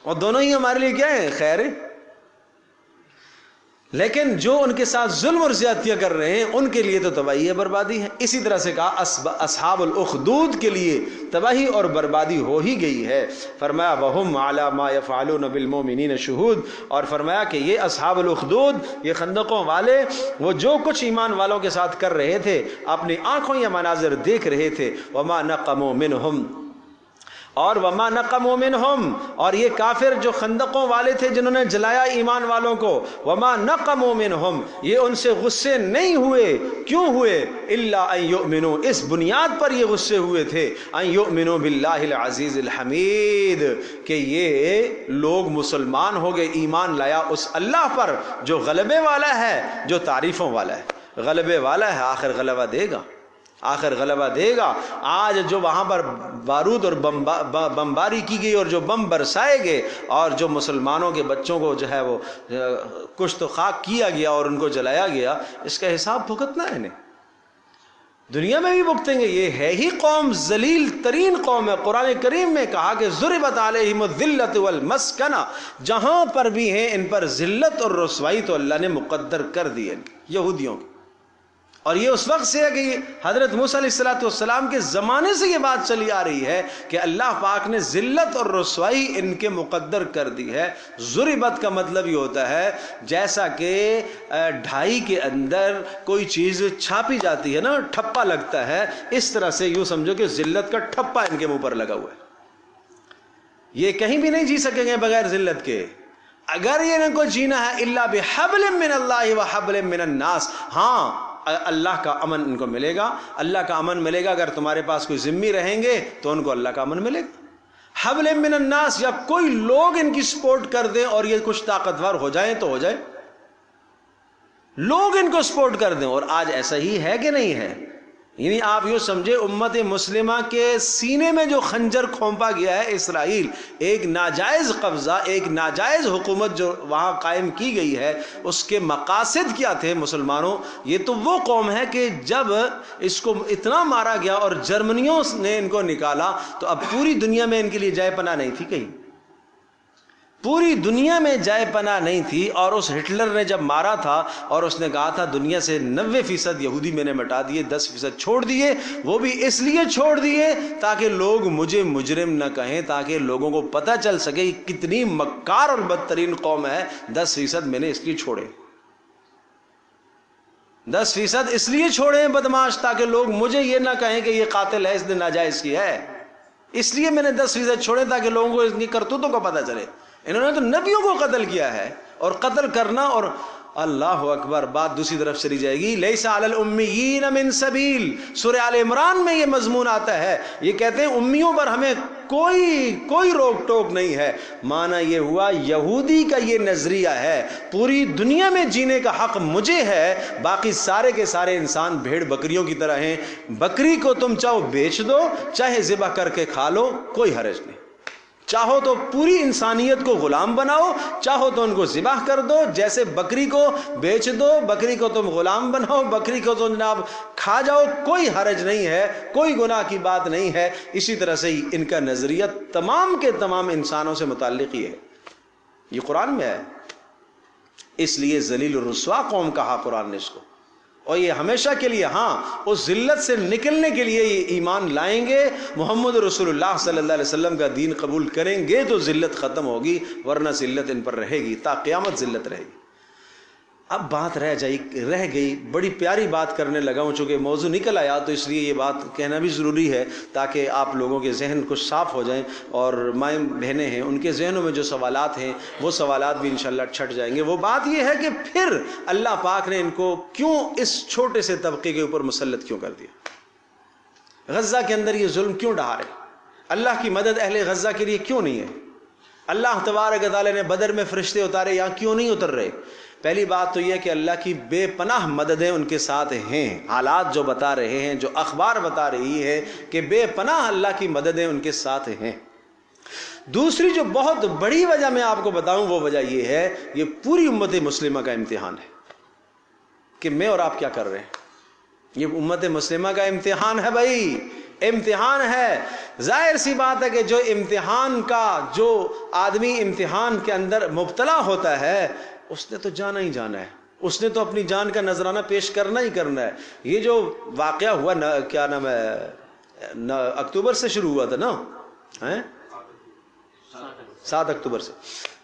اور دونوں ہی ہمارے لیے کیا ہیں؟ خیر ہے۔ لیکن جو ان کے ساتھ ظلم اور زیادتیاں کر رہے ہیں ان کے لیے تو تباہی ہے، بربادی ہے۔ اسی طرح سے کہا اصحاب الاخدود کے لیے تباہی اور بربادی ہو ہی گئی ہے۔ فرمایا وَهُمْ عَلَى مَا يَفْعَلُونَ بِالْمُؤْمِنِينَ شُهُودٌ، اور فرمایا کہ یہ اصحاب الاخدود، یہ خندقوں والے، وہ جو کچھ ایمان والوں کے ساتھ کر رہے تھے، اپنی آنکھوں یہ مناظر دیکھ رہے تھے۔ وَمَا نَقَمُوا مِنْهُمْ، اور وما نقموا منہم، اور یہ کافر جو خندقوں والے تھے جنہوں نے جلایا ایمان والوں کو، وما نقموا منہم، یہ ان سے غصے نہیں ہوئے۔ کیوں ہوئے؟ الا ان یؤمنوا، اس بنیاد پر یہ غصے ہوئے تھے، ان یؤمنوا باللہ العزیز الحمید، کہ یہ لوگ مسلمان ہو گئے، ایمان لایا اس اللہ پر جو غلبے والا ہے، جو تعریفوں والا ہے، غلبے والا ہے، آخر غلبہ دے گا، آخر غلبہ دے گا۔ آج جو وہاں پر بارود اور بمباری کی گئی اور جو بم برسائے گئے اور جو مسلمانوں کے بچوں کو جو ہے وہ کشت و خاک کیا گیا اور ان کو جلایا گیا، اس کا حساب بھگتنا ہے انہیں، دنیا میں بھی بھگتیں گے۔ یہ ہے ہی قوم ذلیل ترین قوم ہے۔ قرآن کریم میں کہا کہ ضربت علیہم الذلۃ والمسکنہ، جہاں پر بھی ہیں ان پر ذلت اور رسوائی تو اللہ نے مقدر کر دی ہے یہودیوں کی، اور یہ اس وقت سے ہے کہ حضرت موسیٰ علیہ السلام کے زمانے سے یہ بات چلی آ رہی ہے کہ اللہ پاک نے ذلت اور رسوائی ان کے مقدر کر دی ہے۔ ضربت کا مطلب یہ ہوتا ہے جیسا کہ ڈھائی کے اندر کوئی چیز چھاپی جاتی ہے نا، ٹھپا لگتا ہے، اس طرح سے یوں سمجھو کہ ذلت کا ٹھپا ان کے منہ پر لگا ہوا ہے۔ یہ کہیں بھی نہیں جی سکیں گے بغیر ذلت کے۔ اگر یہ ان کو جینا ہے الا بحبل من اللہ وحبل من الناس، ہاں اللہ کا امن ان کو ملے گا، اللہ کا امن ملے گا۔ اگر تمہارے پاس کوئی ذمہ رہیں گے تو ان کو اللہ کا امن ملے گا۔ حبل من الناس، یا کوئی لوگ ان کی سپورٹ کر دیں اور یہ کچھ طاقتور ہو جائیں تو ہو جائے، لوگ ان کو سپورٹ کر دیں۔ اور آج ایسا ہی ہے کہ نہیں ہے؟ یعنی آپ یوں سمجھے امت مسلمہ کے سینے میں جو خنجر کھونپا گیا ہے اسرائیل، ایک ناجائز قبضہ، ایک ناجائز حکومت جو وہاں قائم کی گئی ہے، اس کے مقاصد کیا تھے مسلمانوں؟ یہ تو وہ قوم ہے کہ جب اس کو اتنا مارا گیا اور جرمنیوں نے ان کو نکالا تو اب پوری دنیا میں ان کے لیے جائے پناہ نہیں تھی، کہیں پوری دنیا میں جائے پناہ نہیں تھی۔ اور اس ہٹلر نے جب مارا تھا اور اس نے کہا تھا دنیا سے 90% یہودی میں نے مٹا دیے، 10% چھوڑ دیے، وہ بھی اس لیے چھوڑ دیے تاکہ لوگ مجھے مجرم نہ کہیں، تاکہ لوگوں کو پتہ چل سکے کتنی مکار اور بدترین قوم ہے۔ 10% میں نے اس لیے چھوڑے، 10% اس لیے چھوڑے ہیں بدماش، تاکہ لوگ مجھے یہ نہ کہیں کہ یہ قاتل ہے، اس نے ناجائز کی ہے، اس لیے میں نے 10% چھوڑے تاکہ لوگوں کو اس کی کرتوتوں کو پتہ چلے۔ انہوں نے تو نبیوں کو قتل کیا ہے، اور قتل کرنا، اور اللہ اکبر، بات دوسری طرف چلی جائے گی۔ لیس علی الامیین من سبیل، سورہ آل عمران میں یہ مضمون آتا ہے، یہ کہتے ہیں امیوں پر ہمیں کوئی روک ٹوک نہیں ہے۔ معنی یہ ہوا یہودی کا یہ نظریہ ہے پوری دنیا میں جینے کا حق مجھے ہے، باقی سارے کے سارے انسان بھیڑ بکریوں کی طرح ہیں، بکری کو تم چاہو بیچ دو، چاہے ذبح کر کے کھا لو، کوئی حرج نہیں، چاہو تو پوری انسانیت کو غلام بناؤ، چاہو تو ان کو ذبح کر دو، جیسے بکری کو بیچ دو، بکری کو تم غلام بناؤ، بکری کو تم جناب کھا جاؤ، کوئی حرج نہیں ہے، کوئی گناہ کی بات نہیں ہے۔ اسی طرح سے ان کا نظریہ تمام کے تمام انسانوں سے متعلق ہی ہے، یہ قرآن میں ہے۔ اس لیے ذلیل الرسوا قوم کہا قرآن نے اس کو، اور یہ ہمیشہ کے لیے، ہاں اس ذلت سے نکلنے کے لیے یہ ایمان لائیں گے، محمد رسول اللہ صلی اللہ علیہ وسلم کا دین قبول کریں گے تو ذلت ختم ہوگی، ورنہ ذلت ان پر رہے گی، تا قیامت ذلت رہے گی۔ اب بات رہ گئی، بڑی پیاری بات کرنے لگا ہوں، چونکہ موضوع نکل آیا تو اس لیے یہ بات کہنا بھی ضروری ہے تاکہ آپ لوگوں کے ذہن کچھ صاف ہو جائیں، اور مائیں بہنیں ہیں ان کے ذہنوں میں جو سوالات ہیں وہ سوالات بھی انشاءاللہ چھٹ جائیں گے۔ وہ بات یہ ہے کہ پھر اللہ پاک نے ان کو کیوں اس چھوٹے سے طبقے کے اوپر مسلط کیوں کر دیا؟ غزہ کے اندر یہ ظلم کیوں ڈھا رہے؟ اللہ کی مدد اہل غزہ کے لیے کیوں نہیں ہے؟ اللہ تبارک و تعالی نے بدر میں فرشتے اتارے، یہاں کیوں نہیں اتر رہے؟ پہلی بات تو یہ کہ اللہ کی بے پناہ مددیں ان کے ساتھ ہیں، حالات جو بتا رہے ہیں، جو اخبار بتا رہی ہے کہ بے پناہ اللہ کی مددیں ان کے ساتھ ہیں۔ دوسری جو بہت بڑی وجہ میں آپ کو بتاؤں، وہ وجہ یہ ہے، یہ پوری امت مسلمہ کا امتحان ہے کہ میں اور آپ کیا کر رہے ہیں۔ یہ امت مسلمہ کا امتحان ہے بھائی، امتحان ہے۔ ظاہر سی بات ہے کہ جو امتحان کا، جو آدمی امتحان کے اندر مبتلا ہوتا ہے اس نے تو جانا ہی جانا ہے، اس نے تو اپنی جان کا نذرانہ پیش کرنا ہی کرنا ہے۔ یہ جو واقعہ ہوا کیا نام ہے، اکتوبر سے شروع ہوا تھا نا، 7 اکتوبر سے،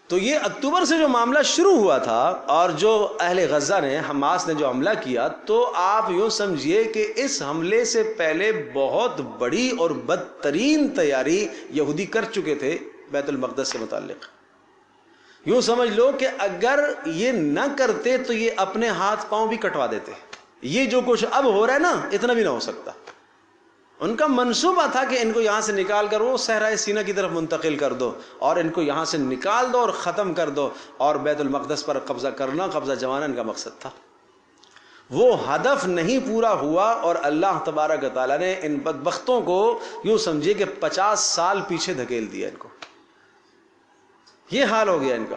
تو یہ اکتوبر سے جو معاملہ شروع ہوا تھا اور جو اہل غزہ نے، حماس نے جو حملہ کیا، تو آپ یوں سمجھیے کہ اس حملے سے پہلے بہت بڑی اور بدترین تیاری یہودی کر چکے تھے بیت المقدس سے متعلق۔ یوں سمجھ لو کہ اگر یہ نہ کرتے تو یہ اپنے ہاتھ پاؤں بھی کٹوا دیتے۔ یہ جو کچھ اب ہو رہا ہے نا، اتنا بھی نہ ہو سکتا۔ ان کا منصوبہ تھا کہ ان کو یہاں سے نکال کر وہ صحرائے سینا کی طرف منتقل کر دو، اور ان کو یہاں سے نکال دو اور ختم کر دو، اور بیت المقدس پر قبضہ کرنا، قبضہ جمانا ان کا مقصد تھا۔ وہ ہدف نہیں پورا ہوا، اور اللہ تبارک و تعالیٰ نے ان بدبختوں کو یوں سمجھے کہ 50 سال پیچھے دھکیل دیا ان کو۔ یہ حال ہو گیا ان کا۔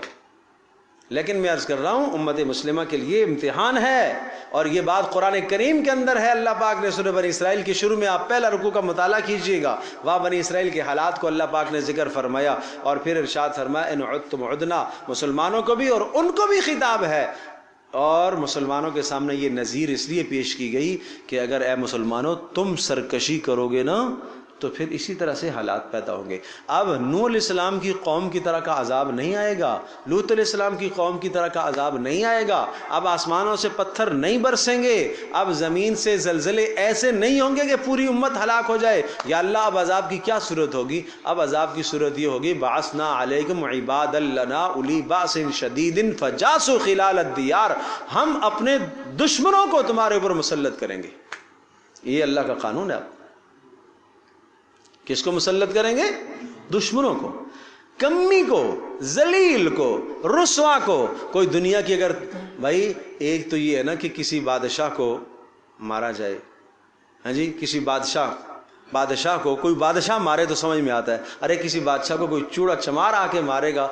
لیکن میں عرض کر رہا ہوں، امت مسلمہ کے لیے امتحان ہے، اور یہ بات قرآن کریم کے اندر ہے۔ اللہ پاک نے سورہ بنی اسرائیل کے شروع میں، آپ پہلا رکوع کا مطالعہ کیجئے گا، وہاں بنی اسرائیل کے حالات کو اللہ پاک نے ذکر فرمایا، اور پھر ارشاد فرمایا ان عدتم عدنا، مسلمانوں کو بھی اور ان کو بھی خطاب ہے۔ اور مسلمانوں کے سامنے یہ نذیر اس لیے پیش کی گئی کہ اگر اے مسلمانوں تم سرکشی کرو گے نا تو پھر اسی طرح سے حالات پیدا ہوں گے۔ اب نوح علیہ السلام کی قوم کی طرح کا عذاب نہیں آئے گا، لوط علیہ السلام کی قوم کی طرح کا عذاب نہیں آئے گا، اب آسمانوں سے پتھر نہیں برسیں گے، اب زمین سے زلزلے ایسے نہیں ہوں گے کہ پوری امت ہلاک ہو جائے۔ یا اللہ، اب عذاب کی کیا صورت ہوگی؟ اب عذاب کی صورت یہ ہوگی بعثنا علیکم عبادا لنا اولی باس شدید فجاسوا خلال الدیار، ہم اپنے دشمنوں کو تمہارے اوپر مسلط کریں گے۔ یہ اللہ کا قانون ہے۔ اب کس کو مسلط کریں گے؟ دشمنوں کو، کمی کو، ذلیل کو، رسوا کو۔ کوئی دنیا کی، اگر بھائی ایک تو یہ ہے نا کہ کسی بادشاہ کو مارا جائے، ہاں جی، کسی بادشاہ کو کوئی بادشاہ مارے تو سمجھ میں آتا ہے، ارے کسی بادشاہ کو کوئی چوڑا چمار آ کے مارے گا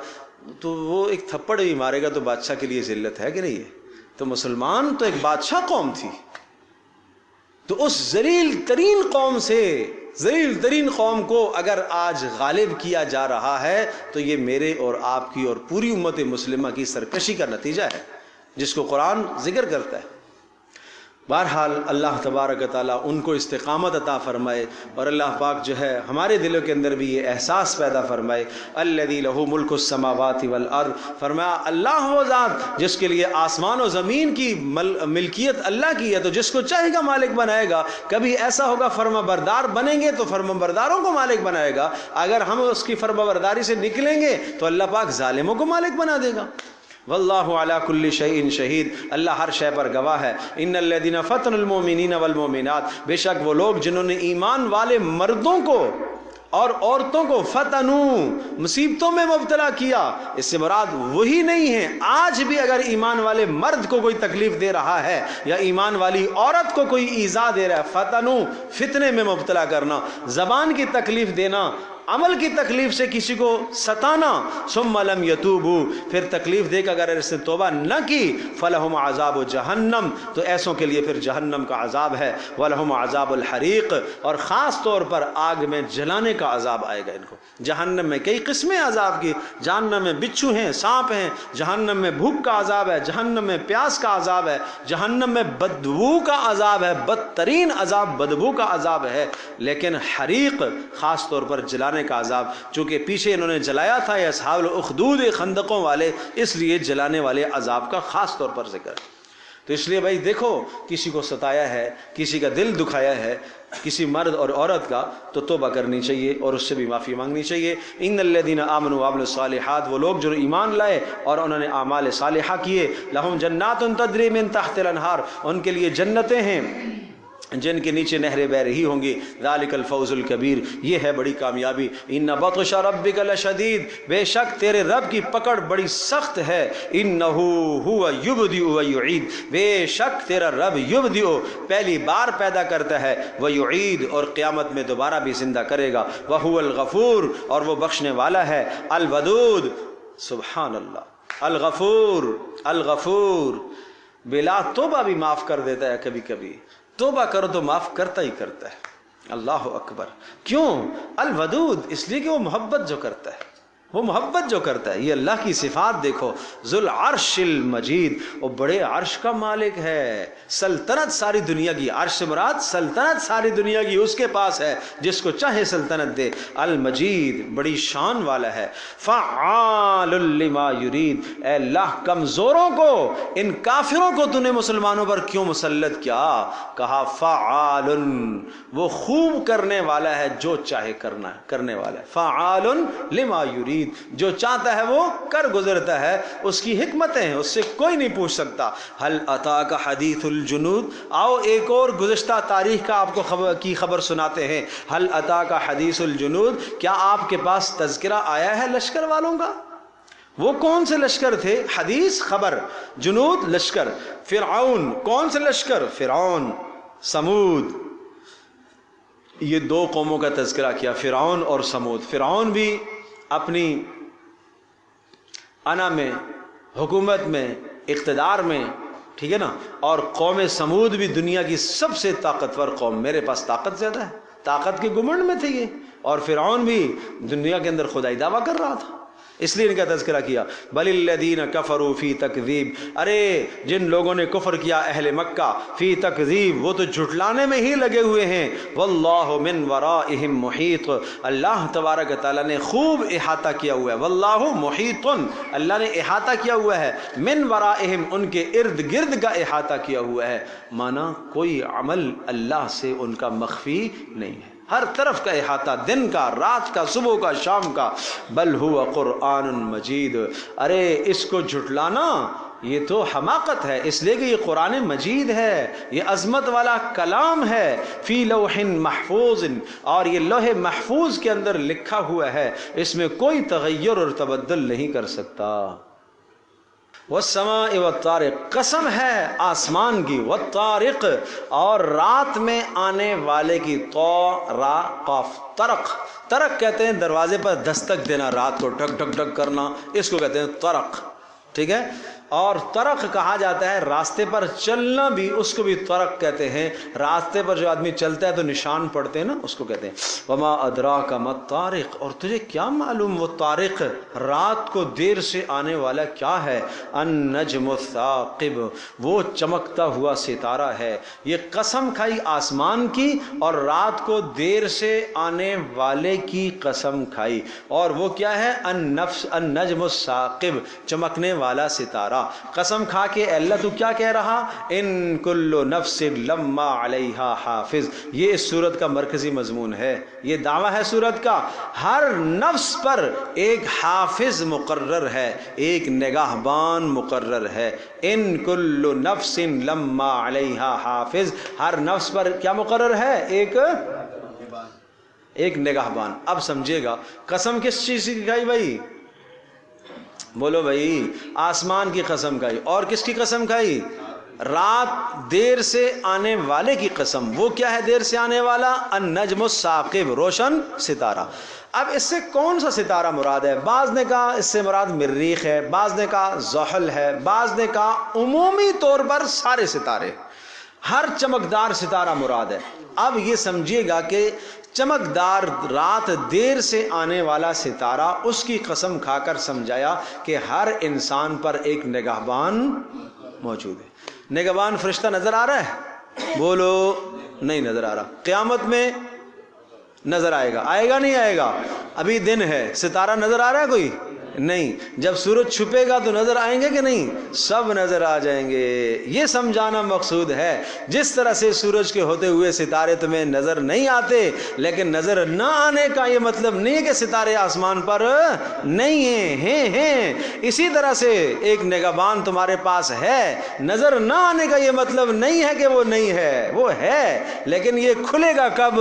تو وہ ایک تھپڑ بھی مارے گا تو بادشاہ کے لیے ذلت ہے کہ نہیں ہے؟ تو مسلمان تو ایک بادشاہ قوم تھی، تو اس ذلیل ترین قوم سے، ذلیل ترین قوم کو اگر آج غالب کیا جا رہا ہے تو یہ میرے اور آپ کی اور پوری امت مسلمہ کی سرکشی کا نتیجہ ہے، جس کو قرآن ذکر کرتا ہے۔ بہرحال اللہ تبارک و تعالیٰ ان کو استقامت عطا فرمائے، اور اللہ پاک جو ہے ہمارے دلوں کے اندر بھی یہ احساس پیدا فرمائے۔ الذی لہ ملک السماوات والارض، فرمایا اللہ وہ ذات جس کے لیے آسمان و زمین کی ملکیت اللہ کی ہے، تو جس کو چاہے گا مالک بنائے گا۔ کبھی ایسا ہوگا فرما بردار بنیں گے تو فرما برداروں کو مالک بنائے گا، اگر ہم اس کی فرما برداری سے نکلیں گے تو اللہ پاک ظالموں کو مالک بنا دے گا۔ واللہ علی کل شیء شہید، اللہ ہر شے پر گواہ ہے۔ ان الذین فتنوا المؤمنین والمؤمنات، بے شک وہ لوگ جنہوں نے ایمان والے مردوں کو اور عورتوں کو فتنوا، مصیبتوں میں مبتلا کیا، اس سے مراد وہی نہیں ہے، آج بھی اگر ایمان والے مرد کو کوئی تکلیف دے رہا ہے یا ایمان والی عورت کو کوئی ایذا دے رہا ہے، فتنوا، فتنے میں مبتلا کرنا، زبان کی تکلیف دینا، عمل کی تکلیف سے کسی کو ستانا، ثم لم یتوبوا، پھر تکلیف دے کر اگر اس نے توبہ نہ کی، فلہم عذاب جہنم، تو ایسوں کے لیے پھر جہنم کا عذاب ہے، ولہم عذاب الحریق، اور خاص طور پر آگ میں جلانے کا عذاب آئے گا ان کو۔ جہنم میں کئی قسمیں عذاب کی، جہنم میں بچھو ہیں، سانپ ہیں، جہنم میں بھوک کا عذاب ہے، جہنم میں پیاس کا عذاب ہے، جہنم میں بدبو کا عذاب ہے، بدترین عذاب بدبو کا عذاب ہے، لیکن حریق خاص طور پر جلانے جلانے کا عذاب، چونکہ پیچھے انہوں نے جلایا تھا یہ اصحاب الاخدود خندقوں والے، اس لیے جلانے والے عذاب کا خاص طور پر ذکر ہے۔ تو اس لیے بھائی دیکھو، کسی کو ستایا ہے، کسی کا دل دکھایا ہے، کسی مرد اور عورت کا، تو توبہ کرنی چاہیے اور اس سے بھی معافی مانگنی چاہیے۔ ان الذین آمنوا وعملوا الصالحات، وہ لوگ جو ایمان لائے اور انہوں نے اعمال صالحہ کیے، لہم جنات تجری من تحت الانہار، ان کے لیے جنتیں ہیں جن کے نیچے نہریں بہ رہی ہوں گی، ذالک الفوز الکبیر، یہ ہے بڑی کامیابی۔ ان بطش ربک لشدید، بے شک تیرے رب کی پکڑ بڑی سخت ہے۔ انہ هو یبدئ ویعید، بے شک تیرا رب یبدئ، پہلی بار پیدا کرتا ہے، ویعید، اور قیامت میں دوبارہ بھی زندہ کرے گا، وہو الغفور، اور وہ بخشنے والا ہے، الودود، سبحان اللہ، الغفور، الغفور، بلا توبہ بھی معاف کر دیتا ہے کبھی کبھی، توبہ کرو تو معاف کرتا ہی کرتا ہے، اللہ اکبر۔ کیوں؟ الودود، اس لیے کہ وہ محبت جو کرتا ہے، وہ محبت جو کرتا ہے۔ یہ اللہ کی صفات دیکھو، ذو العرش المجید، وہ بڑے عرش کا مالک ہے، سلطنت ساری دنیا کی، عرش سے مراد سلطنت ساری دنیا کی اس کے پاس ہے، جس کو چاہے سلطنت دے، المجید، بڑی شان والا ہے، فعال لما یرید، اے اللہ کمزوروں کو، ان کافروں کو تو نے مسلمانوں پر کیوں مسلط کیا؟ کہا فعال، وہ خوب کرنے والا ہے جو چاہے کرنے والا ہے، فعال لما یرید، جو چاہتا ہے وہ کر گزرتا ہے، اس کی حکمتیں ہیں، اس سے کوئی نہیں پوچھ سکتا۔ هل اتاک حدیث الجنود، آؤ ایک اور گزشتہ تاریخ کا آپ کو خبر سناتے ہیں۔ هل اتاک حدیث الجنود، کیا آپ کے پاس تذکرہ آیا ہے لشکر والوں کا؟ وہ کون سے لشکر تھے؟ حدیث خبر، جنود لشکر، فرعون، کون سے لشکر؟ فرعون، سمود، یہ دو قوموں کا تذکرہ کیا، فرعون اور سمود۔ فرعون بھی اپنی انا میں، حکومت میں، اقتدار میں، ٹھیک ہے نا، اور قوم سمود بھی دنیا کی سب سے طاقتور قوم، میرے پاس طاقت زیادہ ہے، طاقت کے گمنڈ میں تھے یہ، اور فرعون بھی دنیا کے اندر خدائی دعویٰ کر رہا تھا، اس لیے ان کا تذکرہ کیا۔ بل الذین کفروا فی تکذیب، ارے جن لوگوں نے کفر کیا اہل مکہ، فی تکذیب، وہ تو جھٹلانے میں ہی لگے ہوئے ہیں، واللہ من ورائہم محیط، اللہ تبارک تعالیٰ نے خوب احاطہ کیا ہوا ہے، واللہ محیط، اللہ نے احاطہ کیا ہوا ہے، من ورائہم، ان کے ارد گرد کا احاطہ کیا ہوا ہے، مانا کوئی عمل اللہ سے ان کا مخفی نہیں ہے، ہر طرف کا احاطہ، دن کا، رات کا، صبح کا، شام کا۔ بل ہوا قرآن مجید، ارے اس کو جھٹلانا یہ تو حماقت ہے، اس لیے کہ یہ قرآن مجید ہے، یہ عظمت والا کلام ہے، فی لوح محفوظ، اور یہ لوح محفوظ کے اندر لکھا ہوا ہے، اس میں کوئی تغیر اور تبدل نہیں کر سکتا۔ والسماء والطارق، قسم ہے آسمان کی، والطارق، اور رات میں آنے والے کی، تو را قاف، طرق، طرق کہتے ہیں دروازے پر دستک دینا، رات کو ٹک ٹک ٹک کرنا، اس کو کہتے ہیں طرق، ٹھیک ہے، اور طرق کہا جاتا ہے راستے پر چلنا بھی، اس کو بھی طرق کہتے ہیں، راستے پر جو آدمی چلتا ہے تو نشان پڑتے ہیں نا، اس کو کہتے ہیں۔ وما ادراک ما الطارق، اور تجھے کیا معلوم وہ طارق، رات کو دیر سے آنے والا کیا ہے؟ النجم الثاقب، وہ چمکتا ہوا ستارہ ہے۔ یہ قسم کھائی آسمان کی اور رات کو دیر سے آنے والے کی قسم کھائی، اور وہ کیا ہے؟ النجم الثاقب، چمکنے والا ستارہ۔ قسم کھا کے اللہ تو کیا کہہ رہا؟ ان کل نفس لما علیہا حافظ، یہ اس سورت کا مرکزی مضمون ہے، یہ دعویٰ ہے سورت کا، ہر نفس پر ایک حافظ مقرر ہے، ایک نگہبان مقرر ہے۔ ان کل نفس لما علیہا حافظ، ہر نفس پر کیا مقرر ہے؟ ایک نگہبان۔ اب سمجھے گا قسم کس چیز کی کھائی بھائی؟ بولو بھائی، آسمان کی قسم کھائی، اور کس کی قسم کھائی؟ رات دیر سے آنے والے کی قسم۔ وہ کیا ہے دیر سے آنے والا؟ النجم الثاقب، روشن ستارہ۔ اب اس سے کون سا ستارہ مراد ہے؟ بعض نے کہا اس سے مراد مریخ ہے، بعض نے کہا زحل ہے، بعض نے کہا عمومی طور پر سارے ستارے، ہر چمکدار ستارہ مراد ہے۔ اب یہ سمجھیے گا کہ چمکدار رات دیر سے آنے والا ستارہ، اس کی قسم کھا کر سمجھایا کہ ہر انسان پر ایک نگہبان موجود ہے۔ نگہبان فرشتہ نظر آ رہا ہے؟ بولو، نہیں نظر آ رہا۔ قیامت میں نظر آئے گا. آئے گا نہیں آئے گا؟ ابھی دن ہے، ستارہ نظر آ رہا ہے کوئی نہیں. جب سورج چھپے گا تو نظر آئیں گے کہ نہیں؟ سب نظر آ جائیں گے. یہ سمجھانا مقصود ہے. جس طرح سے سورج کے ہوتے ہوئے ستارے تمہیں نظر نہیں آتے، لیکن نظر نہ آنے کا یہ مطلب نہیں ہے کہ ستارے آسمان پر نہیں ہیں. اسی طرح سے ایک نگہبان تمہارے پاس ہے، نظر نہ آنے کا یہ مطلب نہیں ہے کہ وہ نہیں ہے، وہ ہے، لیکن یہ کھلے گا کب؟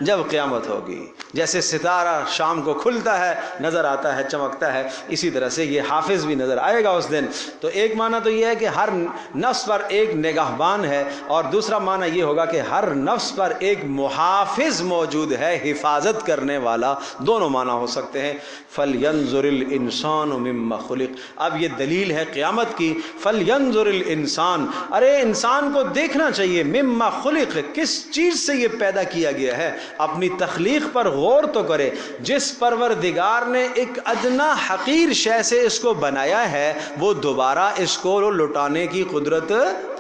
جب قیامت ہوگی. جیسے ستارہ شام کو کھلتا ہے، نظر آتا ہے، چمکتا ہے، اسی طرح سے یہ حافظ بھی نظر آئے گا اس دن. تو ایک معنی تو یہ ہے کہ ہر نفس پر ایک نگہبان ہے، اور دوسرا معنی یہ ہوگا کہ ہر نفس پر ایک محافظ موجود ہے، حفاظت کرنے والا. دونوں معنی ہو سکتے ہیں. فَلْيَنْظُرِ الْإِنسَانُ مِمَّا خُلِقَ. اب یہ دلیل ہے قیامت کی. فَلْيَنْظُرِ الْإِنسان، ارے انسان کو دیکھنا چاہیے. مِمَّا خُلِقَ، کس چیز سے یہ پیدا کیا گیا ہے. اپنی تخلیق پر غور تو کرے. جس پروردگار نے ایک ادنا حقیر شے سے اس کو بنایا ہے، وہ دوبارہ اس کو لوٹانے کی قدرت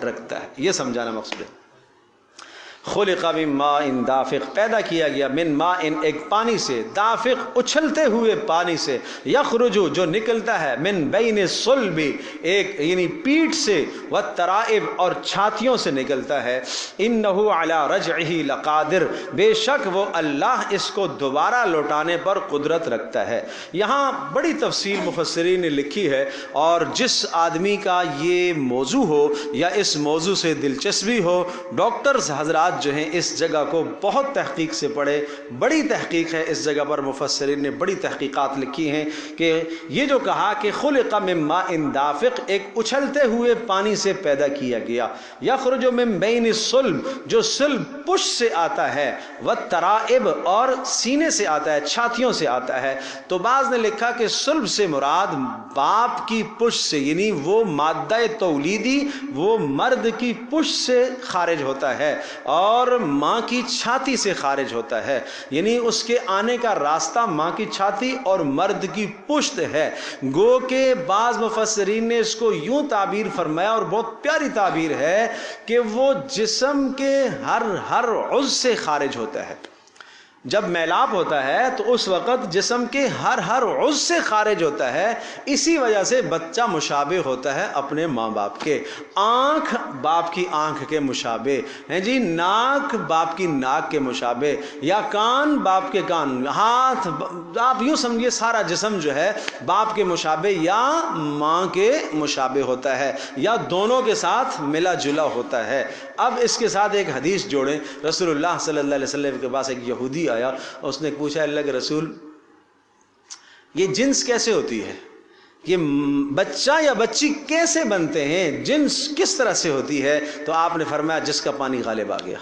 رکھتا ہے. یہ سمجھانا مقصود ہے. خلق من ماء دافق، پیدا کیا گیا من ماء، ایک پانی سے، دافق اچھلتے ہوئے پانی سے، یخرج جو نکلتا ہے، من بین الصلب ایک یعنی پیٹھ سے، والترائب اور چھاتیوں سے نکلتا ہے. انہ علی رجعہ لقادر، بے شک وہ اللہ اس کو دوبارہ لوٹانے پر قدرت رکھتا ہے. یہاں بڑی تفصیل مفسرین نے لکھی ہے، اور جس آدمی کا یہ موضوع ہو یا اس موضوع سے دلچسپی ہو، ڈاکٹرز حضرات جو ہیں اس جگہ کو بہت تحقیق سے پڑھے. بڑی تحقیق ہے اس جگہ پر، مفسرین نے بڑی تحقیقات لکھی ہیں کہ یہ جو کہا کہ خلق من ماء دافق، ایک اچھلتے ہوئے پانی سے پیدا کیا گیا. یخرج من بین الصلب، جو صلب پشت سے آتا ہے، والترائب اور سینے سے آتا ہے، چھاتیوں سے آتا ہے. تو بعض نے لکھا کہ صلب سے مراد باپ کی پشت سے، یعنی وہ مادہ تولیدی وہ مرد کی پشت سے خارج ہوتا ہے اور ماں کی چھاتی سے خارج ہوتا ہے. یعنی اس کے آنے کا راستہ ماں کی چھاتی اور مرد کی پشت ہے. گو کہ بعض مفسرین نے اس کو یوں تعبیر فرمایا، اور بہت پیاری تعبیر ہے، کہ وہ جسم کے ہر عضو سے خارج ہوتا ہے. جب میلاب ہوتا ہے تو اس وقت جسم کے ہر عضو سے خارج ہوتا ہے. اسی وجہ سے بچہ مشابہ ہوتا ہے اپنے ماں باپ کے. آنکھ باپ کی آنکھ کے مشابہ ہیں جی، ناک باپ کی ناک کے مشابہ، یا کان باپ کے کان، ہاتھ، آپ یوں سمجھیے سارا جسم جو ہے باپ کے مشابہ یا ماں کے مشابہ ہوتا ہے، یا دونوں کے ساتھ ملا جلا ہوتا ہے. اب اس کے ساتھ ایک حدیث جوڑیں. رسول اللہ صلی اللہ علیہ وسلم کے پاس ایک یہودی آیا، اس نے پوچھا اللہ کے رسول یہ جنس کیسے ہوتی ہے، یہ بچہ یا بچی کیسے بنتے ہیں، جنس کس طرح سے ہوتی ہے؟ تو آپ نے فرمایا جس کا پانی غالب آ گیا.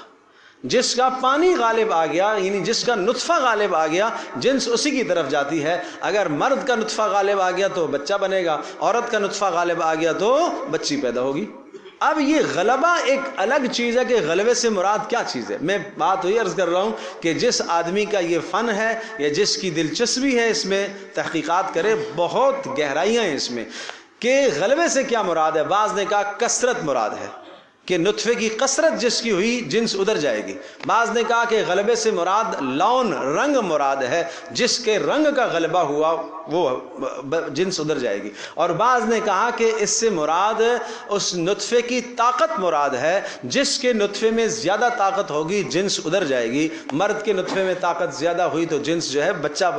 جس کا پانی غالب آ گیا، یعنی جس کا نطفہ غالب آ گیا، جنس اسی کی طرف جاتی ہے. اگر مرد کا نطفہ غالب آ گیا تو بچہ بنے گا، عورت کا نطفہ غالب آ گیا تو بچی پیدا ہوگی. اب یہ غلبہ ایک الگ چیز ہے کہ غلبے سے مراد کیا چیز ہے. میں بات وہی عرض کر رہا ہوں کہ جس آدمی کا یہ فن ہے یا جس کی دلچسپی ہے اس میں تحقیقات کرے، بہت گہرائیاں ہیں اس میں کہ غلبے سے کیا مراد ہے. بعض نے کہا کثرت مراد ہے کہ نطفے کی کثرت جس کی ہوئی جنس ادھر جائے گی. بعض نے کہا کہ غلبے سے مراد لون رنگ مراد ہے، جس کے رنگ کا غلبہ ہوا وہ جنس ادھر جائے گی. اور بعض نے کہا کہ اس سے مراد اس نطفے کی طاقت مراد ہے، جس کے نطفے میں زیادہ طاقت ہوگی جنس ادھر جائے گی. مرد کے نطفے میں طاقت زیادہ ہوئی تو جنس جو ہے بچہ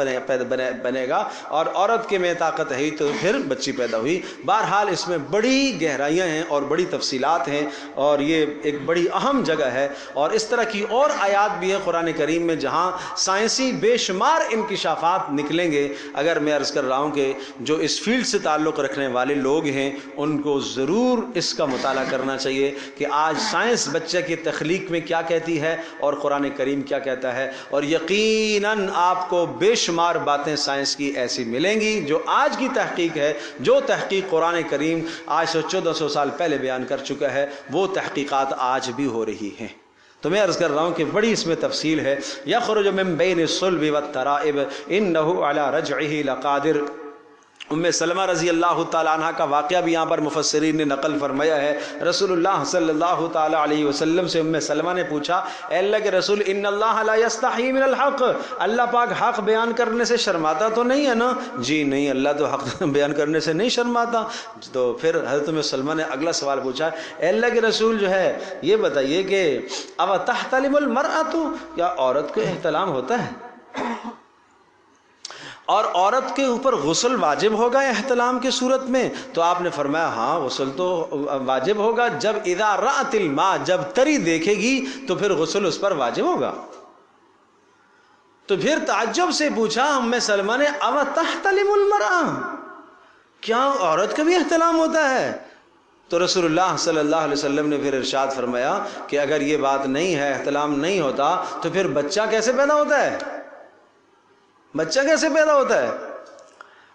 بنے گا، اور عورت کے میں طاقت ہے تو پھر بچی پیدا ہوئی. بہرحال اس میں بڑی گہرائیاں ہیں اور بڑی تفصیلات ہیں، اور یہ ایک بڑی اہم جگہ ہے. اور اس طرح کی اور آیات بھی ہیں قرآن کریم میں جہاں سائنسی بے شمار انکشافات نکلیں گے. اگر میں عرض کر رہا ہوں کہ جو اس فیلڈ سے تعلق رکھنے والے لوگ ہیں ان کو ضرور اس کا مطالعہ کرنا چاہیے کہ آج سائنس بچے کی تخلیق میں کیا کہتی ہے اور قرآن کریم کیا کہتا ہے. اور یقیناً آپ کو بے شمار باتیں سائنس کی ایسی ملیں گی جو آج کی تحقیق ہے، جو تحقیق قرآن کریم آج سے 1400 سال پہلے بیان کر چکا ہے، وہ تحقیقات آج بھی ہو رہی ہیں. تو میں عرض کر رہا ہوں کہ بڑی اس میں تفصیل ہے. یخرج من بین الصلب والترائب انہ علی رجعہ لقادر. سلمہ رضی اللہ تعالیٰ عنہ کا واقعہ بھی یہاں پر مفسرین نے نقل فرمایا ہے۔ رسول اللہ صلی اللہ تعالیٰ علیہ وسلم سے سلمہ نے پوچھا، اے اللہ کے رسول، ان اللہ لا یستحی من الحق، اللہ پاک حق بیان کرنے سے شرماتا تو نہیں ہے نا؟ جی نہیں، اللہ تو حق بیان کرنے سے نہیں شرماتا۔ تو پھر حضرت سلمہ نے اگلا سوال پوچھا، اے اللہ کے رسول جو ہے یہ بتائیے کہ اب تحتلم المرأۃ، کیا عورت کو احتلام ہوتا ہے؟ اور عورت کے اوپر غسل واجب ہوگا احتلام کی صورت میں؟ تو آپ نے فرمایا ہاں غسل تو واجب ہوگا، جب اذا رأت الماء، جب تری دیکھے گی تو پھر غسل اس پر واجب ہوگا۔ تو پھر تعجب سے پوچھا سلمہ نے، اَوَ تَحْتَلِمُ الْمَرْأَةُ، کیا عورت کا بھی احتلام ہوتا ہے؟ تو رسول اللہ صلی اللہ علیہ وسلم نے پھر ارشاد فرمایا کہ اگر یہ بات نہیں ہے، احتلام نہیں ہوتا، تو پھر بچہ کیسے پیدا ہوتا ہے؟ بچہ کیسے پیدا ہوتا ہے؟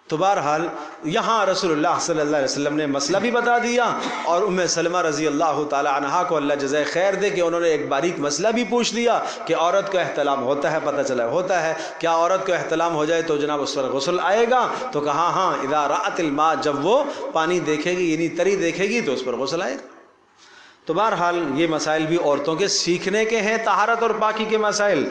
تو بہرحال یہاں رسول اللہ صلی اللہ علیہ وسلم نے مسئلہ بھی بتا دیا، اور سلمہ رضی اللہ تعالی عنہا کو اللہ جزائے خیر دے کہ انہوں نے ایک باریک مسئلہ بھی پوچھ لیا کہ عورت کو احتلام ہوتا ہے، پتہ چلا ہوتا ہے، کیا عورت کو احتلام ہو جائے تو جناب اس پر غسل آئے گا؟ تو کہا ہاں، اذا رأت الماء، جب وہ پانی دیکھے گی یعنی تری دیکھے گی تو اس پر غسل آئے گا۔ تو بہرحال یہ مسائل بھی عورتوں کے سیکھنے کے ہیں، طہارت اور پاکی کے مسائل۔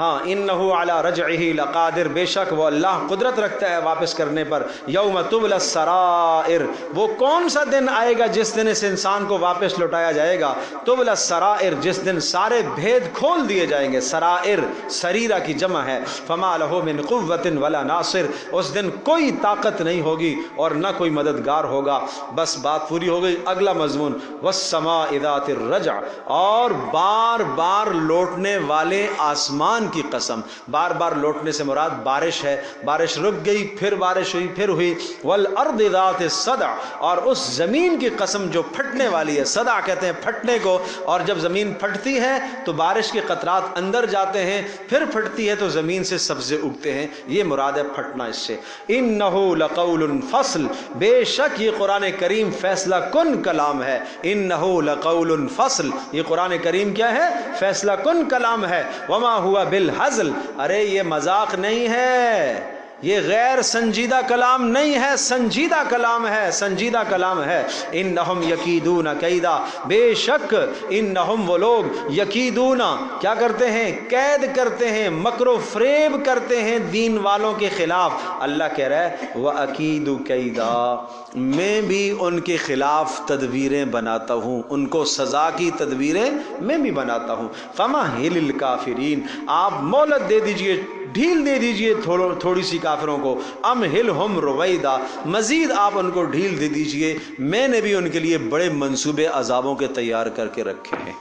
ہاں، انہ علی رجعہ لقادر، بے شک وہ اللہ قدرت رکھتا ہے واپس کرنے پر۔ یوم تبلی السرائر، وہ کون سا دن آئے گا جس دن اس انسان کو واپس لوٹایا جائے گا؟ تبلی السرائر، جس دن سارے بھید کھول دیے جائیں گے۔ سرائر سریرہ کی جمع ہے۔ فما لہ من قوت ولا ناصر، اس دن کوئی طاقت نہیں ہوگی اور نہ کوئی مددگار ہوگا۔ بس بات پوری ہو گئی۔ اگلا مضمون، والسماء ذات الرجع، اور بار بار لوٹنے والے آسمان کی قسم۔ بار بار لوٹنے سے مراد بارش ہے، بارش رک گئی پھر بارش ہوئی پھر ہوئی۔ والارض ذات الصدع، اور اس زمین کی قسم جو پھٹنے والی ہے۔ صدع کہتے ہیں پھٹنے کو، اور جب زمین پھٹتی ہے تو بارش کے قطرات اندر جاتے ہیں، پھر پھٹتی ہے تو زمین سے سبزے اگتے ہیں، یہ مراد ہے پھٹنا اس سے۔ انہ لقول فصل، بے شک یہ قرآن کریم فیصلہ کن کلام ہے۔ انہ لقول فصل، یہ قرآن کریم کیا ہے؟ فیصلہ کن کلام ہے۔ وما ہوا بالہزل، ارے یہ مذاق نہیں ہے، یہ غیر سنجیدہ کلام نہیں ہے، سنجیدہ کلام ہے، سنجیدہ کلام ہے۔ انہم یکیدون کیدا، بے شک انہم، وہ لوگ، یکیدون کیا کرتے ہیں؟ قید کرتے ہیں، مکر و فریب کرتے ہیں دین والوں کے خلاف۔ اللہ کہہ رہا ہے وَأَكِيدُ كَيْدًا، میں بھی ان کے خلاف تدبیریں بناتا ہوں، ان کو سزا کی تدبیریں میں بھی بناتا ہوں۔ فَمَهِّلِ الْكَافِرِينَ، آپ مہلت دے دیجئے، ڈھیل دے دیجئے تھوڑی سی کافروں کو۔ امہلہم رویدا، مزید آپ ان کو ڈھیل دے دیجئے، میں نے بھی ان کے لیے بڑے منصوبے عذابوں کے تیار کر کے رکھے ہیں۔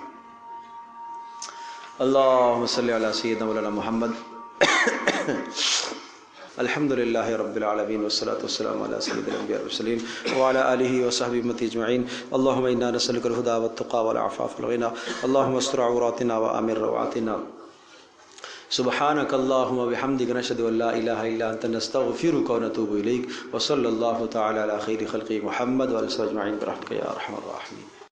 اللہم صلی علی سیدنا مولانا محمد۔ الحمدللہ رب العالمین والصلاة والسلام علی سید الانبیاء والمرسلین وعلی آلہ وصحبہ امتی اجمعین۔ اللہم انا نسألک الہدی والتقی والعفاف والغنی، اللہم استر عوراتنا وآمن روعاتنا۔ سبحانک اللہم وبحمدک، نشہد ان لا الہ الا انت، نستغفرک ونتوب الیک، وصلی اللہ تعالی علی خیر خلق محمد وعلی آلہ اجمعین برحمتک یا ارحم الراحمین۔